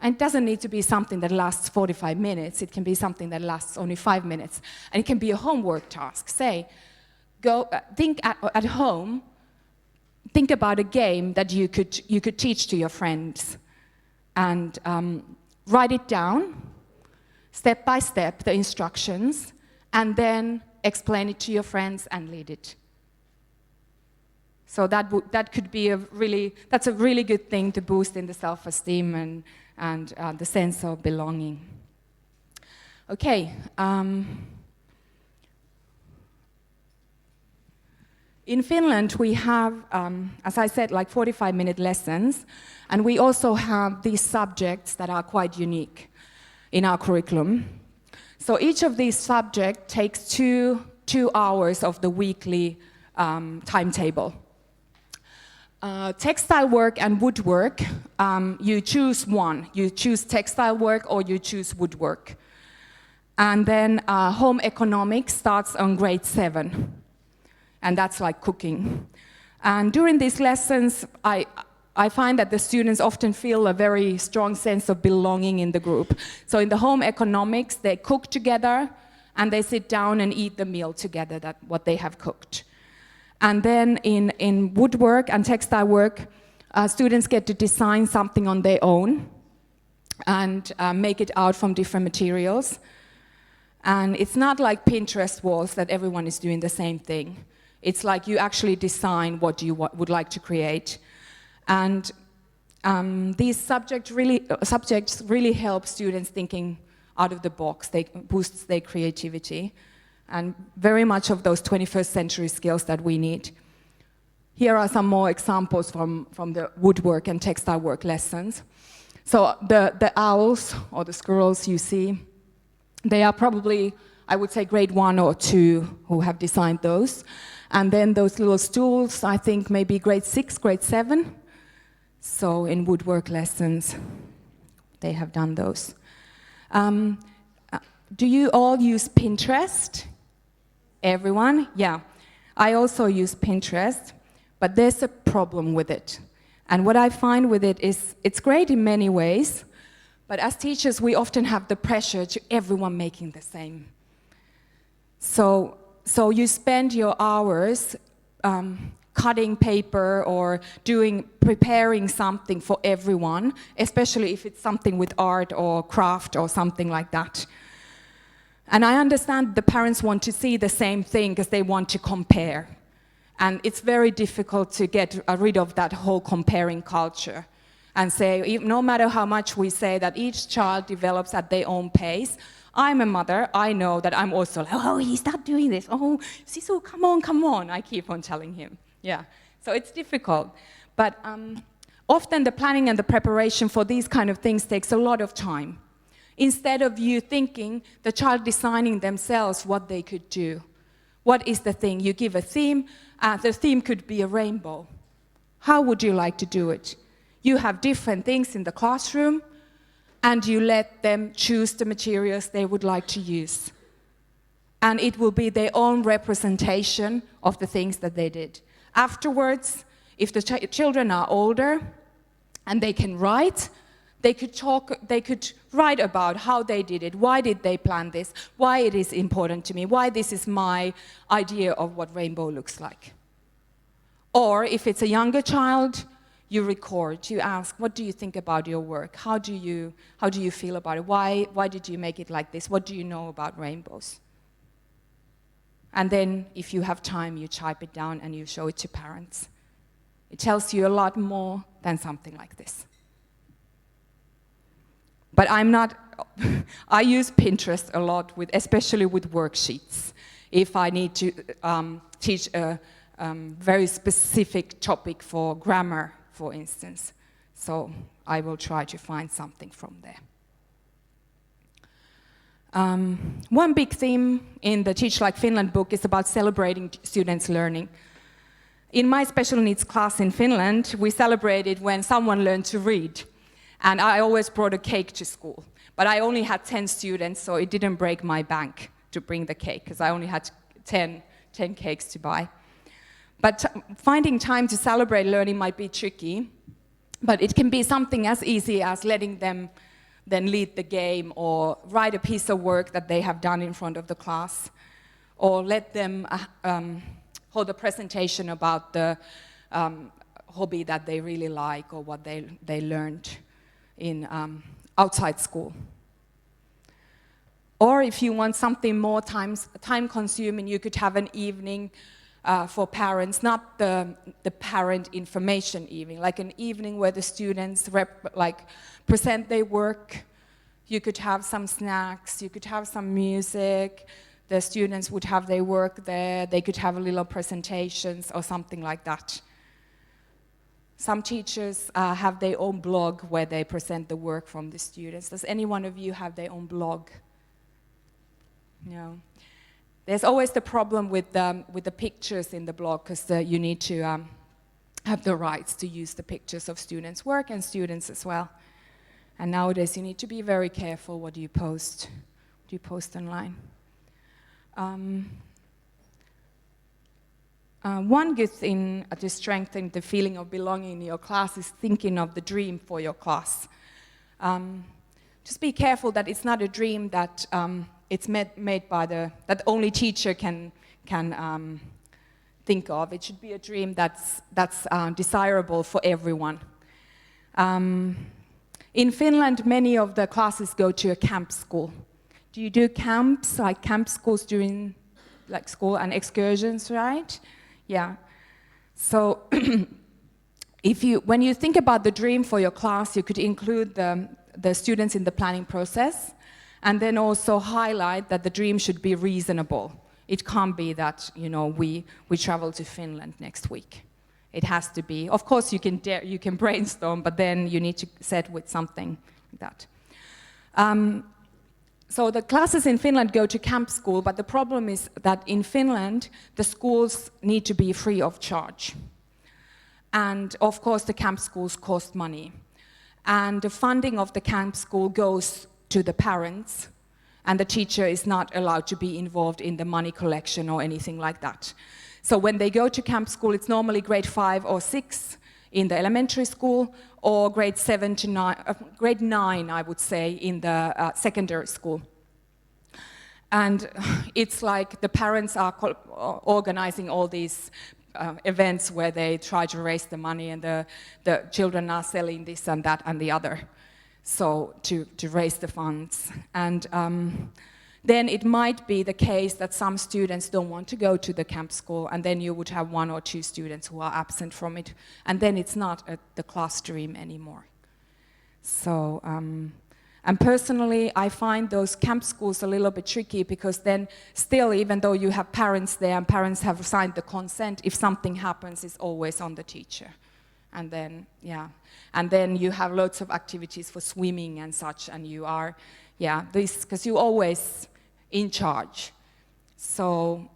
And it doesn't need to be something that lasts 45 minutes. It can be something that lasts only 5 minutes. And it can be a homework task. Say, think at home, think about a game that you could teach to your friends. And write it down, step by step, the instructions, and then explain it to your friends and lead it. So that could be that's a really good thing to boost in the self-esteem and the sense of belonging. Okay. In Finland, we have, as I said, like 45-minute lessons, and we also have these subjects that are quite unique in our curriculum. So each of these subjects takes two hours of the weekly timetable. Textile work and woodwork, you choose one. You choose textile work or you choose woodwork. And then home economics starts on grade 7. And that's like cooking. And during these lessons, I find that the students often feel a very strong sense of belonging in the group. So in the home economics, they cook together and they sit down and eat the meal together, what they have cooked. And then in woodwork and textile work, students get to design something on their own and make it out from different materials. And it's not like Pinterest walls that everyone is doing the same thing. It's like you actually design what you would like to create. And these subjects really help students thinking out of the box. They boost their creativity. And very much of those 21st century skills that we need. Here are some more examples from the woodwork and textile work lessons. So the owls or the squirrels you see, they are probably, I would say, grade 1 or 2 who have designed those. And then those little stools, I think maybe grade 6, grade 7. So in woodwork lessons, they have done those. Do you all use Pinterest? Everyone? Yeah. I also use Pinterest, but there's a problem with it. And what I find with it is it's great in many ways, but as teachers, we often have the pressure to everyone making the same. So you spend your hours cutting paper or preparing something for everyone, especially if it's something with art or craft or something like that. And I understand the parents want to see the same thing because they want to compare. And it's very difficult to get rid of that whole comparing culture and say, no matter how much we say that each child develops at their own pace, I'm a mother, I know that I'm also like, oh, he's not doing this. Oh, Sisu, come on, I keep on telling him. Yeah, so it's difficult. But often the planning and the preparation for these kind of things takes a lot of time. Instead of you thinking, the child designing themselves what they could do. What is the thing? You give a theme, the theme could be a rainbow. How would you like to do it? You have different things in the classroom, and you let them choose the materials they would like to use. And it will be their own representation of the things that they did. Afterwards, if the children are older and they can write, they could write about how they did it, why did they plan this, why it is important to me, why this is my idea of what rainbow looks like. Or if it's a younger child, you record, you ask, what do you think about your work? How do you feel about it? Why did you make it like this? What do you know about rainbows? And then if you have time, you type it down and you show it to parents. It tells you a lot more than something like this. But I use Pinterest a lot, especially with worksheets. If I need to teach a very specific topic for grammar, for instance. So I will try to find something from there. One big theme in the Teach Like Finland book is about celebrating students' learning. In my special needs class in Finland, we celebrated when someone learned to read. And I always brought a cake to school. But I only had 10 students, so it didn't break my bank to bring the cake, because I only had 10 cakes to buy. But finding time to celebrate learning might be tricky, but it can be something as easy as letting them then lead the game or write a piece of work that they have done in front of the class, or let them hold a presentation about the hobby that they really like or what they learned in outside school. Or if you want something more time-consuming, you could have an evening for parents, not the parent information evening, like an evening where the students present their work. You could have some snacks, you could have some music, the students would have their work there, they could have little presentations or something like that. Some teachers have their own blog where they present the work from the students. Does any one of you have their own blog? No. There's always the problem with the pictures in the blog, because you need to have the rights to use the pictures of students' work and students as well. And nowadays you need to be very careful what you post online. One good thing to strengthen the feeling of belonging in your class is thinking of the dream for your class. Just be careful that it's not a dream that it's made by that only teacher can think of. It should be a dream that's desirable for everyone. In Finland, many of the classes go to a camp school. Do you do camps, like camp schools during like school and excursions, right? Yeah. So when you think about the dream for your class, you could include the students in the planning process, and then also highlight that the dream should be reasonable. It can't be that, you know, we travel to Finland next week. It has to be. Of course, you can brainstorm, but then you need to set with something like that. So the classes in Finland go to camp school, but the problem is that in Finland, the schools need to be free of charge. And of course, the camp schools cost money. And the funding of the camp school goes to the parents, and the teacher is not allowed to be involved in the money collection or anything like that. So when they go to camp school, it's normally grade 5 or 6 in the elementary school, or grade 7 to 9, grade 9, I would say, in the secondary school. And it's like the parents are organizing all these events where they try to raise the money, and the children are selling this and that and the other, so to raise the funds. And then it might be the case that some students don't want to go to the camp school, and then you would have 1 or 2 students who are absent from it, and then it's not the class dream anymore. So, and personally, I find those camp schools a little bit tricky, because then still, even though you have parents there and parents have signed the consent, if something happens, it's always on the teacher. And then, yeah, and then you have lots of activities for swimming and such, and you are, yeah, this, because you're always in charge. So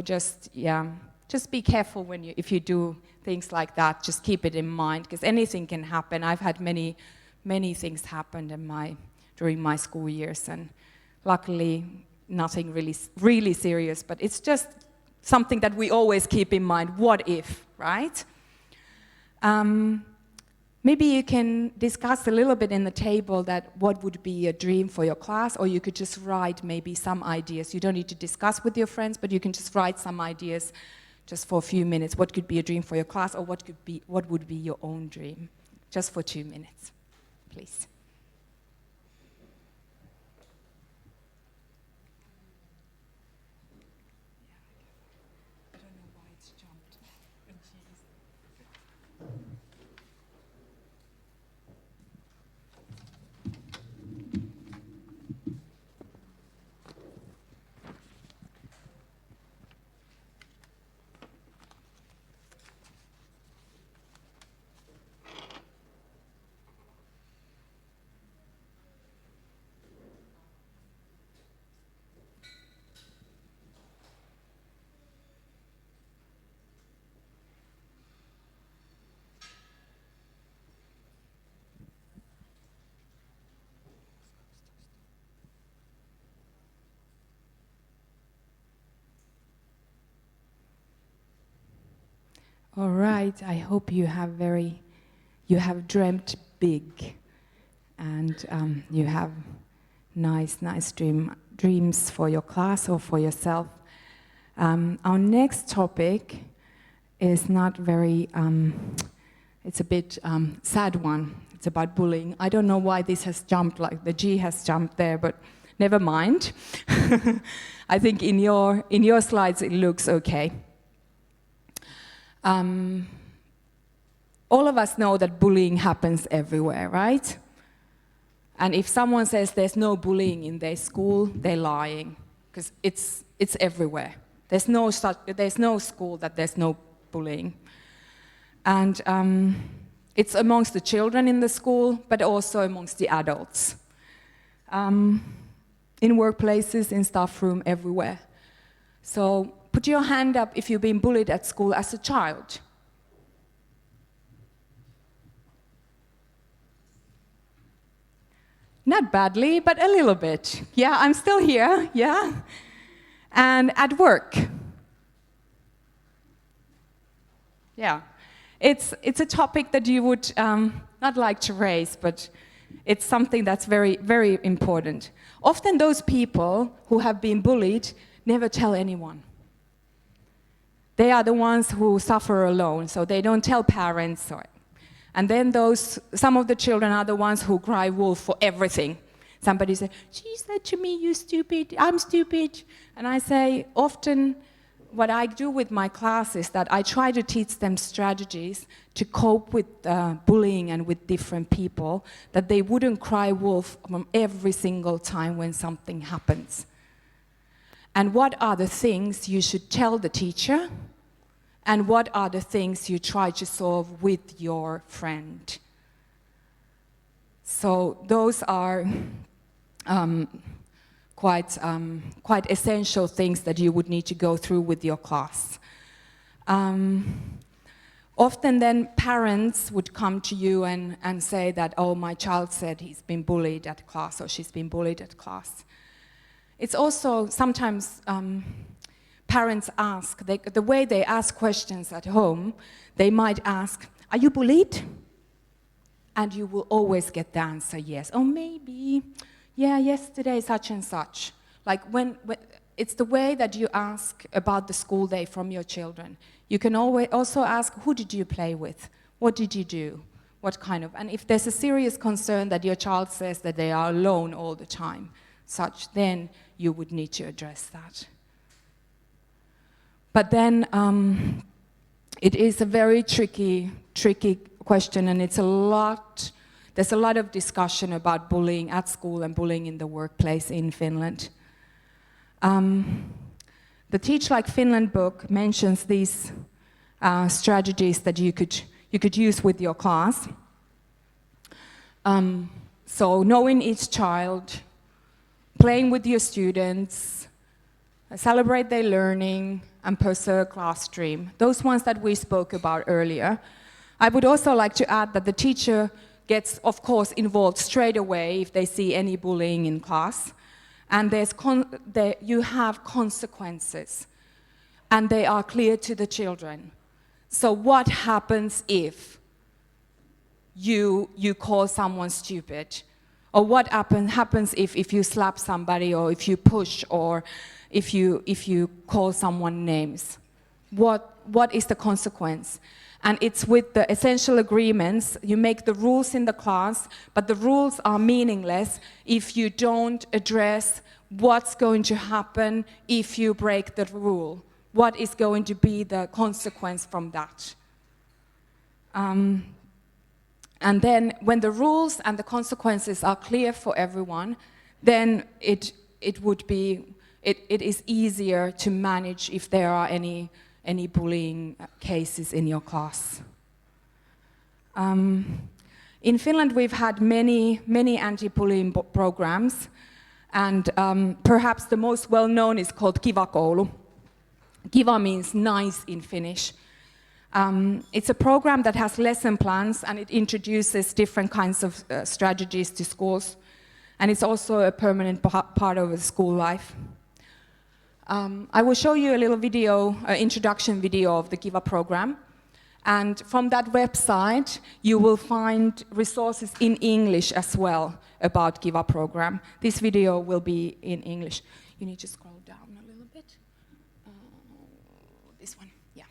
just, yeah, just be careful if you do things like that. Just keep it in mind, because anything can happen. I've had many things happen during my school years, and luckily nothing really serious, but it's just something that we always keep in mind. What if, right? Maybe you can discuss a little bit in the table that what would be a dream for your class, or you could just write maybe some ideas. You don't need to discuss with your friends, but you can just write some ideas just for a few minutes. What could be a dream for your class, or what would be your own dream? Just for 2 minutes, please. All right, I hope you have dreamt big, and you have nice dreams for your class or for yourself. Our next topic is not very, it's a bit sad one. It's about bullying. I don't know why this has jumped, like the G has jumped there, but never mind. I think in your slides it looks okay. All of us know that bullying happens everywhere, right? And if someone says there's no bullying in their school, they're lying, because it's everywhere. There's no school that there's no bullying. And it's amongst the children in the school, but also amongst the adults. In workplaces, in staff room, everywhere. So put your hand up if you've been bullied at school as a child. Not badly, but a little bit. Yeah, I'm still here, yeah. And at work. Yeah, it's a topic that you would not like to raise, but it's something that's very, very important. Often those people who have been bullied never tell anyone. They are the ones who suffer alone, so they don't tell parents. And then some of the children are the ones who cry wolf for everything. Somebody says, she said to me, you stupid, I'm stupid. And I say, often what I do with my class is that I try to teach them strategies to cope with bullying and with different people, that they wouldn't cry wolf from every single time when something happens. And what are the things you should tell the teacher? And what are the things you try to solve with your friend? So those are quite essential things that you would need to go through with your class. Often then parents would come to you and say that, oh, my child said he's been bullied at class or she's been bullied at class. It's also sometimes parents ask, the way they ask questions at home, they might ask, are you bullied? And you will always get the answer yes. Or maybe, yeah, yesterday such and such. Like when it's the way that you ask about the school day from your children. You can always also ask, who did you play with? What did you do? What kind of, and if there's a serious concern that your child says that they are alone all the time, then you would need to address that. But then it is a very tricky question, and there's a lot of discussion about bullying at school and bullying in the workplace in Finland. The Teach Like Finland book mentions these strategies that you could use with your class. So knowing each child, playing with your students, celebrate their learning, and pursue a class stream. Those ones that we spoke about earlier. I would also like to add that the teacher gets, of course, involved straight away if they see any bullying in class. And you have consequences, and they are clear to the children. So what happens if you call someone stupid? Or what happens if you slap somebody, or if you push, or if you call someone names? What is the consequence? And it's with the essential agreements. You make the rules in the class, but the rules are meaningless if you don't address what's going to happen if you break the rule. What is going to be the consequence from that? And then when the rules and the consequences are clear for everyone, then it is easier to manage if there are any bullying cases in your class. In Finland, we've had many anti-bullying programs, and perhaps the most well-known is called Kiva Koulu. Kiva means nice in Finnish. It's a program that has lesson plans, and it introduces different kinds of strategies to schools, and it's also a permanent part of the school life. I will show you a little video, introduction video of the Kiva program. And from that website, you will find resources in English as well about Kiva program. This video will be in English. You need to scroll down a little bit. This one, yeah.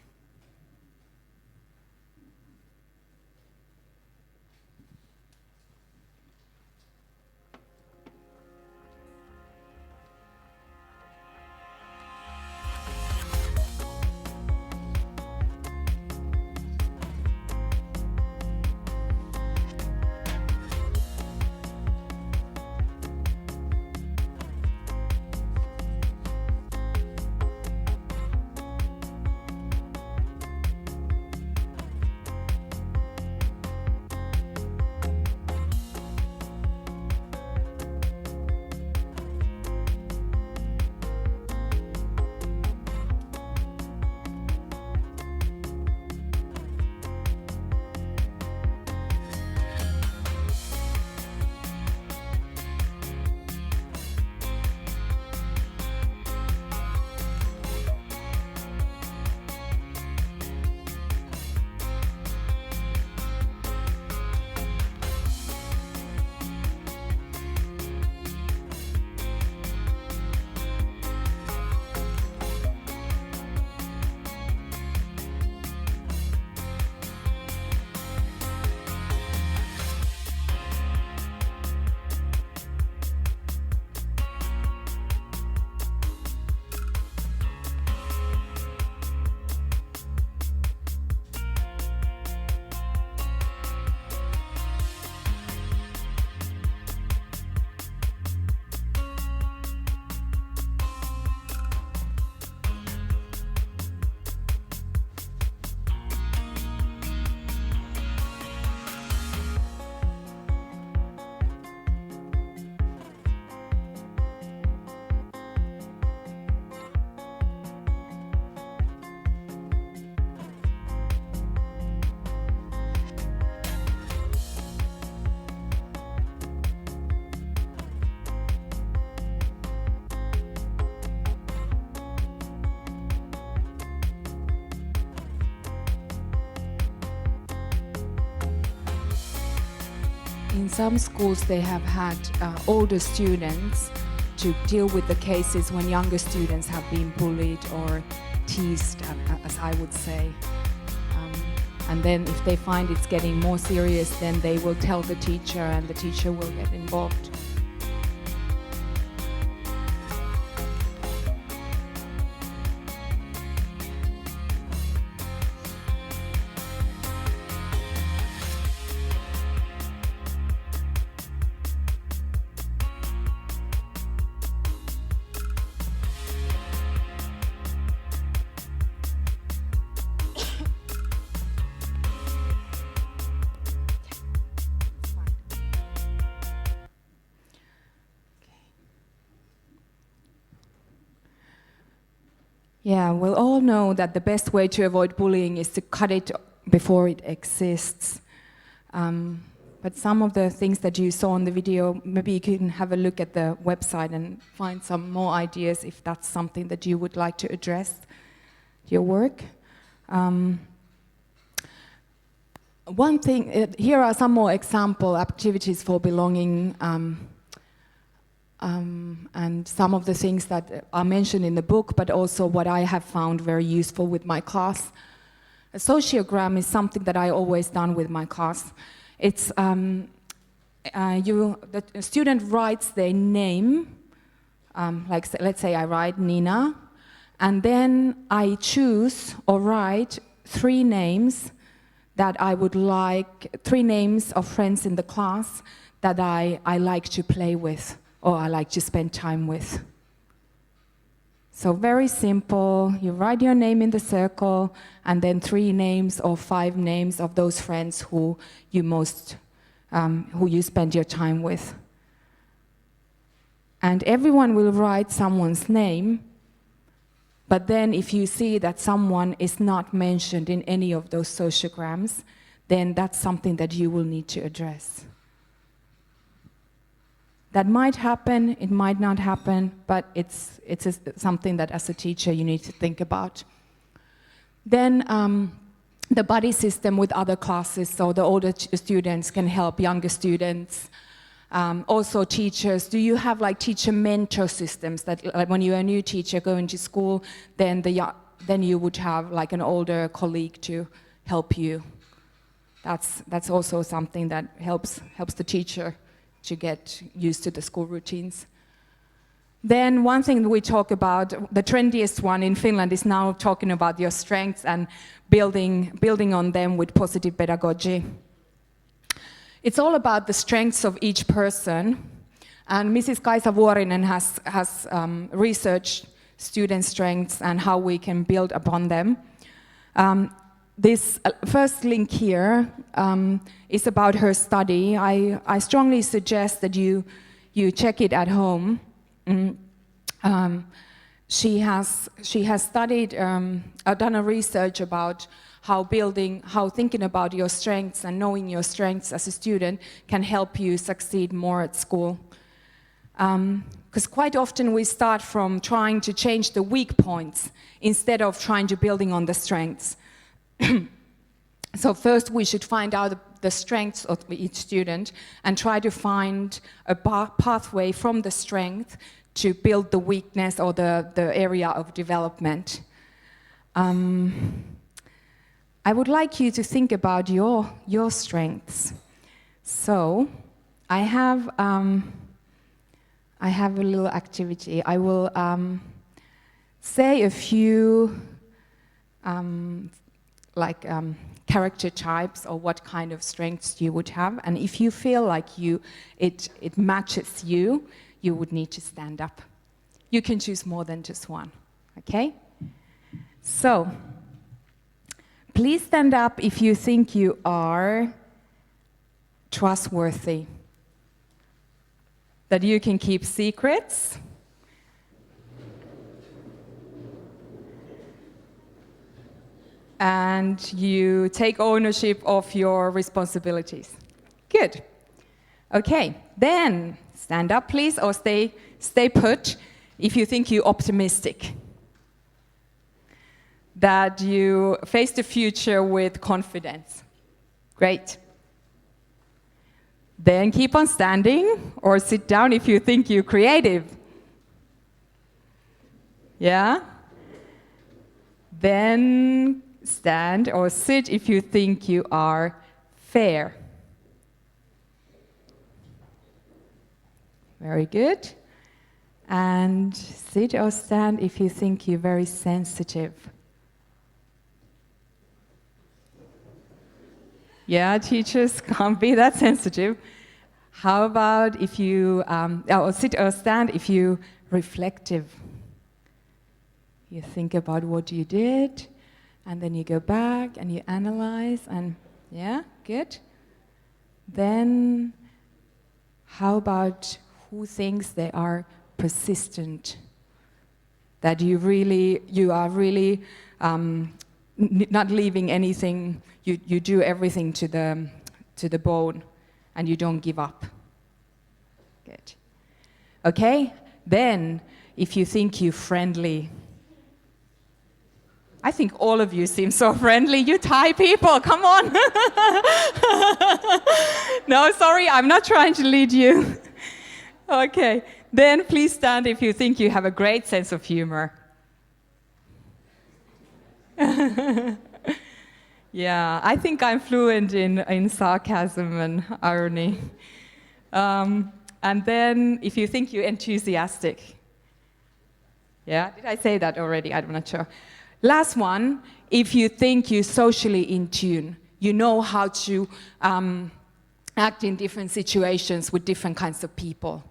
In some schools, they have had older students to deal with the cases when younger students have been bullied or teased, as I would say. And then if they find it's getting more serious, then they will tell the teacher and the teacher will get involved. Yeah, we'll all know that the best way to avoid bullying is to cut it before it exists. But some of the things that you saw in the video, maybe you can have a look at the website and find some more ideas if that's something that you would like to address your work. One thing, here are some more example activities for belonging. And some of the things that are mentioned in the book, but also what I have found very useful with my class. A sociogram is something that I always done with my class. It's the student writes their name, like let's say I write Nina, and then I choose or write 3 names that I would like, 3 names of friends in the class that I like to play with, or I like to spend time with. So very simple, you write your name in the circle and then 3 names or 5 names of those friends who you spend your time with. And everyone will write someone's name, but then if you see that someone is not mentioned in any of those sociograms, then that's something that you will need to address. That might happen, it might not happen, but it's something that as a teacher you need to think about. Then the buddy system with other classes, so the older students can help younger students. Also teachers, do you have like teacher mentor systems that like when you're a new teacher going to school, then you would have like an older colleague to help you. That's also something that helps the teacher to get used to the school routines. Then one thing we talk about, the trendiest one in Finland is now talking about your strengths and building on them with positive pedagogy. It's all about the strengths of each person, and Mrs. Kaisa Vuorinen has researched student strengths and how we can build upon them. This first link here is about her study. I strongly suggest that you check it at home. She has studied, done a research about how thinking about your strengths and knowing your strengths as a student can help you succeed more at school. Because quite often we start from trying to change the weak points instead of trying to building on the strengths. So first we should find out the strengths of each student and try to find a pathway from the strength to build the weakness or the area of development. I would like you to think about your strengths. So I have a little activity. I will say a few character types or what kind of strengths you would have, and if you feel like it matches you would need to stand up. You can choose more than just one, okay? So please stand up if you think you are trustworthy, that you can keep secrets, and you take ownership of your responsibilities. Good. Okay, then stand up please, or stay put if you think you're optimistic, that you face the future with confidence. Great. Then keep on standing or sit down if you think you're creative. Yeah? Then stand or sit if you think you are fair. Very good. And sit or stand if you think you're very sensitive. Yeah, teachers can't be that sensitive. How about if you, or sit or stand if you're reflective? You think about what you did, and then you go back and you analyze, and yeah, good. Then, how about who thinks they are persistent? That you are really not leaving anything. You do everything to the bone, and you don't give up. Good. Okay. Then, if you think you're friendly. I think all of you seem so friendly. You Thai people, come on. No, sorry, I'm not trying to lead you. Okay, then please stand if you think you have a great sense of humor. Yeah, I think I'm fluent in sarcasm and irony. And then if you think you're enthusiastic. Yeah, did I say that already? I'm not sure. Last one, if you think you're socially in tune, you know how to act in different situations with different kinds of people.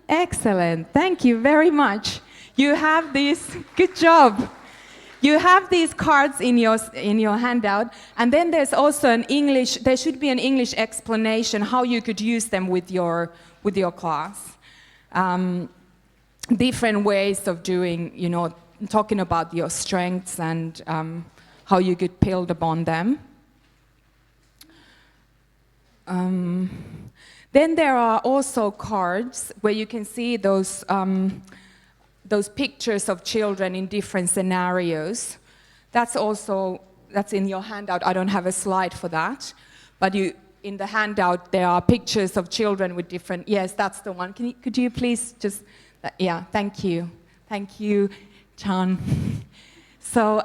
Excellent, thank you very much. You have this, good job. You have these cards in your handout, and then there's also there should be an English explanation how you could use them with your class. Different ways of doing, talking about your strengths and how you could build upon them. Then there are also cards where you can see those pictures of children in different scenarios. That's in your handout. I don't have a slide for that, but in the handout there are pictures of children with different. Yes, that's the one. Could you please just? Yeah, thank you, Chan. So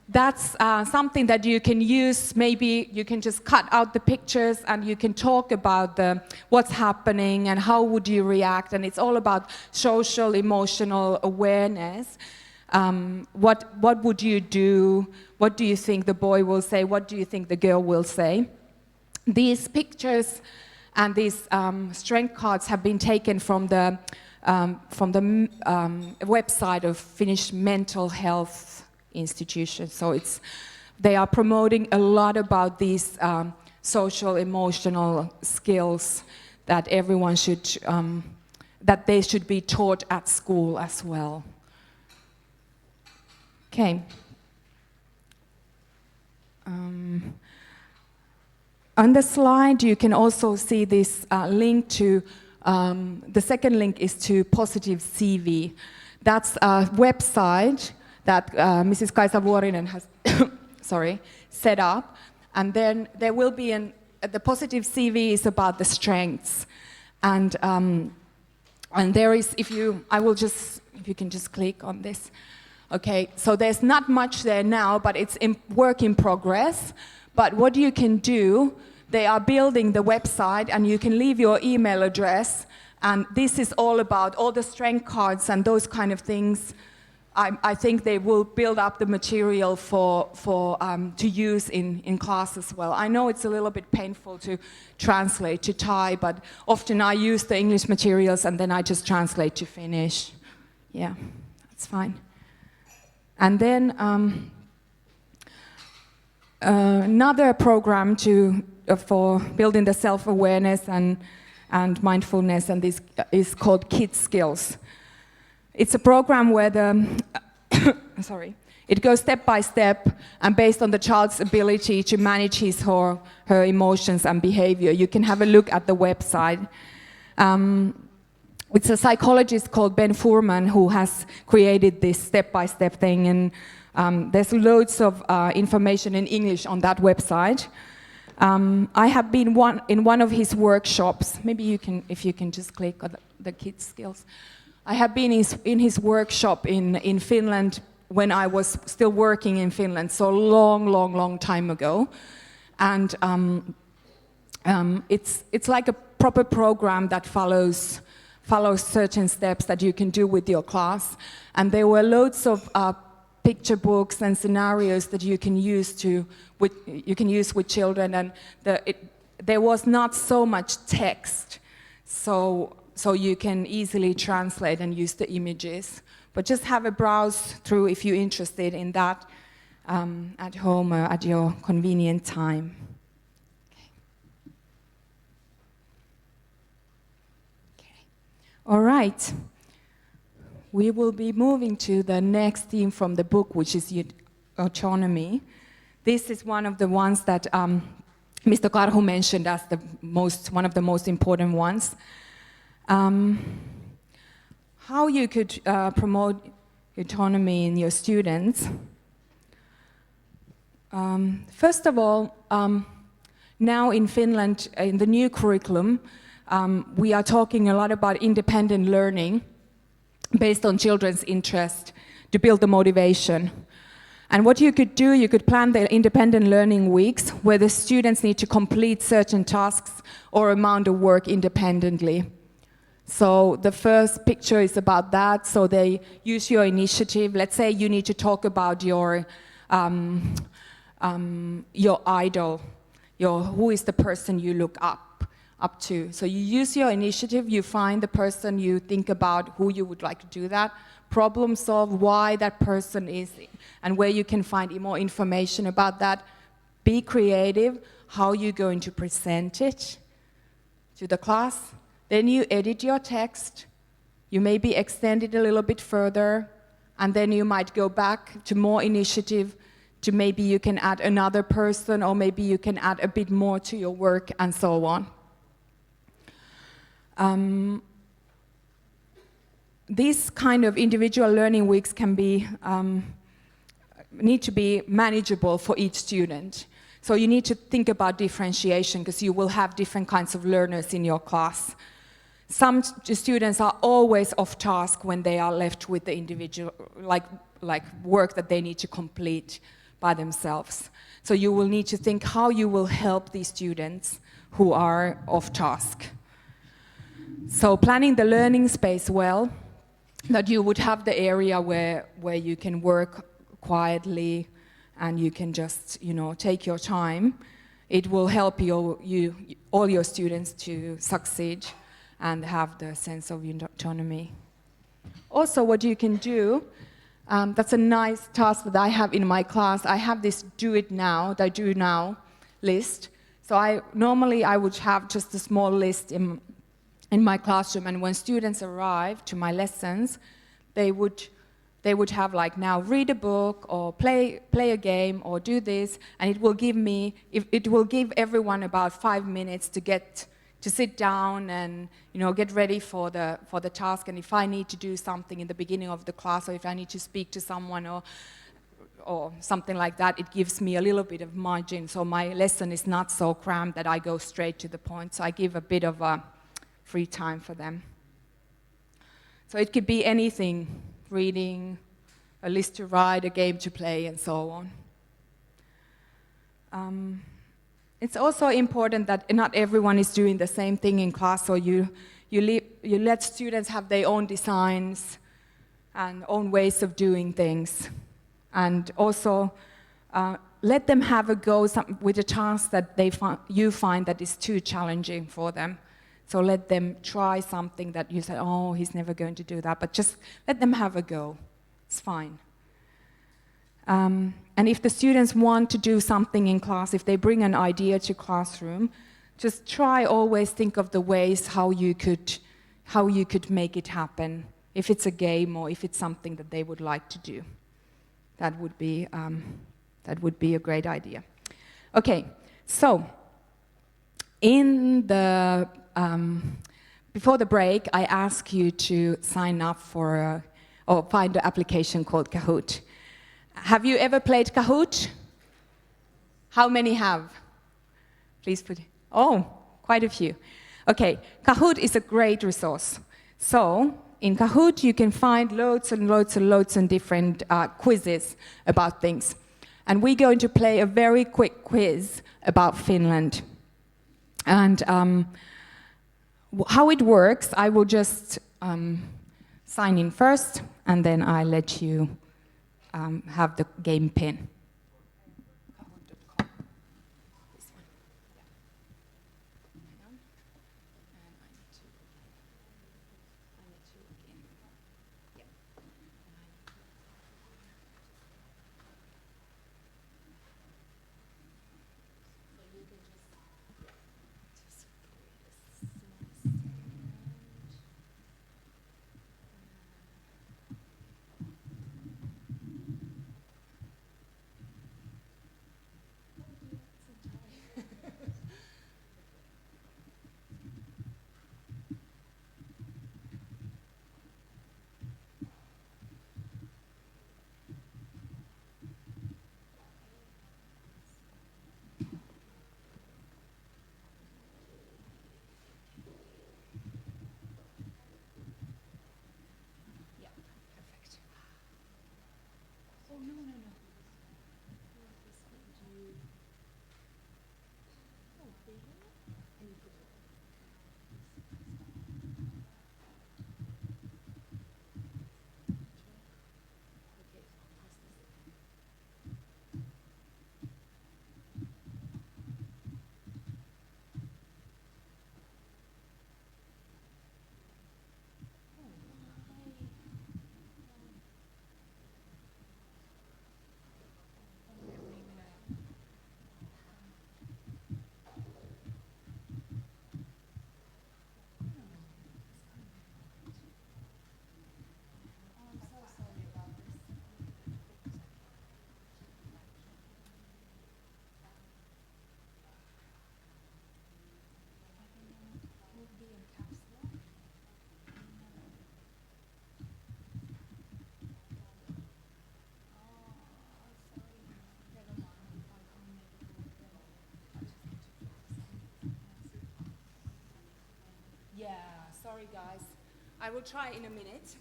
that's something that you can use. Maybe you can just cut out the pictures and you can talk about what's happening and how would you react. And it's all about social, emotional awareness. What would you do? What do you think the boy will say? What do you think the girl will say? These pictures and these strength cards have been taken from the website of Finnish Mental Health Institution. So they are promoting a lot about these social, emotional skills that everyone should, that they should be taught at school as well. Okay. On the slide, you can also see this link to. The second link is to Positive CV. That's a website that Mrs. Kaisa Vuorinen has set up. And then there will be the Positive CV is about the strengths. And there is, if you can just click on this. Okay, so there's not much there now, but it's work in progress. But what you can do, they are building the website and you can leave your email address, and this is all about all the strength cards and those kind of things. I think they will build up the material to use in class as well. I know it's a little bit painful to translate to Thai, but often I use the English materials and then I just translate to Finnish. Yeah, that's fine. And then another program for building the self-awareness and mindfulness, and this is called Kid Skills. It's a program where it goes step by step and based on the child's ability to manage his or her emotions and behavior. You can have a look at the website. it's a psychologist called Ben Fuhrman who has created this step-by-step thing, and there's loads of information in English on that website. I have been in one of his workshops. Maybe you can, if you can just click on the kids' skills. I have been in his workshop in Finland when I was still working in Finland, so long time ago. And it's like a proper program that follows certain steps that you can do with your class. And there were loads of picture books and scenarios that you can use with children, and there was not so much text, so you can easily translate and use the images. But just have a browse through if you're interested in that at home or at your convenient time. Okay. All right. We will be moving to the next theme from the book, which is autonomy. This is one of the ones that Mr. Karhu mentioned as one of the most important ones. How you could promote autonomy in your students. First of all, now in Finland, in the new curriculum, we are talking a lot about independent learning based on children's interest to build the motivation. And what you could do, you could plan the independent learning weeks where the students need to complete certain tasks or amount of work independently. So the first picture is about that. So they use your initiative. Let's say you need to talk about your idol, who is the person you look up to. So you use your initiative, you find the person, you think about who you would like to do that, problem solve why that person is, and where you can find more information about that. Be creative, how you're going to present it to the class. Then you edit your text, you maybe extend it a little bit further, and then you might go back to more initiative, to maybe you can add another person, or maybe you can add a bit more to your work, and so on. These kind of individual learning weeks can be, need to be manageable for each student. So you need to think about differentiation, because you will have different kinds of learners in your class. Some students are always off task when they are left with the individual, like work that they need to complete by themselves. So you will need to think how you will help these students who are off task. So planning the learning space well, that you would have the area where you can work quietly and you can just, take your time. It will help all your students to succeed and have the sense of autonomy. Also, what you can do, that's a nice task that I have in my class. I have this do now list. So normally I would have just a small list in my classroom, and when students arrive to my lessons, they would have now read a book or play a game or do this, and it will give everyone about 5 minutes to sit down and get ready for the task. And if I need to do something in the beginning of the class, or if I need to speak to someone or something like that, it gives me a little bit of margin, so my lesson is not so crammed that I go straight to the point. So I give a bit of free time for them. So it could be anything: reading, a list to write, a game to play, and so on. It's also important that not everyone is doing the same thing in class, so you let students have their own designs and own ways of doing things. And also let them have a go with a task that you find that is too challenging for them. So let them try something that you say, oh, he's never going to do that, but just let them have a go. It's fine. And if the students want to do something in class, if they bring an idea to classroom, just always think of the ways how you could make it happen. If it's a game or if it's something that they would like to do, that would be a great idea. Okay, so in the before the break, I asked you to sign up for or find the application called Kahoot. Have you ever played Kahoot? How many have? Please put. Oh, quite a few. Okay, Kahoot is a great resource. So in Kahoot, you can find loads and loads and loads of different quizzes about things. And we're going to play a very quick quiz about Finland. And how it works, I will just sign in first, and then I let you have the game pin. Sorry, guys. I will try in a minute.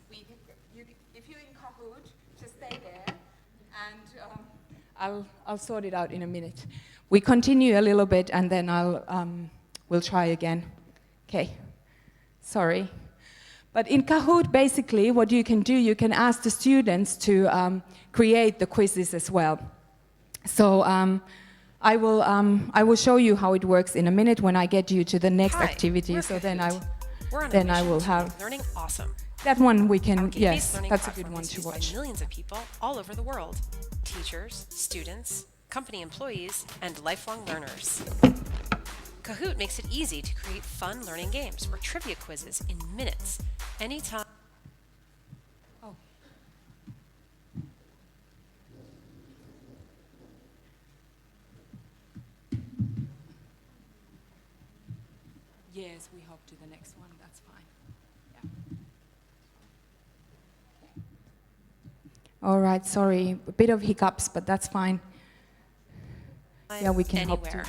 If you're in Kahoot, just stay there, and I'll sort it out in a minute. We continue a little bit, and then we'll try again. Okay. Sorry. But in Kahoot, basically, what you can do, you can ask the students to create the quizzes as well. So I will show you how it works in a minute when I get you to the next activity. So then I will have learning awesome. That one we can, Our yes, learning that's a platform good one is to used by watch. millions of people all over the world. Teachers, students, company employees, and lifelong learners. Kahoot makes it easy to create fun learning games or trivia quizzes in minutes, anytime. Oh. Yes, we hop to the next one, that's fine. Yeah. All right, sorry, a bit of hiccups, but that's fine. Yeah, we can hop to. Anywhere.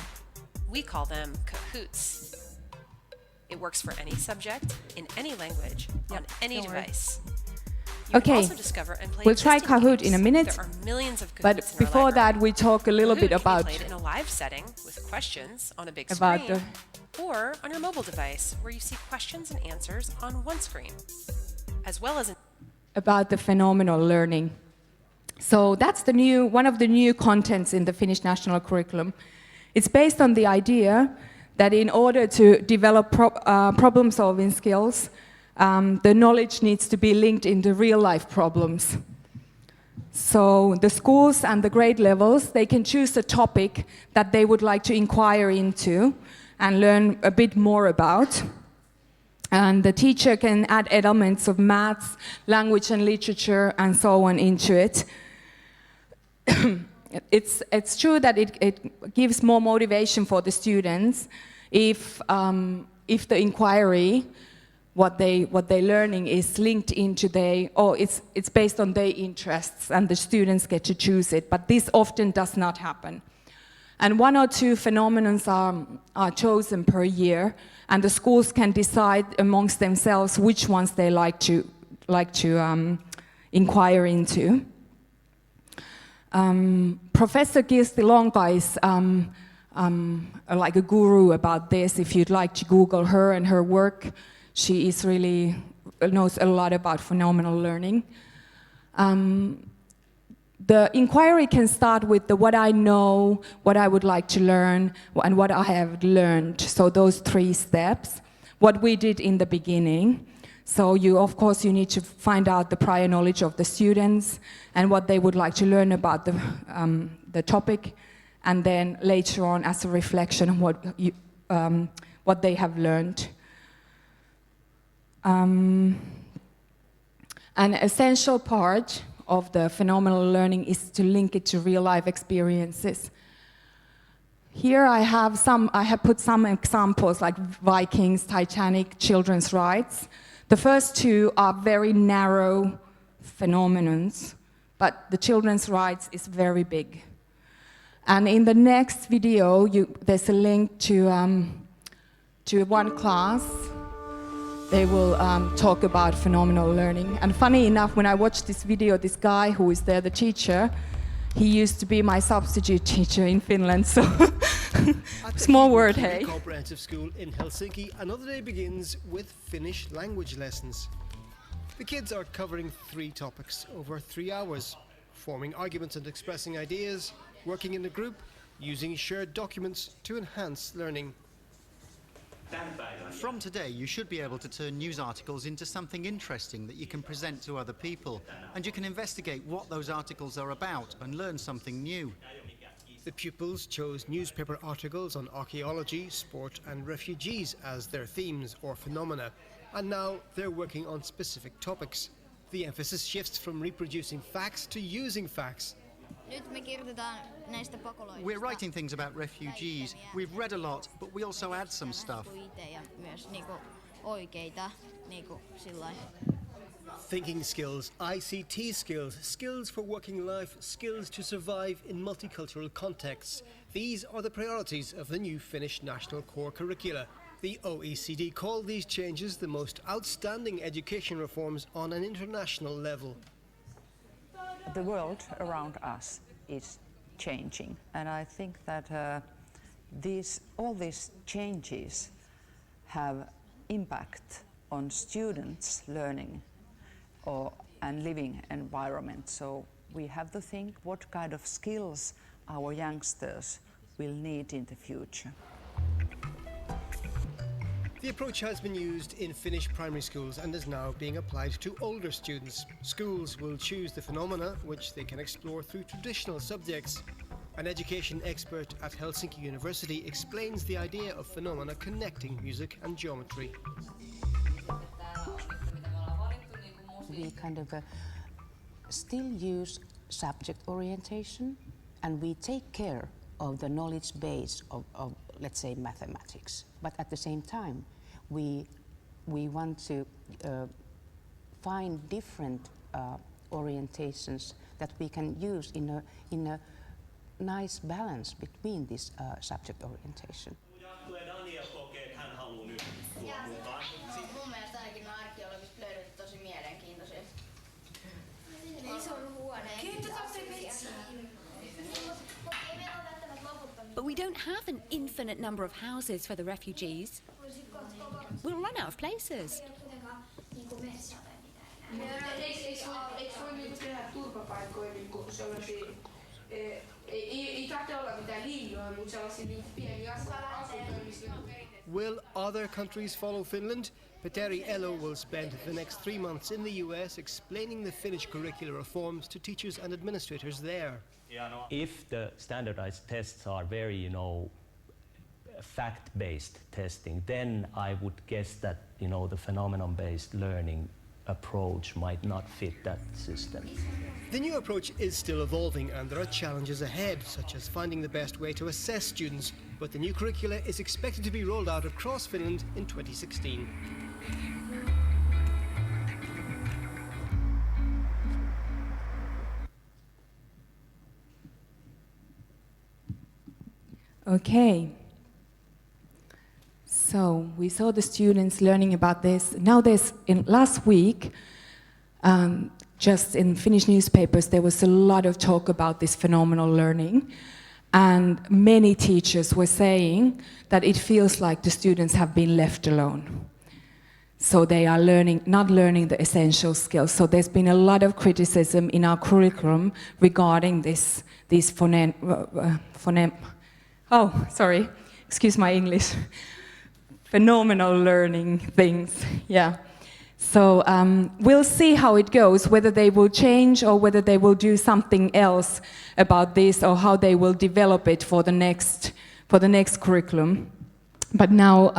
We call them Kahoots. It works for any subject, in any language, on any device. You can also discover and play we'll try existing Kahoot games. in a minute, There are millions of Kahoots but in our before library. that we talk a little Kahoot bit can be about played in a live setting with questions on a big About screen, or on your mobile device where you see questions and answers on one screen, as well as about the phenomenal learning. So that's one of the new contents in the Finnish national curriculum. It's based on the idea that in order to develop problem-solving skills, the knowledge needs to be linked into real-life problems. So the schools and the grade levels, they can choose a topic that they would like to inquire into and learn a bit more about. And the teacher can add elements of maths, language and literature, and so on into it. It's true that it gives more motivation for the students if the inquiry what they're learning is linked into it's based on their interests, and the students get to choose it. But this often does not happen. And 1 or 2 phenomena are chosen per year, and the schools can decide amongst themselves which ones they like to inquire into. Professor Kirsti Lonka is like a guru about this. If you'd like to Google her and her work, she is really knows a lot about phenomenal learning. The inquiry can start with what I know, what I would like to learn, and what I have learned. So those 3 steps, what we did in the beginning. So of course, you need to find out the prior knowledge of the students and what they would like to learn about the topic, and then later on, as a reflection of what they have learned. An essential part of the phenomenal learning is to link it to real-life experiences. Here I have put some examples like Vikings, Titanic, children's rights. The first 2 are very narrow phenomena, but the children's rights is very big. And in the next video, there's a link to one class. They will talk about phenomenal learning. And funny enough, when I watched this video, this guy who is there, the teacher, he used to be my substitute teacher in Finland, so small word, hey? Comprehensive school in Helsinki, another day begins with Finnish language lessons. The kids are covering 3 topics over 3 hours, forming arguments and expressing ideas, working in a group, using shared documents to enhance learning. From today, you should be able to turn news articles into something interesting that you can present to other people, and you can investigate what those articles are about and learn something new. The pupils chose newspaper articles on archaeology, sport and refugees as their themes or phenomena, and now they're working on specific topics. The emphasis shifts from reproducing facts to using facts. We're writing things about refugees. We've read a lot, but we also add some stuff. Thinking skills, ICT skills, skills for working life, skills to survive in multicultural contexts. These are the priorities of the new Finnish National Core Curricula. The OECD call these changes the most outstanding education reforms on an international level. The world around us is changing, and I think that all these changes have impact on students' learning and living environment. So we have to think what kind of skills our youngsters will need in the future. The approach has been used in Finnish primary schools and is now being applied to older students. Schools will choose the phenomena which they can explore through traditional subjects. An education expert at Helsinki University explains the idea of phenomena connecting music and geometry. We kind of still use subject orientation, and we take care of the knowledge base of let's say, mathematics. But at the same time, we want to find different orientations that we can use in a nice balance between this subject orientation. But we don't have an infinite number of houses for the refugees. We'll run out of places. Will other countries follow Finland? Petteri Elo will spend the next 3 months in the US explaining the Finnish curricular reforms to teachers and administrators there. If the standardized tests are very, fact-based testing, then I would guess that, the phenomenon-based learning approach might not fit that system. The new approach is still evolving and there are challenges ahead, such as finding the best way to assess students, but the new curricula is expected to be rolled out across Finland in 2016. Okay. So we saw the students learning about this. Now last week, just in Finnish newspapers, there was a lot of talk about this phenomenal learning. And many teachers were saying that it feels like the students have been left alone. So they are not learning the essential skills. So there's been a lot of criticism in our curriculum regarding these excuse my English, phenomenal learning things, yeah. So we'll see how it goes, whether they will change or whether they will do something else about this or how they will develop it for the next curriculum. But now,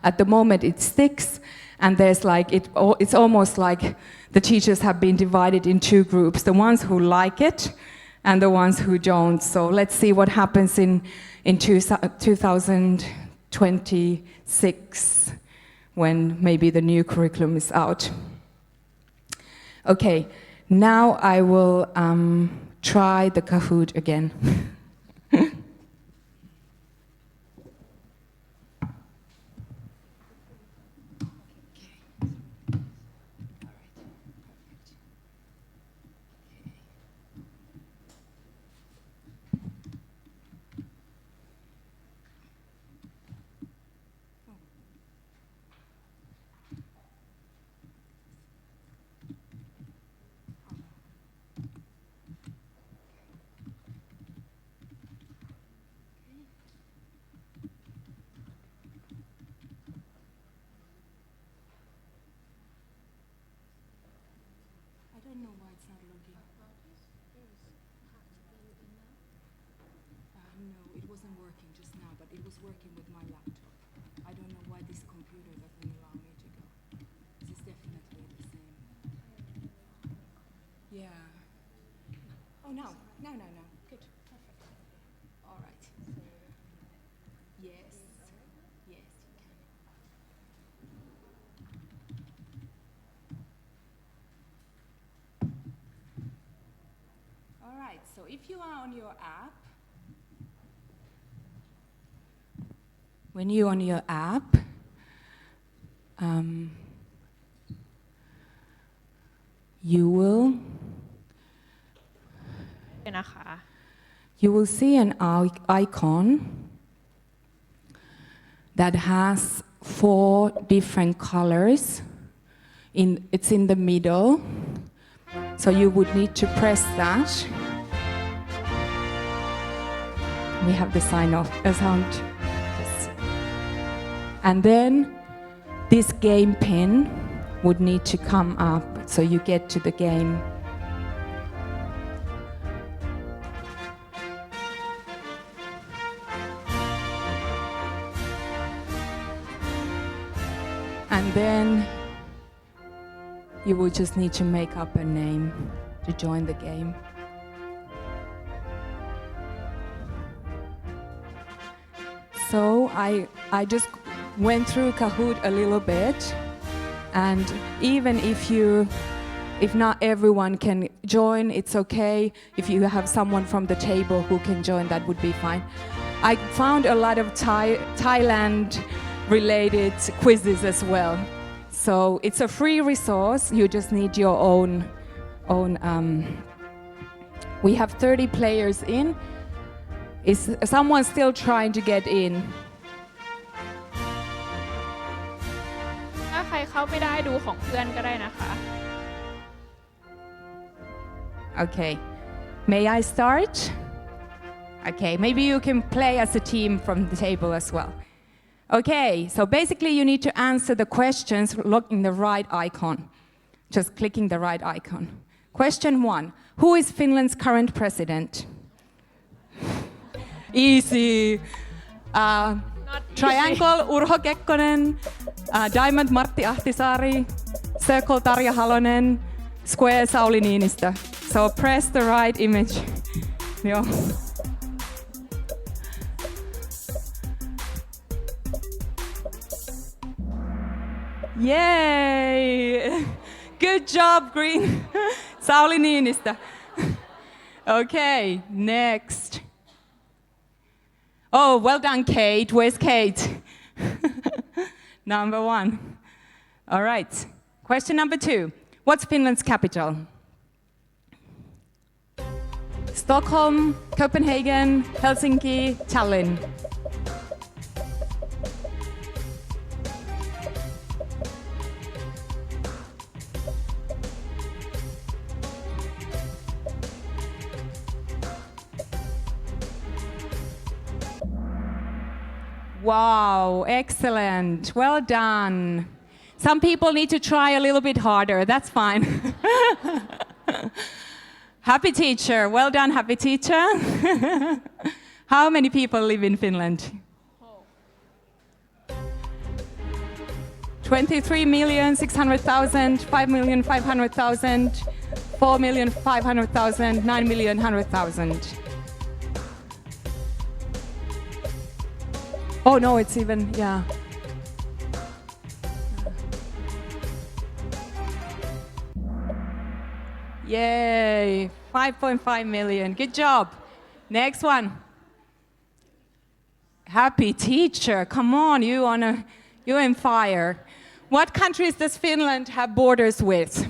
at the moment, it sticks, and there's it's almost like the teachers have been divided in two groups: the ones who like it and the ones who don't. So let's see what happens in 2026. When maybe the new curriculum is out. Okay, now I will try the Kahoot again. So if you are on your app, when you're on your app, you will see an icon that has 4 different colors. It's in the middle, so you would need to press that. We have the sound. And then this game pin would need to come up so you get to the game. And then you will just need to make up a name to join the game. So I just went through Kahoot a little bit, and even if not everyone can join, it's okay. If you have someone from the table who can join, that would be fine. I found a lot of Thailand related quizzes as well. So it's a free resource. You just need your own. We have 30 players in. Is someone still trying to get in? ถ้าใครเข้าไม่ได้ดูของเพื่อนก็ได้นะคะ Okay. May I start? Okay, maybe you can play as a team from the table as well. Okay, so basically you need to answer the questions looking the right icon. Just clicking the right icon. Question 1. Who is Finland's current president? Easy. Triangle Urho Kekkonen, Diamond Martti Ahtisaari, Circle Tarja Halonen, Square Sauli Niinistö. So press the right image. Joo. Yay! Good job, Green. Sauli Niinistö. Okay, next. Oh, well done, Kate. Where's Kate? Number 1. All right. Question number 2. What's Finland's capital? Stockholm, Copenhagen, Helsinki, Tallinn. Wow, excellent. Well done. Some people need to try a little bit harder. That's fine. Happy teacher. Well done, happy teacher. How many people live in Finland? 23,600,000, 5,500,000, 4,500,000, 9,100,000. Oh no, it's even, yeah. Yay, 5.5 million. Good job. Next one. Happy teacher. Come on, you're on fire. What countries does Finland have borders with?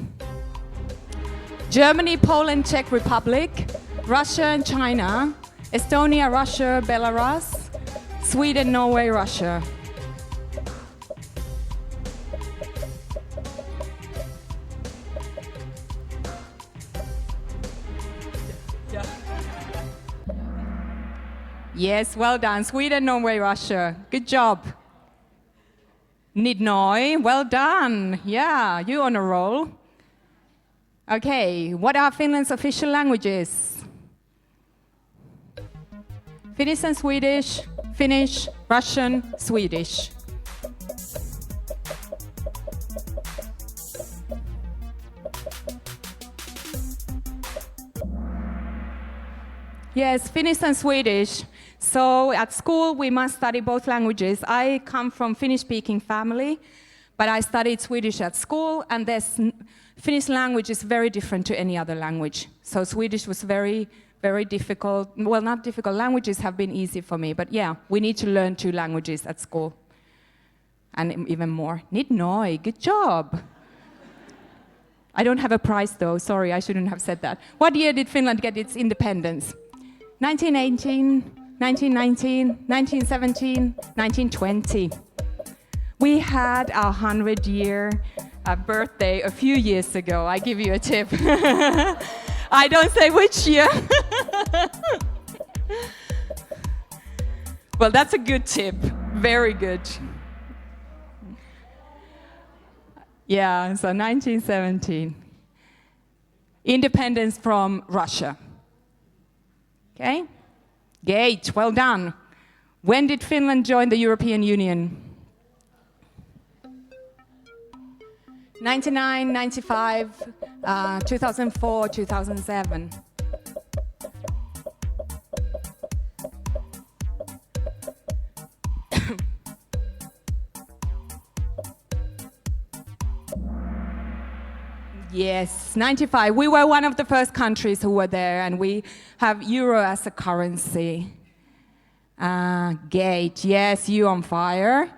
Germany, Poland, Czech Republic, Russia and China, Estonia, Russia, Belarus, Sweden, Norway, Russia. Yes, well done. Sweden, Norway, Russia. Good job. Nina, well done. Yeah, you're on a roll. Okay, what are Finland's official languages? Finnish and Swedish, Finnish, Russian, Swedish. Yes, Finnish and Swedish. So at school we must study both languages. I come from Finnish-speaking family, but I studied Swedish at school, and this Finnish language is very different to any other language. So Swedish was very, very difficult. Well, not difficult. Languages have been easy for me, but yeah, we need to learn 2 languages at school. And even more. Nina, good job. I don't have a prize though. Sorry, I shouldn't have said that. What year did Finland get its independence? 1918, 1919, 1917, 1920. We had our 100-year birthday a few years ago. I give you a tip. I don't say which year. Well, that's a good tip. Very good. Yeah, so 1917. Independence from Russia. Okay? Great, well done. When did Finland join the European Union? 99, 95, 2004, 2007. Yes, 95. We were one of the first countries who were there, and we have euro as a currency. Great, yes, you on fire.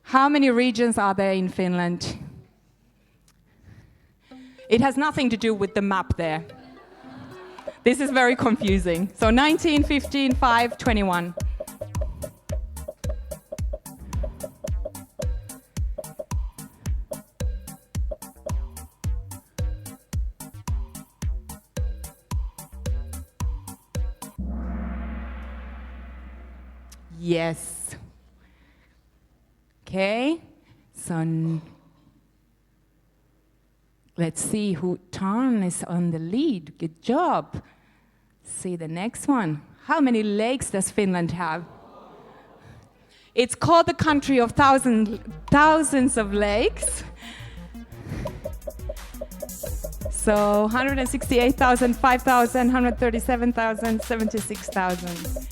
How many regions are there in Finland? It has nothing to do with the map there. This is very confusing. So 19, 15, 5, 21. Yes. Okay, so let's see who Tan is on the lead. Good job. See the next one. How many lakes does Finland have? It's called the country of thousands of lakes. So 168,000, 5,000, 137,000, 76,000.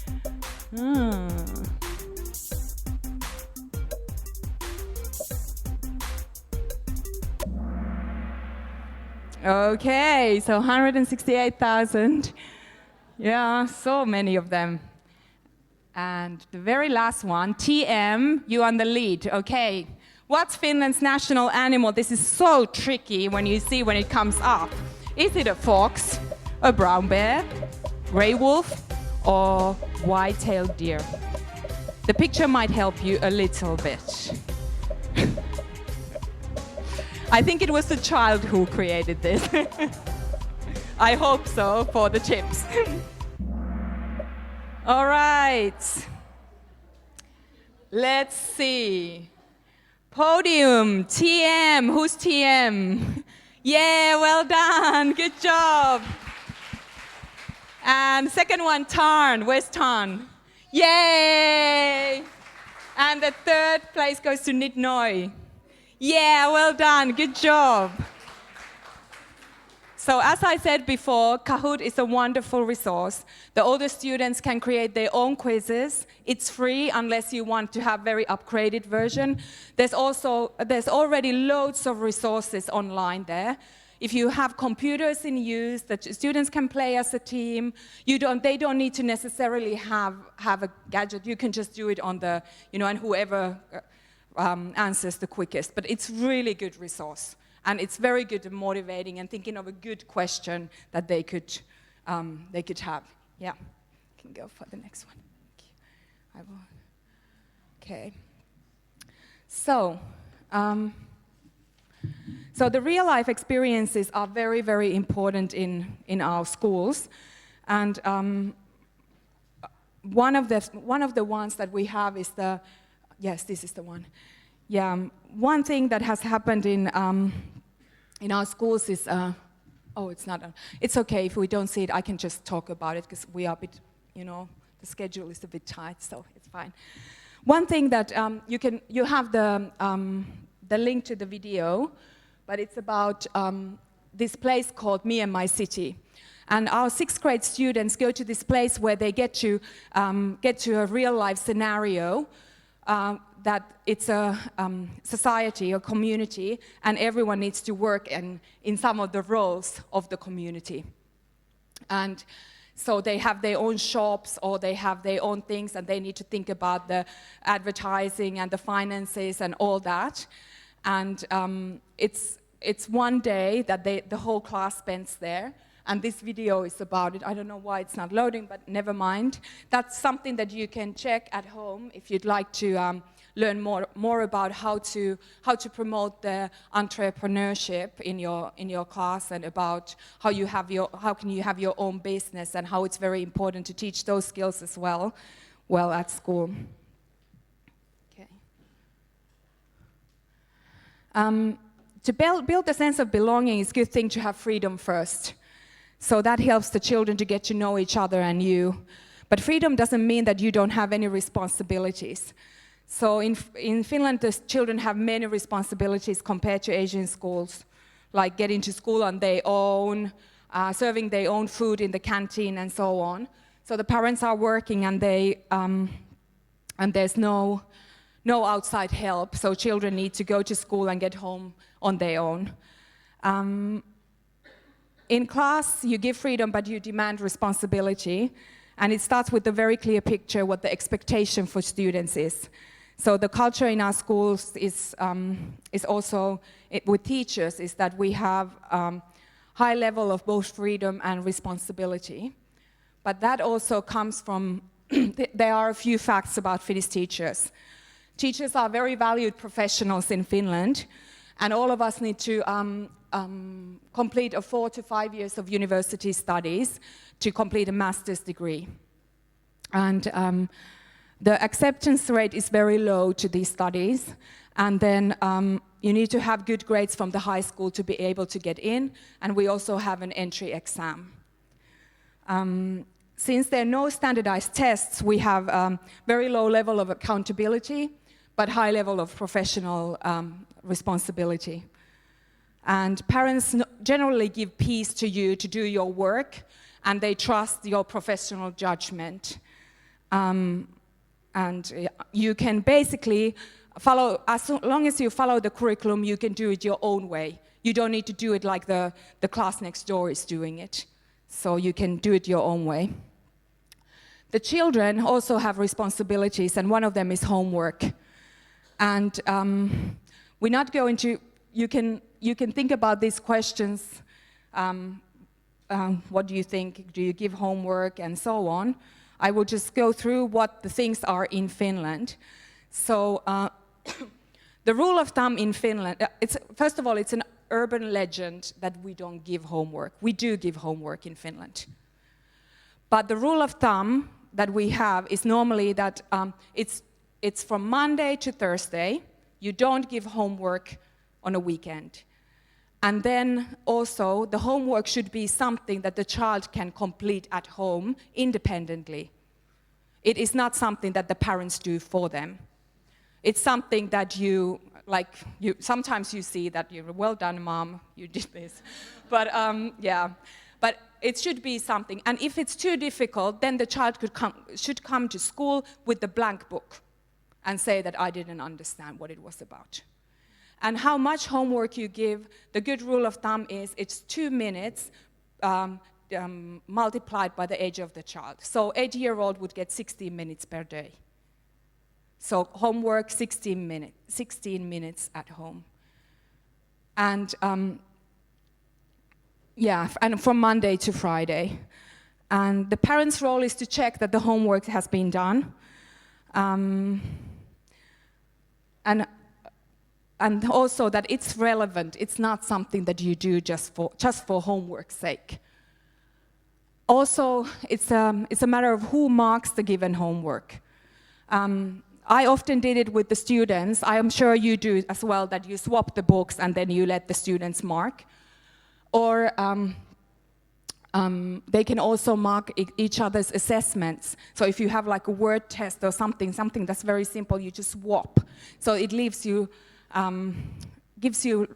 Okay, so 168,000. Yeah, so many of them. And the very last one, TM, you on the lead. Okay. What's Finland's national animal? This is so tricky when you see when it comes up. Is it a fox, a brown bear, grey wolf, or white-tailed deer? The picture might help you a little bit. I think it was the child who created this. I hope so for the chips. All right. Let's see. Podium, TM. Who's TM? Yeah, well done. Good job. And second one, Tarn. Where's Tarn? Yay! And the third place goes to Nitnoy. Yeah, well done. Good job. So as I said before, Kahoot is a wonderful resource. The older students can create their own quizzes. It's free unless you want to have very upgraded version. There's already loads of resources online there. If you have computers in use that students can play as a team, they don't need to necessarily have a gadget. You can just do it on the, and whoever answers the quickest. But it's really good resource. And it's very good and motivating and thinking of a good question that they could have. Yeah, you can go for the next one. I will. Okay. So the real life experiences are very, very important in our schools. And one of the ones that we have is yes, this is the one. Yeah, one thing that has happened in our schools is, it's not, it's okay if we don't see it, I can just talk about it because we are a bit, the schedule is a bit tight, so it's fine. One thing that you have the link to the video, but it's about this place called Me and My City. And our 6th grade students go to this place where they get to a real life scenario that it's a society, a community, and everyone needs to work in some of the roles of the community. And so they have their own shops or they have their own things and they need to think about the advertising and the finances and all that. And it's one day that the whole class spends there. And this video is about it. I don't know why it's not loading, but never mind. That's something that you can check at home if you'd like to learn more about how to promote the entrepreneurship in your class and about how can you have your own business and how it's very important to teach those skills as well at school. Okay. To build a sense of belonging, it's a good thing to have freedom first. So that helps the children to get to know each other and you. But freedom doesn't mean that you don't have any responsibilities. So in Finland, the children have many responsibilities compared to Asian schools, like getting to school on their own, serving their own food in the canteen, and so on. So the parents are working, and there's no outside help. So children need to go to school and get home on their own. In class, you give freedom, but you demand responsibility. And it starts with a very clear picture what the expectation for students is. So the culture in our schools is also, with teachers, is that we have high level of both freedom and responsibility. But that also comes from, there are a few facts about Finnish teachers. Teachers are very valued professionals in Finland, and all of us need to complete 4 to 5 years of university studies to complete a master's degree. And the acceptance rate is very low to these studies. And then you need to have good grades from the high school to be able to get in. And we also have an entry exam. Since there are no standardized tests, we have very low level of accountability, but high level of professional responsibility. And parents generally give peace to you to do your work, and they trust your professional judgment. And you can basically follow, as long as you follow the curriculum, you can do it your own way. You don't need to do it like the class next door is doing it. so you can do it your own way. The children also have responsibilities, and one of them is homework. And we're not going to, you can think about these questions. What do you think? Do you give homework and so on? I will just go through what the things are in Finland. So the rule of thumb in Finland, first of all, it's an urban legend that we don't give homework. We do give homework in Finland. But the rule of thumb that we have is normally that it's from Monday to Thursday. You don't give homework on a weekend. And then also the homework should be something that the child can complete at home independently. It is not something that the parents do for them. It's something that sometimes you see that you're, well done, mom, you did this. But but it should be something. And if it's too difficult, then the child should come to school with the blank book and say that I didn't understand what it was about. And how much homework you give, the good rule of thumb is it's 2 minutes multiplied by the age of the child. So 8-year-old would get 16 minutes per day. So homework, 16 minutes at home. And and from Monday to Friday. And the parents' role is to check that the homework has been done. And also that it's relevant. It's not something that you do just for homework's sake. Also, it's a matter of who marks the given homework. I often did it with the students. I am sure you do as well, that you swap the books and then you let the students mark. Or they can also mark each other's assessments. So if you have like a word test or something that's very simple, you just swap. So it leaves you, gives you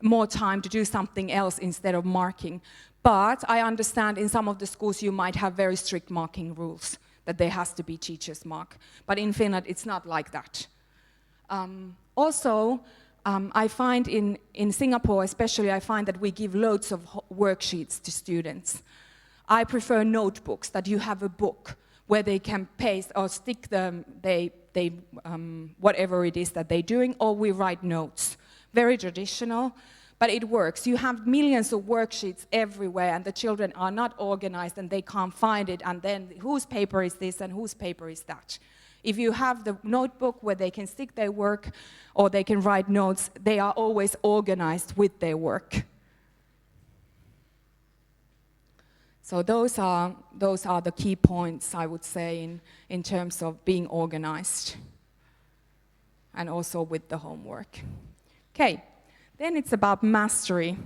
more time to do something else instead of marking. But I understand in some of the schools you might have very strict marking rules, that there has to be teacher's mark. But in Finland, it's not like that. I find in Singapore especially, I find that we give loads of worksheets to students. I prefer notebooks, that you have a book where they can paste or stick them, whatever it is that they're doing, or we write notes. Very traditional, but it works. You have millions of worksheets everywhere, and the children are not organized and they can't find it, and then whose paper is this and whose paper is that? If you have the notebook where they can stick their work or they can write notes, they are always organized with their work. So those are the key points, I would say, in terms of being organized and also with the homework. Okay, then it's about mastery.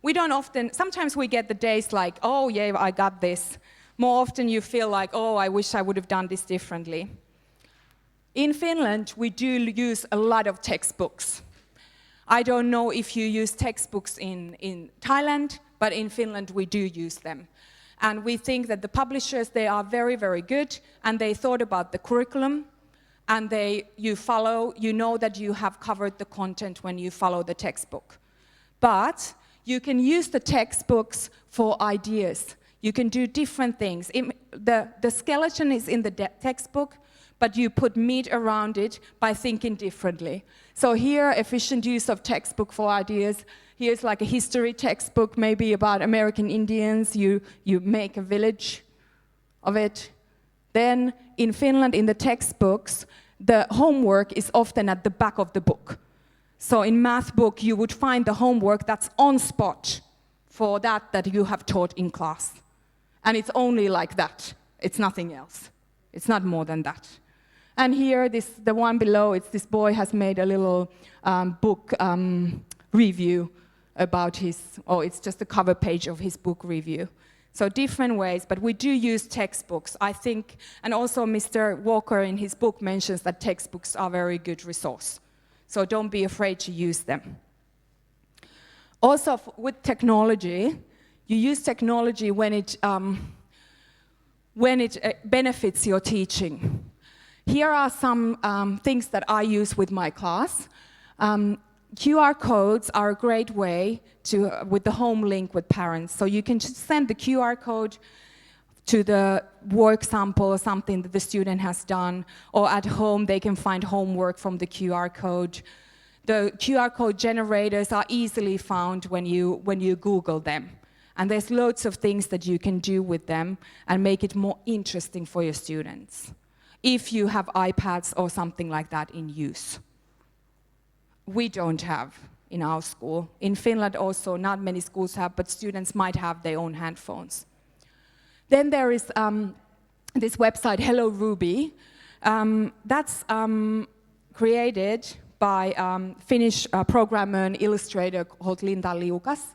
We don't often, sometimes we get the days like, oh yeah, I got this. More often you feel like, oh, I wish I would have done this differently. In Finland, we do use a lot of textbooks. I don't know if you use textbooks in Thailand, but in Finland we do use them. And we think that the publishers, they are very, very good, and they thought about the curriculum, and you know that you have covered the content when you follow the textbook. But you can use the textbooks for ideas. You can do different things. The skeleton is in the textbook, but you put meat around it by thinking differently. So here, efficient use of textbook for ideas. Here's like a history textbook, maybe about American Indians. You make a village of it. Then in Finland, in the textbooks, the homework is often at the back of the book. So in math book, you would find the homework that's on spot for that you have taught in class. And it's only like that. It's nothing else. It's not more than that. And here, the one below, this boy has made a little book review about it's just a cover page of his book review. So different ways, but we do use textbooks, I think, and also Mr. Walker in his book mentions that textbooks are a very good resource. So don't be afraid to use them. Also, with technology, you use technology when it benefits your teaching. Here are some things that I use with my class. QR codes are a great way to, with the home link with parents. So you can just send the QR code to the work sample or something that the student has done, or at home they can find homework from the QR code. The QR code generators are easily found when you Google them. And there's loads of things that you can do with them and make it more interesting for your students, if you have iPads or something like that in use. We don't have in our school. In Finland also, not many schools have, but students might have their own handphones. Then there is this website, Hello Ruby. That's created by Finnish programmer and illustrator called Linda Liukas.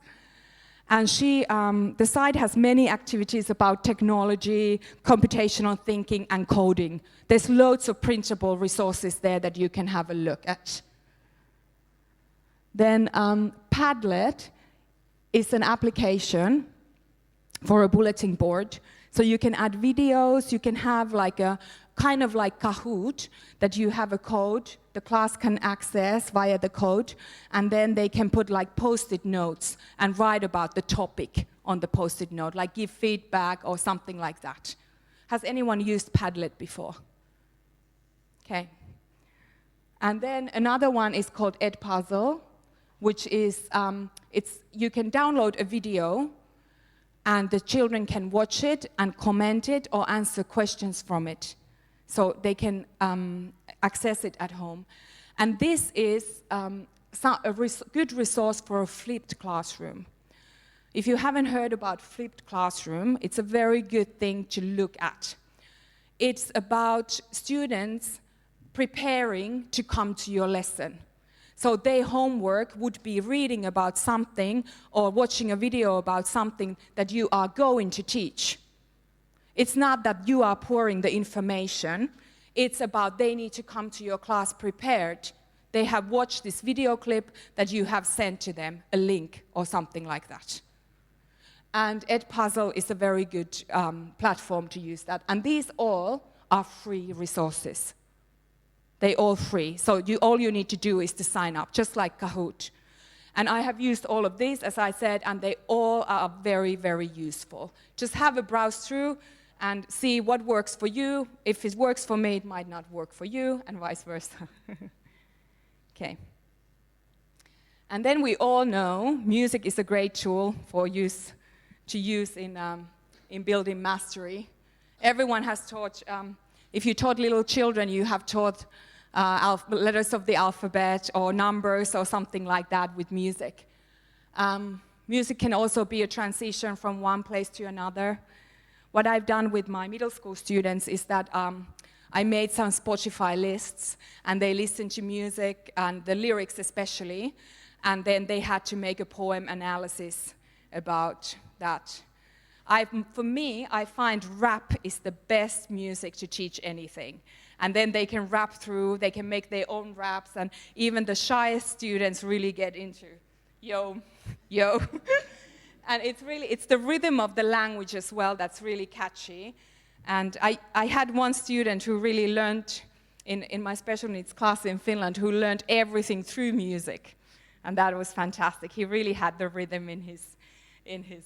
And the site has many activities about technology, computational thinking, and coding. There's loads of printable resources there that you can have a look at. Then Padlet is an application for a bulletin board. So you can add videos, you can have like a kind of like Kahoot, that you have a code, the class can access via the code, and then they can put like post-it notes and write about the topic on the post-it note, like give feedback or something like that. Has anyone used Padlet before? Okay. And then another one is called Edpuzzle, which is, you can download a video and the children can watch it and comment it or answer questions from it. So they can access it at home. And this is a good resource for a flipped classroom. If you haven't heard about flipped classroom, it's a very good thing to look at. It's about students preparing to come to your lesson. So their homework would be reading about something or watching a video about something that you are going to teach. It's not that you are pouring the information. It's about they need to come to your class prepared. They have watched this video clip that you have sent to them, a link or something like that. And Edpuzzle is a very good platform to use that. And these all are free resources. They're all free. So all you need to do is to sign up, just like Kahoot. And I have used all of these, as I said, and they all are very, very useful. Just have a browse through and see what works for you. If it works for me, it might not work for you, and vice versa. Okay. And then we all know music is a great tool to use in building mastery. Everyone has taught, if you taught little children, you have taught letters of the alphabet or numbers or something like that with music. Music can also be a transition from one place to another. What I've done with my middle school students is that I made some Spotify lists, and they listened to music, and the lyrics especially, and then they had to make a poem analysis about that. For me, I find rap is the best music to teach anything. And then they can rap through, they can make their own raps, and even the shyest students really get into yo, yo. And it's the rhythm of the language as well that's really catchy. And I had one student who really learned, in my special needs class in Finland, who learned everything through music. And that was fantastic. He really had the rhythm in his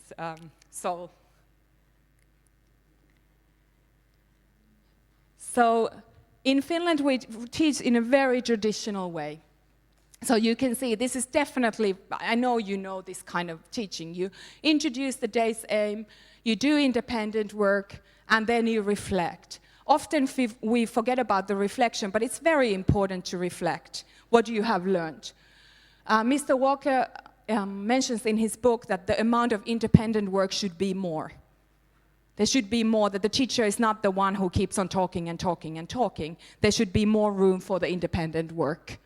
soul. So in Finland, we teach in a very traditional way. So you can see this is definitely, I know you know this kind of teaching. You introduce the day's aim, you do independent work, and then you reflect. Often we forget about the reflection, but it's very important to reflect what you have learned. Mr. Walker mentions in his book that the amount of independent work should be more. There should be more, that the teacher is not the one who keeps on talking and talking and talking. There should be more room for the independent work.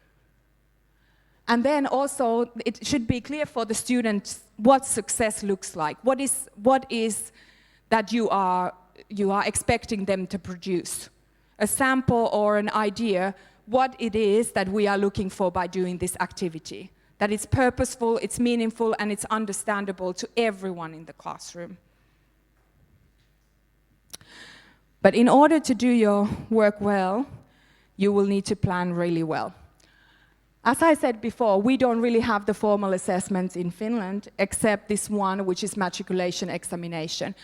And then also, it should be clear for the students what success looks like. What is that you are expecting them to produce? A sample or an idea, what it is that we are looking for by doing this activity. That it's purposeful, it's meaningful, and it's understandable to everyone in the classroom. But in order to do your work well, you will need to plan really well. As I said before, we don't really have the formal assessments in Finland, except this one, which is matriculation examination.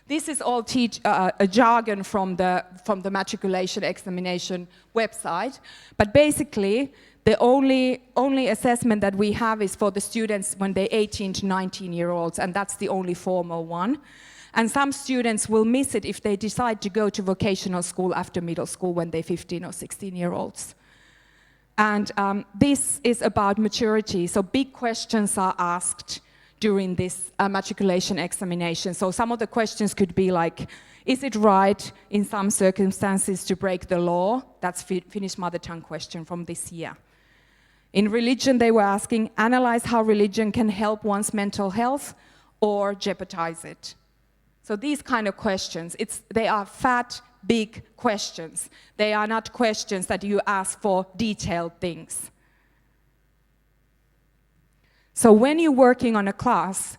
This is all a jargon from the matriculation examination website, but basically, the only assessment that we have is for the students when they're 18 to 19-year-olds, and that's the only formal one. And some students will miss it if they decide to go to vocational school after middle school when they're 15 or 16-year-olds. And this is about maturity, so big questions are asked during this matriculation examination. So some of the questions could be like, is it right in some circumstances to break the law? That's Finnish mother tongue question from this year. In religion, they were asking, analyze how religion can help one's mental health or jeopardize it. So these kind of questions, they are fat, big questions. They are not questions that you ask for detailed things. So when you're working on a class,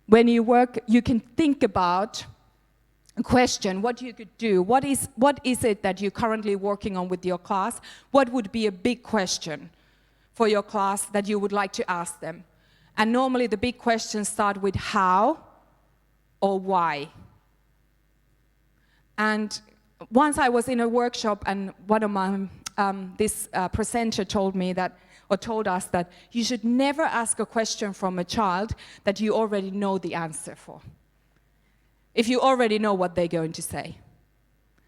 when you work, you can think about a question, what you could do. What is it that you're currently working on with your class? What would be a big question for your class that you would like to ask them? And normally the big questions start with how or why. And once I was in a workshop and one of my, this presenter told me that, or told us that you should never ask a question from a child that you already know the answer for, if you already know what they're going to say.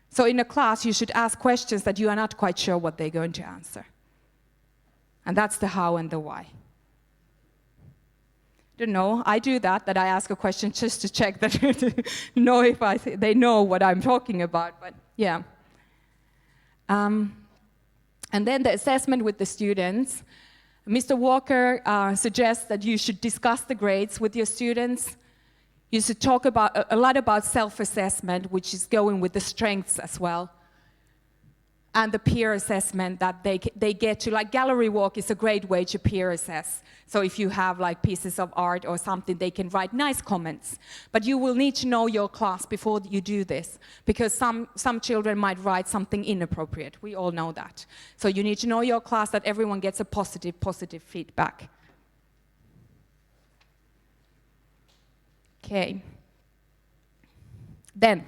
So in a class, you should ask questions that you are not quite sure what they're going to answer. And that's the how and the why. Don't know, I do that I ask a question just to check that, to know if they know what I'm talking about, but yeah. And then the assessment with the students. Mr. Walker suggests that you should discuss the grades with your students. You should talk a lot about self-assessment, which is going with the strengths as well. And the peer assessment that they get to, like gallery walk is a great way to peer assess. So if you have like pieces of art or something, they can write nice comments. But you will need to know your class before you do this, because some children might write something inappropriate. We all know that. So you need to know your class, that everyone gets a positive feedback. Okay. Then,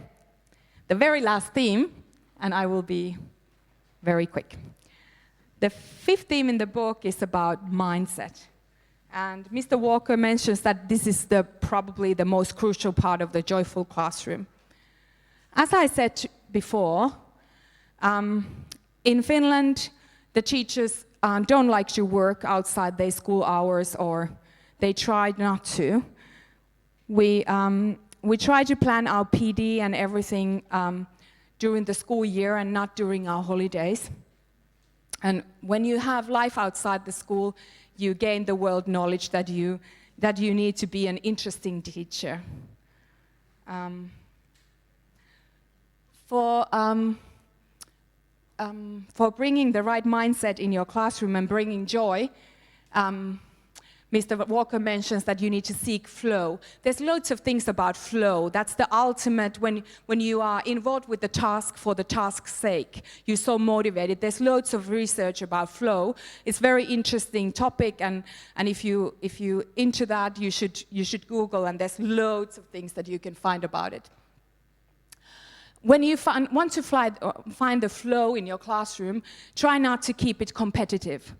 the very last theme, and I will be very quick. The fifth theme in the book is about mindset. And Mr. Walker mentions that this is probably the most crucial part of the joyful classroom. As I said before, in Finland, the teachers don't like to work outside their school hours, or they try not to. We try to plan our PD and everything during the school year and not during our holidays. And when you have life outside the school, you gain the world knowledge that you need to be an interesting teacher. For bringing the right mindset in your classroom and bringing joy, Mr. Walker mentions that you need to seek flow. There's loads of things about flow. That's the ultimate when you are involved with the task for the task's sake. You're so motivated. There's loads of research about flow. It's a very interesting topic, and if you into that, you should Google, and there's loads of things that you can find about it. When you want to find the flow in your classroom, try not to keep it competitive.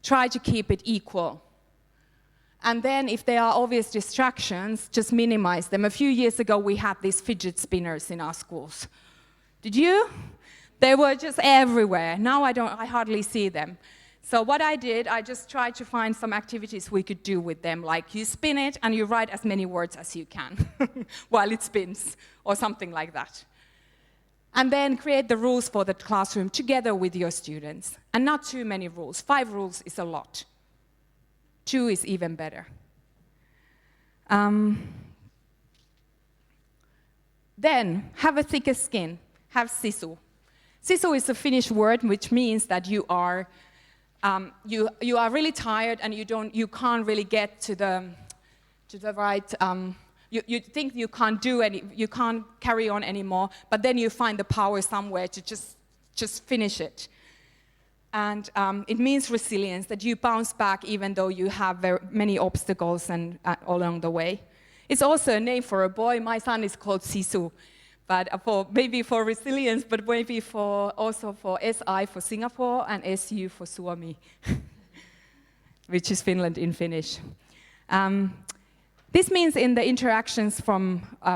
Try to keep it equal. And then if there are obvious distractions, just minimize them. A few years ago, we had these fidget spinners in our schools. Did you? They were just everywhere. Now I hardly see them. So what I did, I just tried to find some activities we could do with them, like you spin it and you write as many words as you can while it spins, or something like that. And then create the rules for the classroom together with your students. And not too many rules. 5 rules is a lot. 2 is even better. Then, have a thicker skin. Have sisu. Sisu is a Finnish word which means that you are really tired and you can't really get to the right. You think you can't carry on anymore, but then you find the power somewhere to just finish it. And it means resilience, that you bounce back even though you have very many obstacles and along the way. It's also a name for a boy. My son is called Sisu, but maybe for resilience, but maybe also for SI for Singapore and SU for Suomi, which is Finland in Finnish. This means in the interactions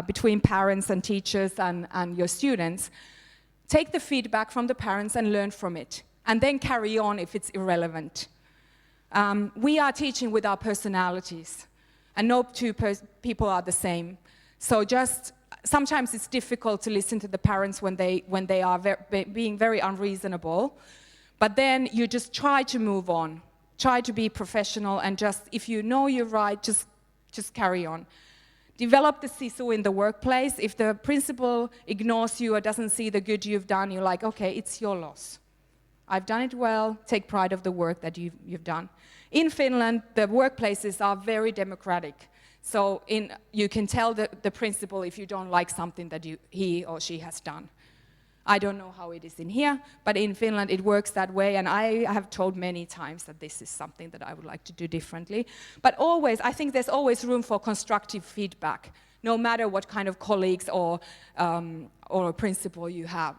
between parents and teachers and your students, take the feedback from the parents and learn from it, and then carry on if it's irrelevant. We are teaching with our personalities, and no two people are the same. So sometimes it's difficult to listen to the parents when they are being very unreasonable, but then you just try to move on, try to be professional, and if you know you're right, just carry on. Develop the sisu in the workplace. If the principal ignores you or doesn't see the good you've done, you're like, okay, it's your loss. I've done it well, take pride of the work that you've done. In Finland, the workplaces are very democratic. So you can tell the principal if you don't like something that he or she has done. I don't know how it is in here, but in Finland it works that way, and I have told many times that this is something that I would like to do differently. But always, I think there's always room for constructive feedback, no matter what kind of colleagues or a principal you have.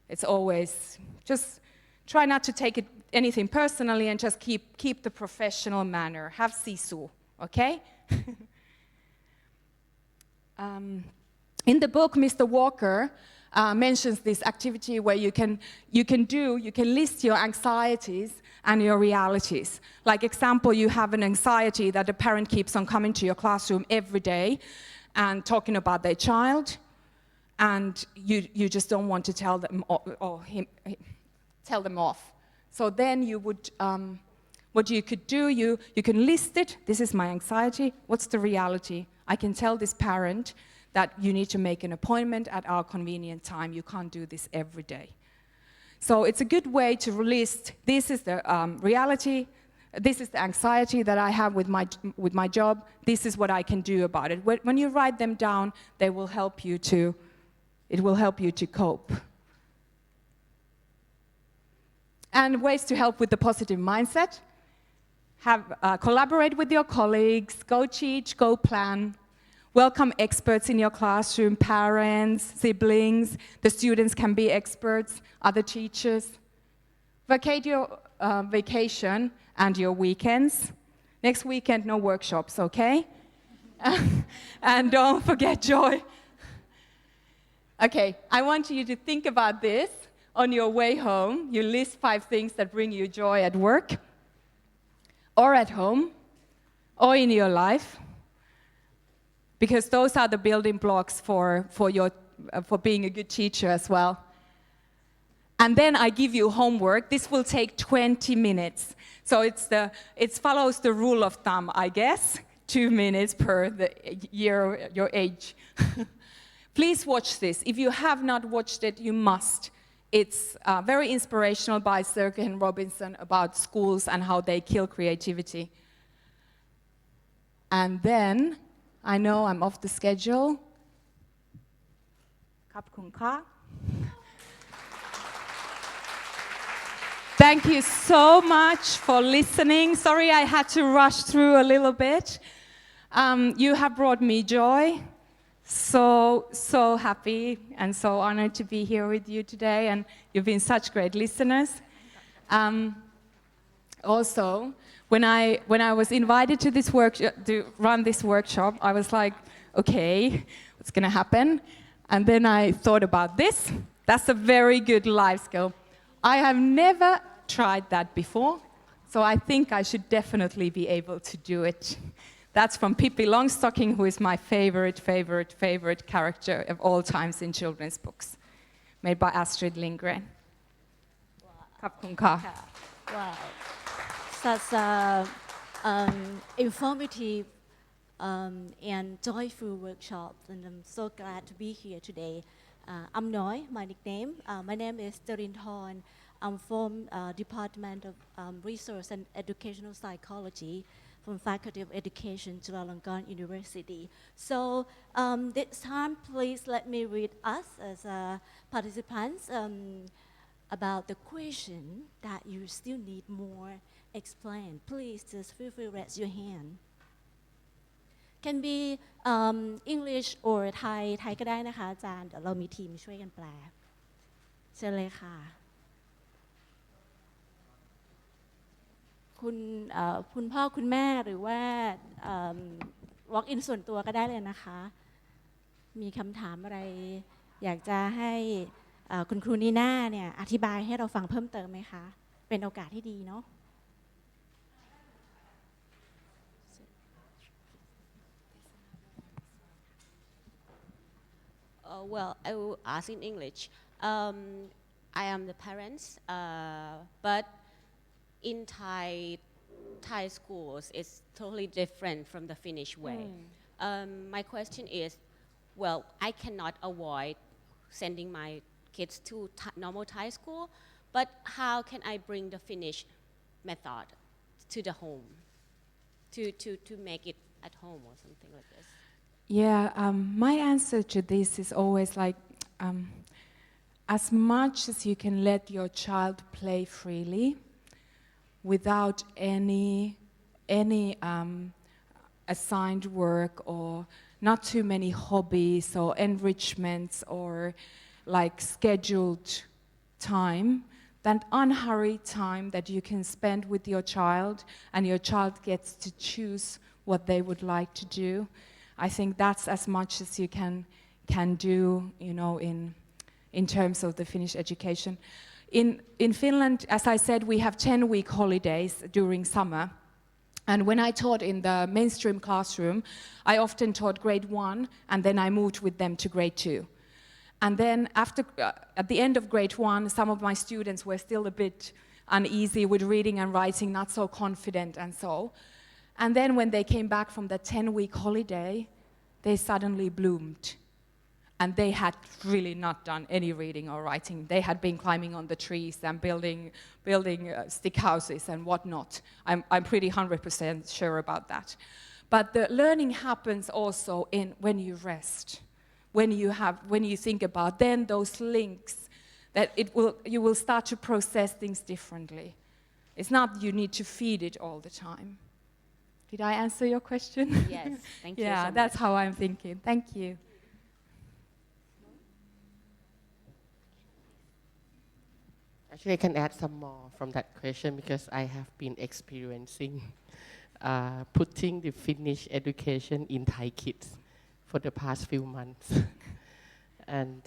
It's always just try not to take anything personally and just keep the professional manner. Have sisu, okay? In the book, Mr. Walker mentions this activity where you can list your anxieties and your realities. Like example, you have an anxiety that a parent keeps on coming to your classroom every day and talking about their child, and you just don't want to tell them tell them off. So then you would, what you could do, you can list it. This is my anxiety. What's the reality? I can tell this parent that you need to make an appointment at our convenient time. You can't do this every day. So it's a good way to list, this is the reality, this is the anxiety that I have with my job, this is what I can do about it. When you write them down, it will help you to cope. And ways to help with the positive mindset. Collaborate with your colleagues, go teach, go plan. Welcome experts in your classroom, parents, siblings. The students can be experts, other teachers. Vacate your vacation and your weekends. Next weekend, no workshops, okay? And don't forget joy. Okay, I want you to think about this. On your way home, you list 5 things that bring you joy at work, or at home, or in your life, because those are the building blocks for being a good teacher as well. And then I give you homework. This will take 20 minutes. So it follows the rule of thumb, I guess, 2 minutes per year, your age. Please watch this. If you have not watched it, you must. It's very inspirational by Sergey and Robinson about schools and how they kill creativity. And then, I know I'm off the schedule. Thank you so much for listening. Sorry I had to rush through a little bit. You have brought me joy. So happy and so honored to be here with you today, and you've been such great listeners. Also, when I was invited to this to run this workshop, I was like, okay, what's going to happen? And then I thought about this. That's a very good life skill. I have never tried that before, so I think I should definitely be able to do it. That's from Pippi Longstocking, who is my favorite character of all times in children's books, made by Astrid Lindgren. Wow. Wow. Such informative and joyful workshop, and I'm so glad to be here today. I'm Noi, my nickname. My name is Tarinthorn. I'm from Department of Research and Educational Psychology from Faculty of Education, Chulalongkorn University. So this time, please let me read us as participants. about the question that you still need more explain, please just feel free to raise your hand. Can be English or Thai ไทยก็ได้นะคะอาจารย์เดี๋ยวเรามีทีมช่วยกันแปลเชิญเลยค่ะคุณพ่อคุณแม่หรือว่า walk in ส่วนตัวก็ได้เลยนะคะมีคำถามอะไรอยากจะให้คุณครูนีน่าเนี่ยอธิบายให้เราฟังเพิ่มเติมไหมคะเป็นโอกาสที่ดีเนาะWell, I will ask in English. I am the parents, but in Thai schools, it's totally different from the Finnish way. My question is, well, I cannot avoid sending my kids to normal Thai school, but how can I bring the Finnish method to the home, to make it at home or something like this? Yeah, my answer to this is always like, as much as you can let your child play freely, without any assigned work or not too many hobbies or enrichments or like scheduled time, that unhurried time that you can spend with your child and your child gets to choose what they would like to do. I think that's as much as you can do, you know, in terms of the Finnish education. In Finland, as I said, we have 10-week holidays during summer. And when I taught in the mainstream classroom, I often taught grade 1, and then I moved with them to grade 2. And then at the end of grade 1, some of my students were still a bit uneasy with reading and writing, not so confident and so. And then when they came back from the 10-week holiday, they suddenly bloomed. And they had really not done any reading or writing. They had been climbing on the trees and building stick houses and whatnot. I'm pretty 100% sure about that. But the learning happens also when you rest, when you think about then those links, that you will start to process things differently. It's not you need to feed it all the time. Did I answer your question? Yes, thank you yeah, so much. that's how I'm thinking. Thank you. Actually, I can add some more from that question because I have been experiencing putting the Finnish education in Thai kids for the past few months. And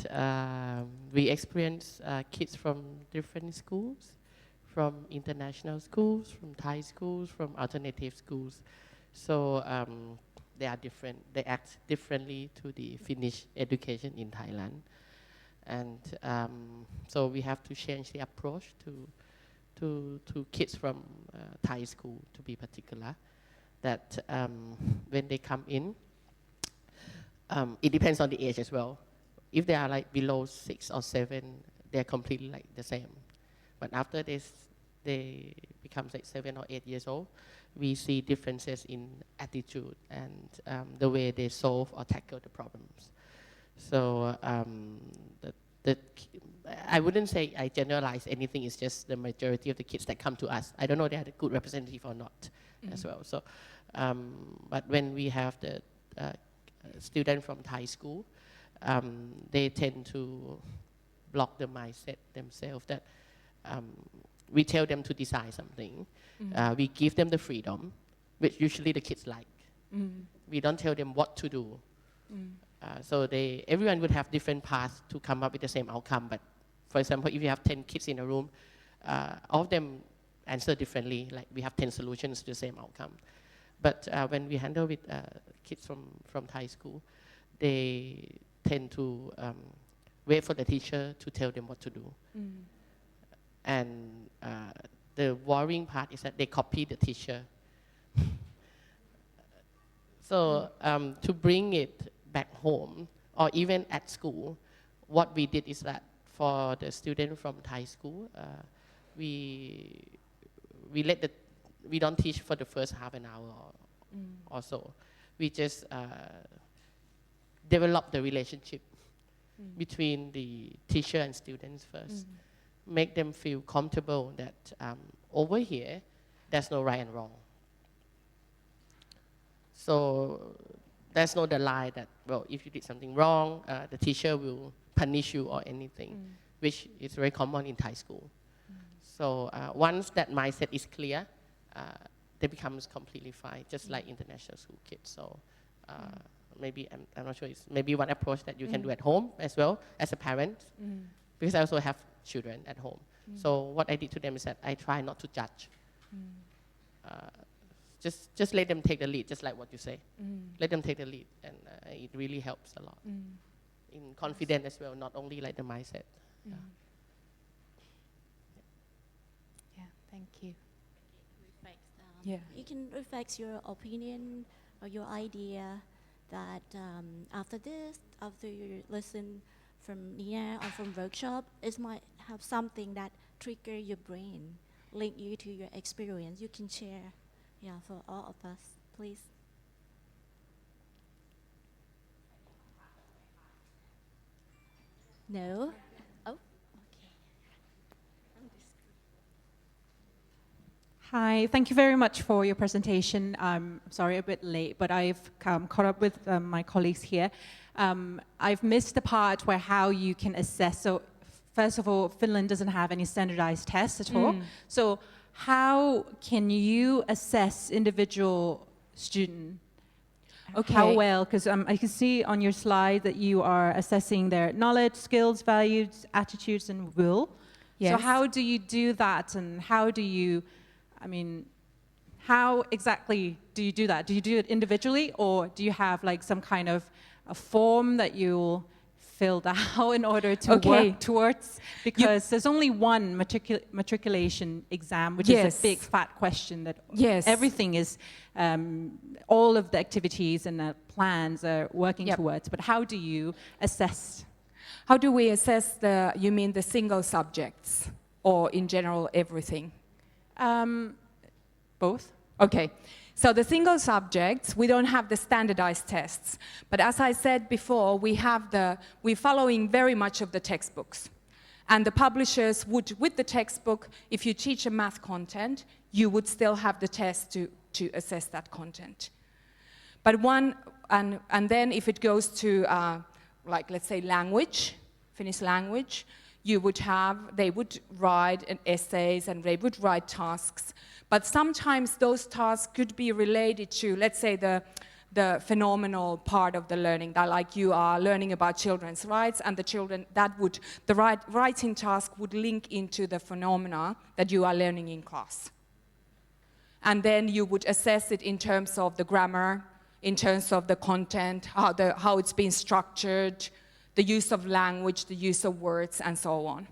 we experience kids from different schools, from international schools, from Thai schools, from alternative schools. So they are different. They act differently to the Finnish education in Thailand. And so we have to change the approach to kids from Thai school, to be particular, that when they come in, it depends on the age as well. If they are like below 6 or 7, they're completely like the same. But after this, they become like 7 or 8 years old, we see differences in attitude and the way they solve or tackle the problems. So I wouldn't say I generalize anything. It's just the majority of the kids that come to us. I don't know if they are a good representative or not as well. So, but when we have the student from Thai school, they tend to block the mindset themselves that we tell them to decide something. We give them the freedom, which usually the kids like. We don't tell them what to do. So everyone would have different paths to come up with the same outcome. But for example, if you have 10 kids in a room, all of them answer differently. Like we have 10 solutions to the same outcome. But when we handle with kids from Thai school, they tend to wait for the teacher to tell them what to do. And the worrying part is that they copy the teacher. So to bring it back home or even at school, what we did is that for the student from Thai school, we don't teach for the first half an hour or so. We just develop the relationship between the teacher and students first. make them feel comfortable that over here there's no right and wrong. So there's no the line that, well, if you did something wrong, the teacher will punish you or anything, which is very common in Thai school. So once that mindset is clear, they becomes completely fine, just like international school kids. So maybe I'm not sure. It's maybe one approach that you can do at home as well as a parent, because I also have children at home. So what I did to them is that I try not to judge. Just let them take the lead, just like what you say. Let them take the lead, and it really helps a lot in confidence as well, not only like the mindset. Yeah, thank you. Yeah. You can reflect your opinion or your idea that after you listen from Nina or from workshop, it might have something that trigger your brain, link you to your experience. You can share, for all of us, please. No? Oh, okay. Hi, thank you very much for your presentation. I'm sorry a bit late, but I've caught up with my colleagues here. I've missed the part where how you can assess. So first of all, Finland doesn't have any standardized tests at all. So how can you assess individual student? Okay. How well? Because I can see on your slide that you are assessing their knowledge, skills, values, attitudes, and will. Yes. So how do you do that, and how do you, how exactly do you do that? Do you do it individually, or do you have like some kind of a form that you'll fill out in order to work towards? Because there's only one matriculation exam, which is a big fat question that everything is, all of the activities and the plans are working towards. But how do you assess? How do we assess you mean the single subjects, or in general everything? Both. Okay. So the single subjects, we don't have the standardized tests. But as I said before, we're following very much of the textbooks. And the publishers would, with the textbook, if you teach a math content, you would still have the test to assess that content. But and then if it goes to, like, let's say language, Finnish language, they would write essays and they would write tasks. But sometimes those tasks could be related to, let's say, the phenomenal part of the learning, that like you are learning about children's rights, and the writing task would link into the phenomena that you are learning in class. And then you would assess it in terms of the grammar, in terms of the content, how it's been structured, the use of language, the use of words, and so on.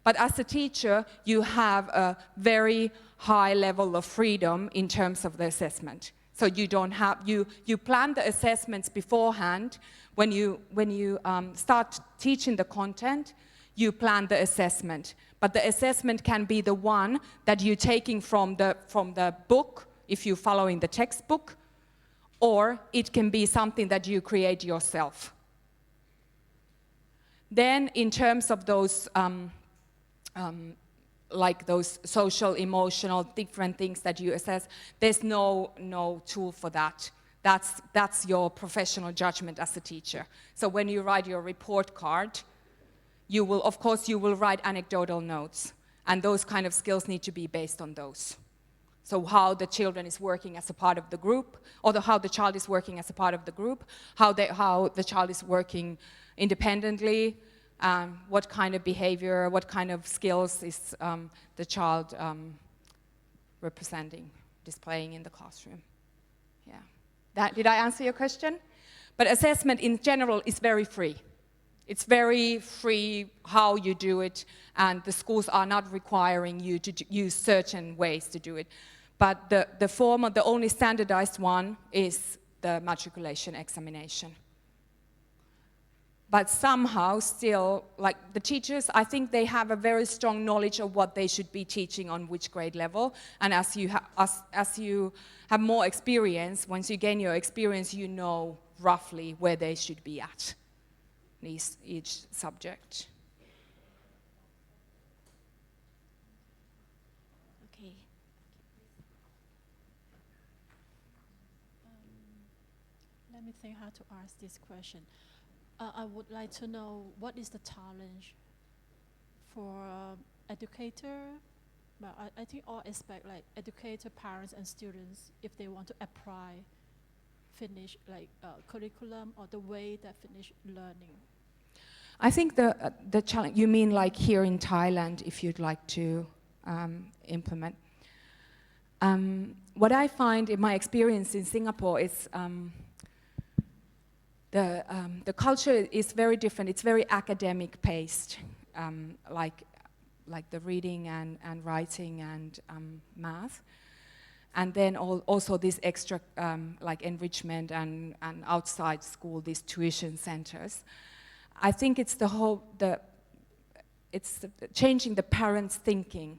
But as a teacher, you have a very high level of freedom in terms of the assessment. So you don't have, you plan the assessments beforehand. When you start teaching the content, you plan the assessment. But the assessment can be the one that you're taking from the book, if you're following the textbook, or it can be something that you create yourself. Then in terms of those, like those social, emotional, different things that you assess, there's no tool for that. That's your professional judgment as a teacher. So when you write your report card, you will write anecdotal notes, and those kind of skills need to be based on those. So how the children is working as a part of the group, or how the child is working as a part of the group, how the child is working independently, what kind of behavior, what kind of skills is the child displaying in the classroom. Yeah. Did I answer your question? But assessment in general is very free. It's very free how you do it, and the schools are not requiring you to use certain ways to do it. But the only standardized one is the matriculation examination. But somehow still, like the teachers, I think they have a very strong knowledge of what they should be teaching on which grade level. And as you have more experience, once you gain your experience, you know roughly where they should be at each subject. Let me think how to ask this question. I would like to know what is the challenge for educator, but I think all aspect like educator, parents, and students if they want to apply Finnish like curriculum or the way that Finnish learning. I think the challenge, you mean like here in Thailand, if you'd like to implement. What I find in my experience in Singapore is the culture is very different. It's very academic paced, like the reading and writing and math. And then also this extra like enrichment and outside school, these tuition centers. I think it's it's changing the parents' thinking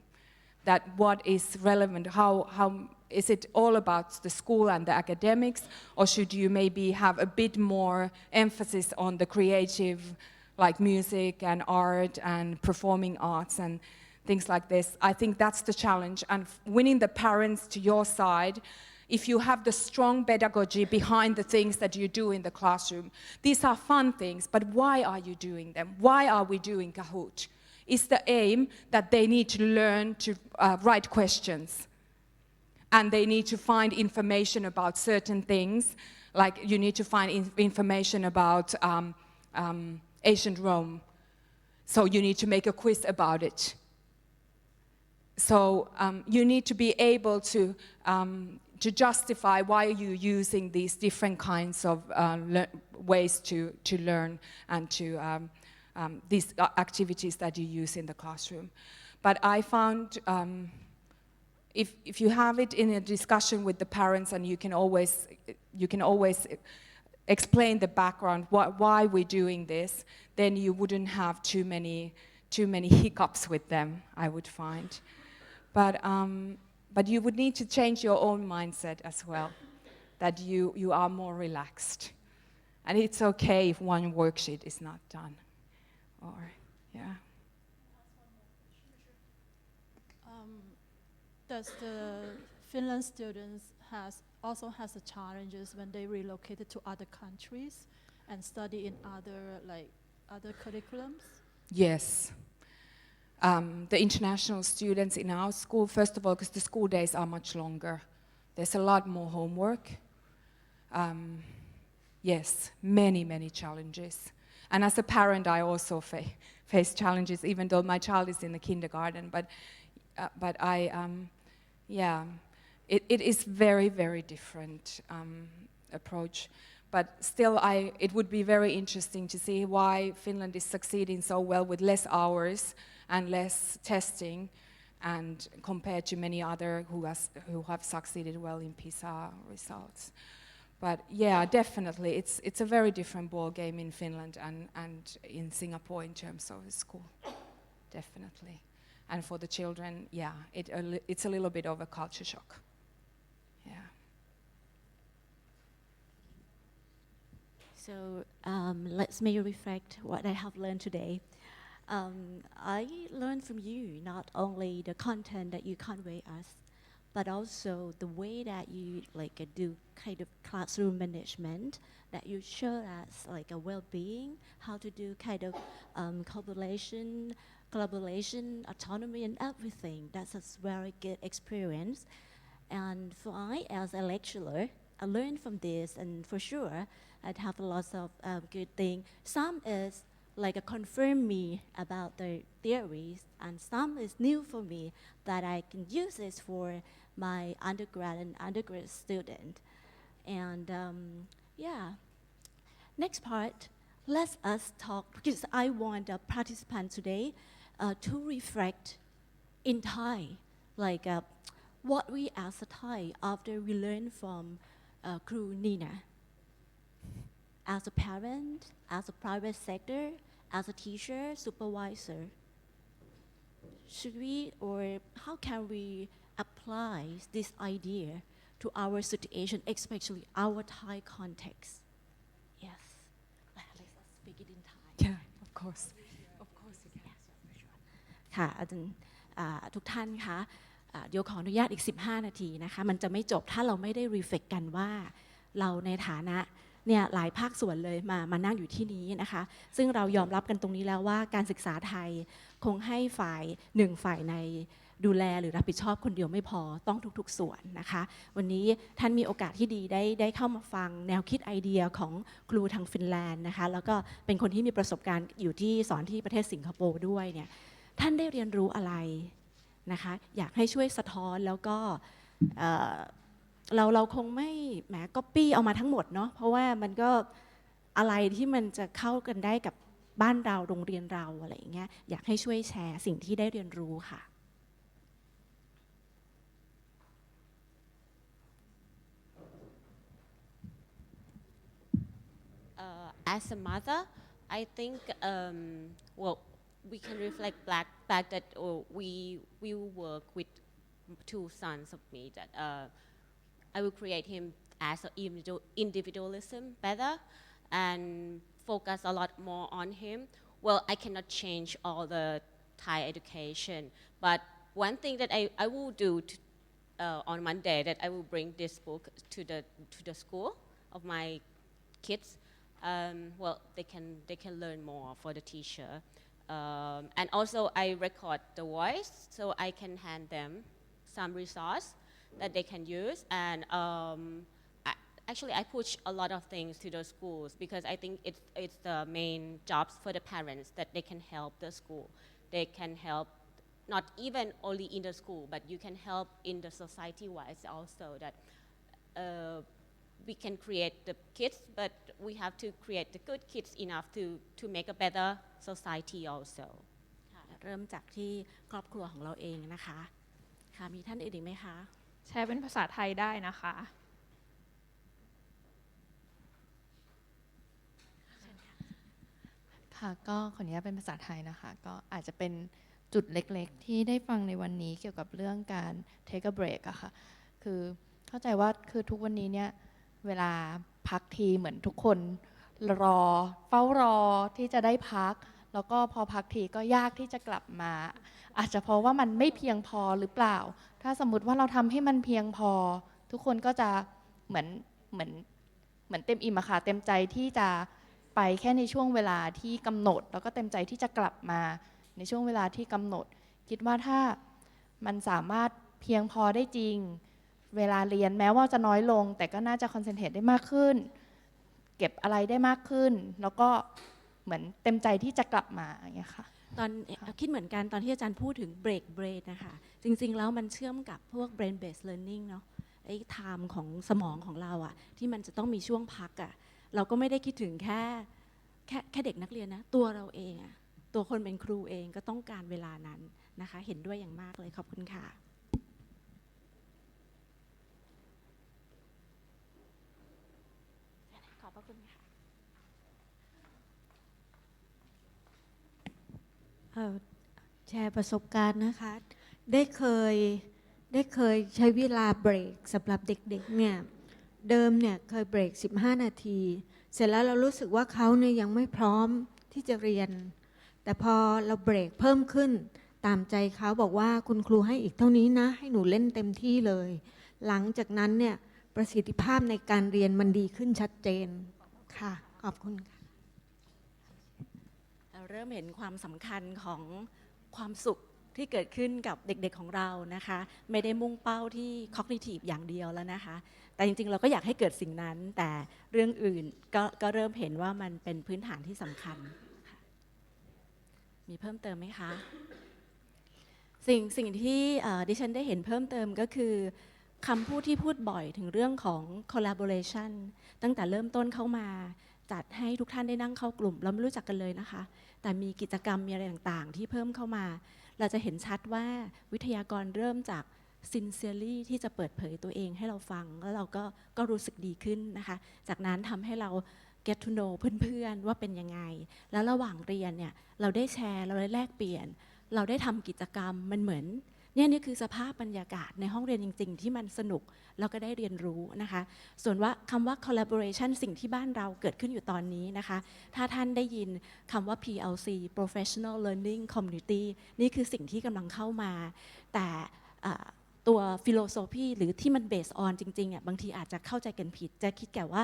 that what is relevant, how is it all about the school and the academics, or should you maybe have a bit more emphasis on the creative, like music and art and performing arts and things like this? I think that's the challenge, and winning the parents to your side. If you have the strong pedagogy behind the things that you do in the classroom, these are fun things, but why are you doing them? Why are we doing Kahoot? Is the aim that they need to learn to write questions, and they need to find information about certain things, like you need to find information about ancient Rome, so you need to make a quiz about it. So you need to be able to justify why you're using these different kinds of ways to learn and to these activities that you use in the classroom. But I found if you have it in a discussion with the parents, and you can always explain the background, why we're doing this, then you wouldn't have too many hiccups with them, I would find. But you would need to change your own mindset as well, that you are more relaxed. And it's okay if one worksheet is not done. Or, yeah. Does the Finland students also has the challenges when they relocated to other countries and study in other curriculums? Yes. The international students in our school, first of all, because the school days are much longer. There's a lot more homework. Yes, many challenges. And as a parent, I also face challenges, even though my child is in the kindergarten. But it is very different approach. But still, it would be very interesting to see why Finland is succeeding so well with less hours and less testing, and compared to many other who have succeeded well in PISA results. But yeah, definitely, it's a very different ball game in Finland and in Singapore in terms of the school, definitely. And for the children, yeah, it's a little bit of a culture shock. Yeah. So let me reflect what I have learned today. I learned from you not only the content that you convey us, but also the way that you do kind of classroom management, that you show us like a well-being, how to do kind of collaboration, autonomy, and everything. That's a very good experience. And for I, as a lecturer, I learned from this, and for sure, I'd have lots of good things. Some is confirm me about the theories, and some is new for me that I can use this for my undergrad and undergraduate student. And next part, let us talk, because I want the participant today to reflect in Thai, what we as a Thai after we learn from Kru Nina. As a parent, as a private sector, as a teacher, supervisor, should we or how can we apply this idea to our situation, especially our Thai context? Yes. Let's speak it in Thai. Yeah, of course. Of course you can. ค่ะอาจารย์ทุกท่านคะเดี๋ยวขออนุญาตอีก15 นาทีนะคะมันจะไม่จบถ้าเราไม่ได้รีเฟล็กกันว่าเราในฐานะ เนี่ยหลายภาคส่วนเลยมานั่งอยู่ที่นี้นะคะซึ่งเรายอมรับกันตรงนี้แล้วว่าการศึกษาไทยคงให้ฝ่ายหนึ่งฝ่ายในดูแลหรือรับผิดชอบคนเดียวไม่พอต้องทุกๆส่วนนะคะวันนี้ท่านมีโอกาสที่ดีได้เข้ามาฟังแนวคิดไอเดียของครูทางฟินแลนด์นะคะแล้วก็เป็นคนที่มีประสบการณ์อยู่ที่สอนที่ประเทศสิงคโปร์ด้วยเนี่ยท่านได้เรียนรู้อะไรนะคะอยากให้ช่วยสะท้อนแล้วก็เราคงไม่แหมก๊อปปี้เอามาทั้งหมดเนาะเพราะว่ามันก็อะไรที่มันจะเข้ากันได้กับบ้านเราโรงเรียนเราอะไรอย่างเงี้ยอยากให้ช่วยแชร์สิ่งที่ได้เรียนรู้ค่ะAs a mother, I think well we can reflect back that we will work with two sons of me that I will create him as an individualism better and focus a lot more on him. Well, I cannot change all the Thai education, but one thing that I will do on Monday that I will bring this book to the school of my kids. Well, they can learn more for the teacher, and also I record the voice so I can hand them some resource that they can use. And actually, I push a lot of things to the schools because I think it's the main jobs for the parents that they can help the school. They can help not even only in the school, but you can help in the society-wise also that. We can create the kids, but we have to create the good kids enough to make a better society also. เริ่มจากที่ครอบครัวของเราเองนะคะค่ะมีท่านอื่นอีกไหมคะแชร์เป็นภาษาไทยได้นะคะค่ะก็ขออนุญาตเป็นภาษาไทยนะคะก็อาจจะเป็นจุดเล็กๆที่ได้ฟังในวันนี้เกี่ยวกับเรื่องการ take a break อะค่ะคือเข้าใจว่าคือทุกวันนี้เนี่ยเวลาพักทีเหมือนทุกคนเฝ้ารอที่จะได้พักแล้วก็พอพักทีก็ยากที่จะกลับมาอาจจะเพราะว่ามันไม่เพียงพอหรือเปล่าถ้าสมมุติว่าเราทำให้มันเพียงพอทุกคนก็จะเหมือนเต็มอิ่มอะค่ะเต็มใจที่จะไปแค่ในช่วงเวลาที่กำหนดแล้วก็เต็มใจที่จะกลับมาในช่วงเวลาที่กำหนดคิดว่าถ้ามันสามารถเพียงพอได้จริงเวลาเรียนแม้ว่าจะน้อยลงแต่ก็น่าจะคอนเซนเทรตได้มากขึ้นเก็บอะไรได้มากขึ้นแล้วก็เหมือนเต็มใจที่จะกลับมาอย่างเงี้ยค่ะตอนคิดเหมือนกันตอนที่อาจารย์พูดถึง break brain นะคะจริงๆแล้วมันเชื่อมกับพวก brain based learning เนาะไอ้ไทม์ของสมองของเราอะที่มันจะต้องมีช่วงพักอะเราก็ไม่ได้คิดถึงแค่เด็กนักเรียนนะตัวเราเองอะตัวคนเป็นครูเองก็ต้องการเวลานั้นนะคะเห็นด้วยอย่างมากเลยขอบคุณค่ะขอบพระคุณค่ะแชร์ประสบการณ์นะคะได้เคยใช้เวลาเบรกสำหรับเด็กๆเนี่ยเดิมเนี่ยเคยเบรก15 นาทีเสร็จแล้วเรารู้สึกว่าเขาเนี่ยยังไม่พร้อมที่จะเรียนแต่พอเราเบรกเพิ่มขึ้นตามใจเขาบอกว่าคุณครูให้อีกเท่านี้นะให้หนูเล่นเต็มที่เลยหลังจากนั้นเนี่ยประสิทธิภาพในการเรียนมันดีขึ้นชัดเจนค่ะขอบคุณค่ะเราเริ่มเห็นความสำคัญของความสุขที่เกิดขึ้นกับเด็กๆของเรานะคะไม่ได้มุ่งเป้าที่ cognitive อย่างเดียวแล้วนะคะแต่จริงๆเราก็อยากให้เกิดสิ่งนั้นแต่เรื่องอื่นก็เริ่มเห็นว่ามันเป็นพื้นฐานที่สำคัญมีเพิ่มเติมไหมคะสิ่งที่ดิฉันได้เห็นเพิ่มเติมก็คือคำพูดที่พูดบ่อยถึงเรื่องของ collaboration ตั้งแต่เริ่มต้นเข้ามาจัดให้ทุกท่านได้นั่งเข้ากลุ่มเราไม่รู้จักกันเลยนะคะแต่มีกิจกรรมมีอะไรต่างๆที่เพิ่มเข้ามาเราจะเห็นชัดว่าวิทยากรเริ่มจาก sincerely ที่จะเปิดเผยตัวเองให้เราฟังแล้วเราก็รู้สึกดีขึ้นนะคะจากนั้นทำให้เรา get to know เพื่อนๆว่าเป็นยังไงแล้วระหว่างเรียนเนี่ยเราได้แชร์เราได้แลกเปลี่ยนเราได้ทำกิจกรรมมันเหมือนนี่คือสภาพบรรยากาศในห้องเรียนจริงๆที่มันสนุกแล้วก็ได้เรียนรู้นะคะส่วนว่าคำว่า collaboration สิ่งที่บ้านเราเกิดขึ้นอยู่ตอนนี้นะคะถ้าท่านได้ยินคำว่า PLC professional learning community นี่คือสิ่งที่กำลังเข้ามาแต่ ตัวฟิโลโซฟีหรือที่มันเบสออนจริงๆอ่ะบางทีอาจจะเข้าใจกันผิดจะคิดแก่ว่า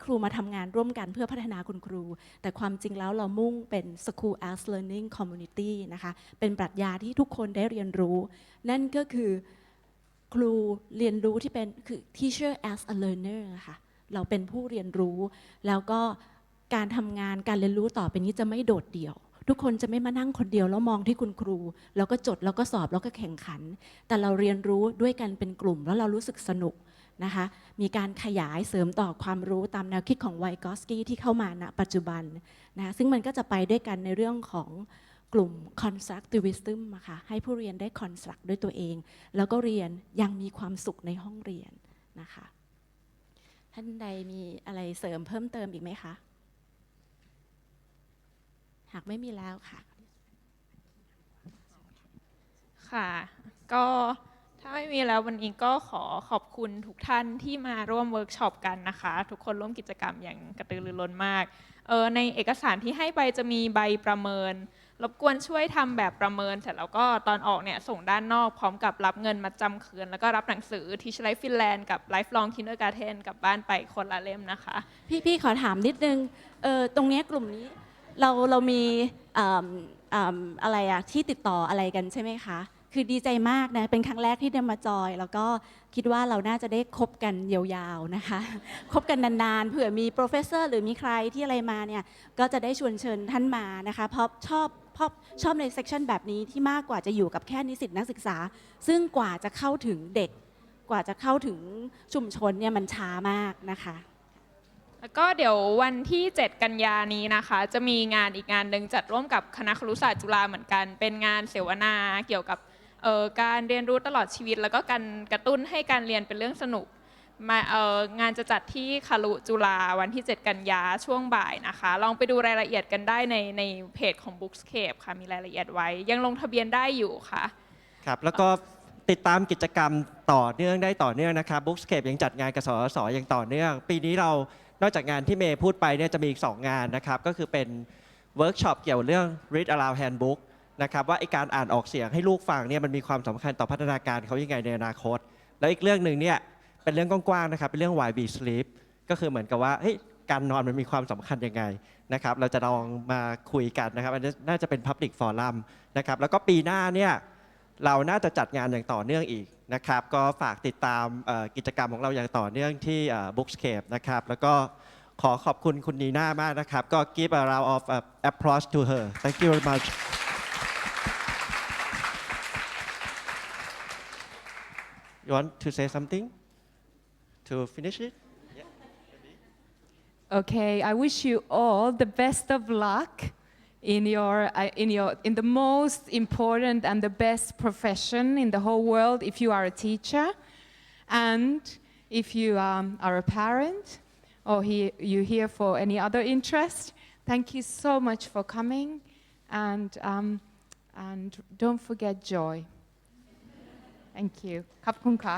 ครูมาทำงานร่วมกันเพื่อพัฒนาคุณครูแต่ความจริงแล้วเรามุ่งเป็น School as Learning Community นะคะเป็นปรัชญาที่ทุกคนได้เรียนรู้นั่นก็คือครูเรียนรู้ที่เป็นคือ Teacher as a Learner ค่ะเราเป็นผู้เรียนรู้แล้วก็การทำงานการเรียนรู้ต่อไปนี้จะไม่โดดเดี่ยวทุกคนจะไม่มานั่งคนเดียวแล้วมองที่คุณครูแล้วก็จดแล้วก็สอบแล้วก็แข่งขันแต่เราเรียนรู้ด้วยกันเป็นกลุ่มแล้วเรารู้สึกสนุกนะคะมีการขยายเสริมต่อความรู้ตามแนวคิดของไวกอสกี้ที่เข้ามาณปัจจุบันนะซึ่งมันก็จะไปด้วยกันในเรื่องของกลุ่ม constructivism อะค่ะให้ผู้เรียนได้ construct ด้วยตัวเองแล้วก็เรียนยังมีความสุขในห้องเรียนนะคะท่านใดมีอะไรเสริมเพิ่มเติมอีกไหมคะหากไม่มีแล้วค่ะค่ะก็ถ้าไม่มีแล้ววันนี้ก็ขอขอบคุณทุกท่านที่มาร่วมเวิร์กช็อปกันนะคะทุกคนร่วมกิจกรรมอย่างกระตือรือร้นมากในเอกสารที่ให้ไปจะมีใบประเมินรบกวนช่วยทำแบบประเมินเสร็จแล้วก็ตอนออกเนี่ยส่งด้านนอกพร้อมกับรับเงินมาจำคืนแล้วก็รับหนังสือ Teach Like Finland กับ Lifelong Kindergarten กลับบ้านไปคนละเล่มนะคะพี่ขอถามนิดนึงตรงนี้กลุ่มนี้เรามีอะไรอะที่ติดต่ออะไรกันใช่ไหมคะคือดีใจมากนะเป็นครั้งแรกที่ได้มาจอยแล้วก็คิดว่าเราน่าจะได้คบกันยาวๆนะคะคบกันนานๆเผื่อมีโปรเฟสเซอร์หรือมีใครที่อะไรมาเนี่ยก็จะได้ชวนเชิญท่านมานะคะเพราะชอบในเซกชันแบบนี้ที่มากกว่าจะอยู่กับแค่นิสิตนักศึกษาซึ่งกว่าจะเข้าถึงเด็กกว่าจะเข้าถึงชุมชนเนี่ยมันช้ามากนะคะแล้วก็เดี๋ยววันที่7กันยานี้นะคะจะมีงานอีกงานหนึ่งจัดร่วมกับคณะครุศาสตร์จุฬาเหมือนกันเป็นงานเสวนาเกี่ยวกับการเรียนรู้ตลอดชีวิตแล้วก็การกระตุ้นให้การเรียนเป็นเรื่องสนุกงานจะจัดที่คารุจุฬาวันที่7กันยาช่วงบ่ายนะคะลองไปดูรายละเอียดกันได้ในเพจของ bookscape ค่ะมีรายละเอียดไว้ยังลงทะเบียนได้อยู่ค่ะครับแล้วก็ติดตามกิจกรรมต่อเนื่องได้ต่อเนื่องนะครับ bookscape ยังจัดงานกสศอย่างต่อเนื่องปีนี้เรานอกจากงานที่เมย์พูดไปเนี่ยจะมีอีก2งานนะครับก็คือเป็นเวิร์กช็อปเกี่ยวเรื่อง read aloud handbook นะครับว่าการอ่านออกเสียงให้ลูกฟังเนี่ยมันมีความสำคัญต่อพัฒนาการเขายังไงในอนาคตแล้วอีกเรื่องหนึ่งเนี่ยเป็นเรื่องกว้างๆนะครับเป็นเรื่อง why we sleep ก็คือเหมือนกับว่าการนอนมันมีความสำคัญยังไงนะครับเราจะลองมาคุยกันนะครับอันนี้น่าจะเป็น public forum นะครับแล้วก็ปีหน้าเนี่ยเราน่าจะจัดงานอย่างต่อเนื่องอีกนะครับก็ฝากติดตามกิจกรรมของเราอย่างต่อเนื่องที่ bookscape นะครับแล้วก็ขอขอบคุณคุณนีน่ามากนะครับก็ give a round of applause to her thank you very much you want to say something to finish it Okay, I wish you all the best of luck in the most important and the best profession in the whole world if you are a teacher and if you are a parent or you're here for any other interest. Thank you so much for coming and don't forget joy. Thank you. ขอบคุณค่ะ